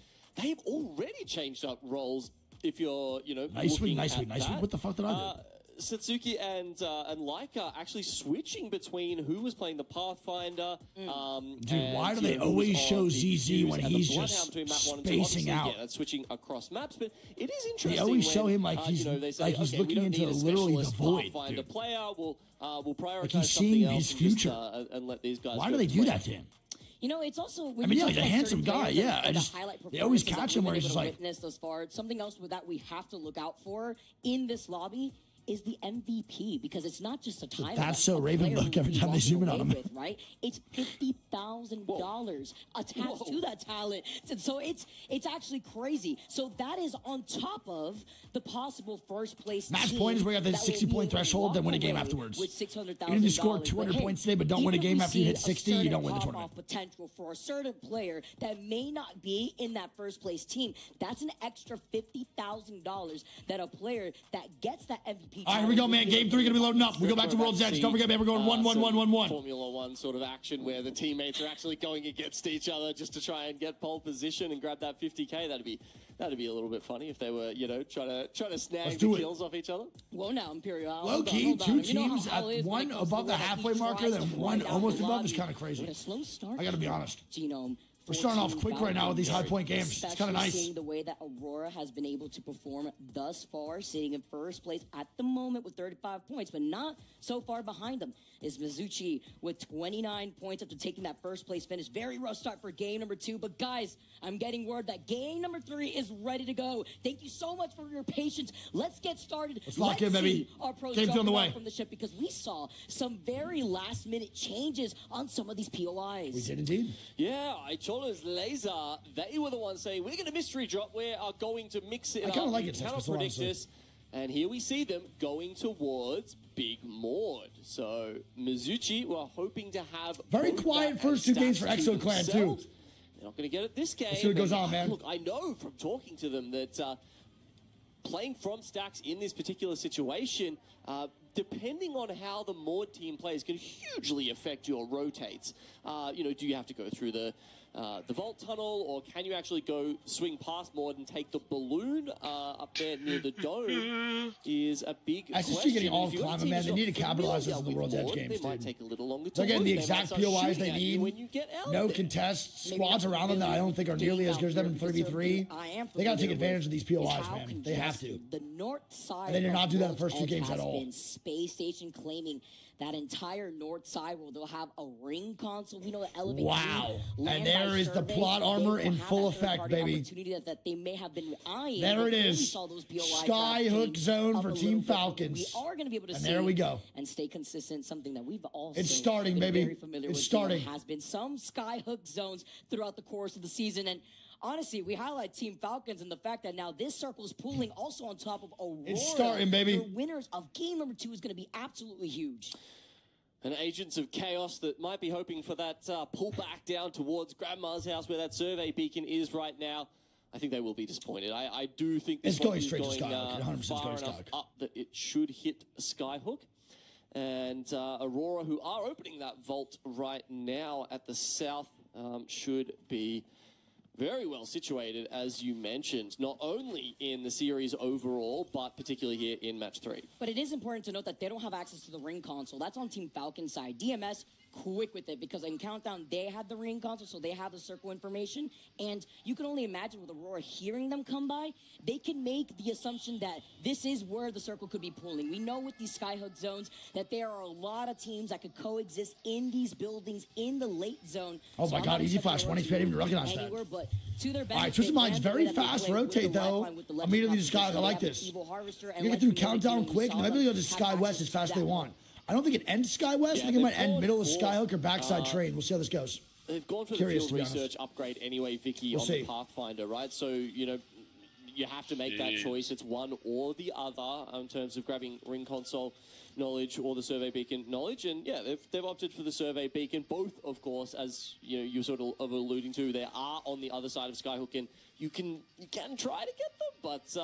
Speaker 9: they've already changed up roles. If you're,
Speaker 1: Nice week,
Speaker 9: looking
Speaker 1: nice
Speaker 9: at
Speaker 1: week, nice week.
Speaker 9: that.
Speaker 1: What the fuck did I do?
Speaker 19: Satsuki and Laika actually switching between who was playing the Pathfinder.
Speaker 1: Dude, why do they always show ZZ when he's just spacing out?
Speaker 19: Yeah, that's switching across maps, but it is interesting.
Speaker 1: They always show him like he's
Speaker 19: they say,
Speaker 1: like he's
Speaker 19: okay,
Speaker 1: looking into literally the void.
Speaker 19: Pathfinder player. We'll prioritize
Speaker 1: Like he's
Speaker 19: something
Speaker 1: seeing
Speaker 19: else
Speaker 1: his future.
Speaker 19: and let these guys.
Speaker 1: Why
Speaker 19: go
Speaker 1: do they
Speaker 19: to
Speaker 1: do
Speaker 19: play.
Speaker 1: that to him?
Speaker 16: You know, it's also.
Speaker 1: I mean, yeah, he's a handsome guy. Yeah, I just they always catch him where he's just like.
Speaker 16: Thus far, something else that we have to look out for in this lobby is the MVP, because it's not just a title.
Speaker 1: That's so Ravenlook every time they zoom in on him.
Speaker 16: With, right? It's $50,000 attached to that talent. So it's actually crazy. So that is on top of the possible first place
Speaker 1: Match point is where you have the 60-point threshold, then win a game afterwards.
Speaker 16: With $600,000.
Speaker 1: Even if you score 200 points today, but don't win a game after you hit 60, you don't win the tournament.
Speaker 16: Potential for a certain player that may not be in that first place team. That's an extra $50,000 that a player that gets that MVP.
Speaker 1: All right, here we go, man. Game 3 going to be loading up. We go back to World's Edge. Don't forget, man, we're going 1-1-1-1-1.
Speaker 19: Formula One sort of action where the teammates are actually going against each other just to try and get pole position and grab that 50K. That'd be a little bit funny if they were, trying to snag the kills off each other.
Speaker 16: Well, now Imperial.
Speaker 1: Low key, two teams at one above the halfway marker, then one almost above is kind of crazy. I got to be honest.
Speaker 16: Genome.
Speaker 1: We're starting off quick right now with these high-point games. It's kind of nice.
Speaker 16: Seeing the way that Aurora has been able to perform thus far, sitting in first place at the moment with 35 points, but not so far behind them is Mizuchi with 29 points after taking that first place finish. Very rough start for game number 2, but guys, I'm getting word that game number 3 is ready to go. Thank you so much for your patience. Let's get started.
Speaker 1: Let's lock in, baby.
Speaker 16: Our pros
Speaker 1: Game's on the way.
Speaker 16: from the ship, because we saw some very last-minute changes on some of these POIs.
Speaker 1: We did indeed.
Speaker 19: Yeah, Chola's Laser, they were the ones saying, we're going to mystery drop, we are going to mix it up.
Speaker 1: I kind of like it,
Speaker 19: cannot predict this. And here we see them going towards Big Maud. So Mizuchi were hoping to have
Speaker 1: very quiet first 2 games for Exo Clan, too.
Speaker 19: They're not going to get it this game.
Speaker 1: Let's see what goes on, man.
Speaker 19: Look, I know from talking to them that playing from stacks in this particular situation, depending on how the Maud team plays, can hugely affect your rotates. Do you have to go through the vault tunnel, or can you actually go swing past Maud and take the balloon up there near the dome? Is a big question.
Speaker 1: SSG getting all climate, man. They need to capitalize this in the World's Edge games,
Speaker 19: They might take a little longer to
Speaker 1: They're getting the
Speaker 19: work. They might
Speaker 1: exact
Speaker 19: start
Speaker 1: POIs they
Speaker 19: shooting at you when you
Speaker 1: need.
Speaker 19: get out
Speaker 1: No
Speaker 19: there.
Speaker 1: contests. Squads around them that I don't think are nearly as good as them in 3v3. They got to take advantage of these POIs, man. They have to.
Speaker 16: The north side.
Speaker 1: And they did not do that in the first 2 games at all.
Speaker 16: Been Space Station claiming that entire north side where they'll have a ring console. We know that Elevate.
Speaker 1: Wow. And there is the plot armor in full effect, baby.
Speaker 16: That they may have been eyeing.
Speaker 1: There it is. Skyhook zone for Team Falcons.
Speaker 16: We are going to be able to
Speaker 1: and
Speaker 16: see.
Speaker 1: There we go.
Speaker 16: And stay consistent. Something that we've all.
Speaker 1: It's starting, baby.
Speaker 16: Very familiar
Speaker 1: it's
Speaker 16: with.
Speaker 1: Starting.
Speaker 16: Has been some Skyhook zones throughout the course of the season, and honestly, we highlight Team Falcons and the fact that now this circle is pooling also on top of Aurora.
Speaker 1: It's starting, baby.
Speaker 16: The winners of game number 2 is going to be absolutely huge.
Speaker 19: And Agents of Chaos that might be hoping for that pullback down towards Grandma's house where that survey beacon is right now. I think they will be disappointed. I do think this
Speaker 1: it's going
Speaker 19: is
Speaker 1: straight
Speaker 19: going,
Speaker 1: to Skyhook. 100%
Speaker 19: far
Speaker 1: going to
Speaker 19: enough
Speaker 1: Skyhook.
Speaker 19: up that it should hit Skyhook. And Aurora, who are opening that vault right now at the south, should be very well situated, as you mentioned, not only in the series overall, but particularly here in match 3.
Speaker 16: But it is important to note that they don't have access to the ring console. That's on Team Falcon's side. DMS, quick with it, because in Countdown, they had the ring console, so they have the circle information. And you can only imagine with Aurora hearing them come by, they can make the assumption that this is where the circle could be pulling. We know with these Skyhook zones that there are a lot of teams that could coexist in these buildings in the late zone.
Speaker 1: Oh my God, Easy Flash, 1 HP, I didn't even recognize that.
Speaker 16: But to their benefit,
Speaker 1: all right, Twisted Mind's very fast rotate, though. Immediately to Sky, I like this. You get through Countdown quick, and maybe they'll just Sky West as fast as they want. I don't think it ends Sky West. I think it might end middle of Skyhook or backside train. We'll see how this goes.
Speaker 19: They've gone for
Speaker 1: Curious,
Speaker 19: the field research upgrade anyway, Vicky, on the Pathfinder, right? So, you have to make that choice. It's one or the other in terms of grabbing ring console knowledge or the survey beacon knowledge. And yeah, they've opted for the survey beacon. Both, of course, as you're sort of alluding to, they are on the other side of Skyhook, and you can try to get them, but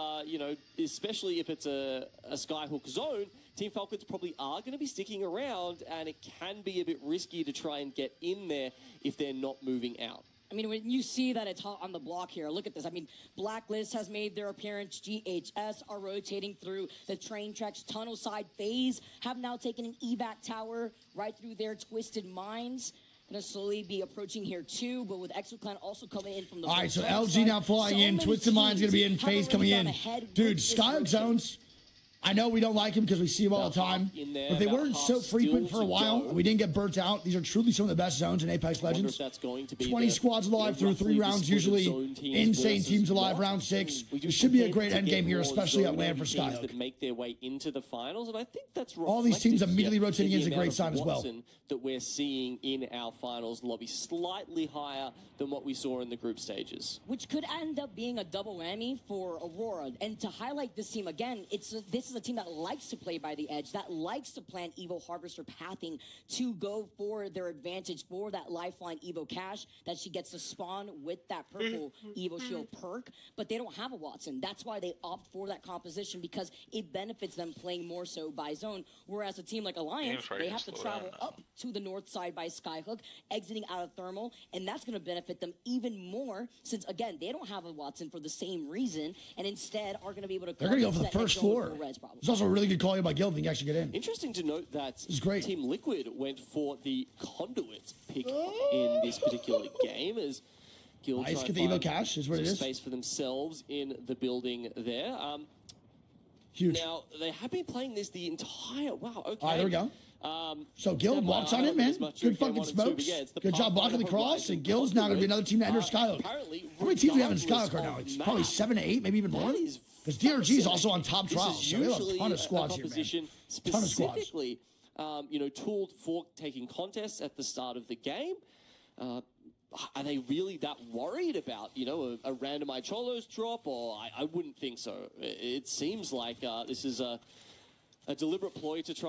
Speaker 19: especially if it's a Skyhook zone, Team Falcons probably are going to be sticking around, and it can be a bit risky to try and get in there if they're not moving out.
Speaker 16: I mean, when you see that it's hot on the block here, look at this. I mean, Blacklist has made their appearance. GHS are rotating through the train tracks. Tunnel side phase have now taken an evac tower right through their Twisted Minds. Gonna slowly be approaching here too, but with Exoclan also coming in from the.
Speaker 1: All right, so LG now flying in. Twisted Mind's gonna be in. FaZe coming in. Dude, Skyhook Zones. I know we don't like him because we see him all the time, but they weren't so frequent for a while. We didn't get burnt out. These are truly some of the best zones in Apex Legends. 20 squads alive through 3 rounds, usually insane teams alive round 6. It should be a great end game here, especially at land for Skyhook.
Speaker 19: That make their way into the finals, and I think that's
Speaker 1: all these teams immediately rotating in is a great sign as well.
Speaker 19: That we're seeing in our finals lobby slightly higher than what we saw in the group stages,
Speaker 16: which could end up being a double whammy for Aurora. And to highlight this team again, this is a team that likes to play by the edge, that likes to plan Evo Harvester pathing to go for their advantage for that lifeline Evo Cash that she gets to spawn with that purple Evo Shield perk, but they don't have a Watson. That's why they opt for that composition, because it benefits them playing more so by zone. Whereas a team like Alliance, they have to travel up to the north side by Skyhook, exiting out of Thermal, and that's going to benefit them even more since, again, they don't have a Watson for the same reason, and instead are going to be able to.
Speaker 1: They're going to go for the first floor. It's also a really good call by Guild. I think you actually get in.
Speaker 19: Interesting to note that Team Liquid went for the conduit pick in this particular game, as Guild
Speaker 1: nice, get the Evo Cash is what it is.
Speaker 19: Space for themselves in the building there.
Speaker 1: Huge.
Speaker 19: Now they have been playing this the entire. Wow. Okay.
Speaker 1: All right, there we go. So Guild walks on in, man. Good fucking smokes. Good job blocking the cross, and Guild's now going to be another team to enter Skyhook. How many teams do we have in Skyhook right now? It's probably 7 to 8, maybe even more. Because DRG is also on top trials, so we have a ton of squads here, man. Ton of squads.
Speaker 19: Specifically, tooled for taking contests at the start of the game. Are they really that worried about, a randomized Cholos drop? Or I wouldn't think so. It seems like this is a deliberate ploy to try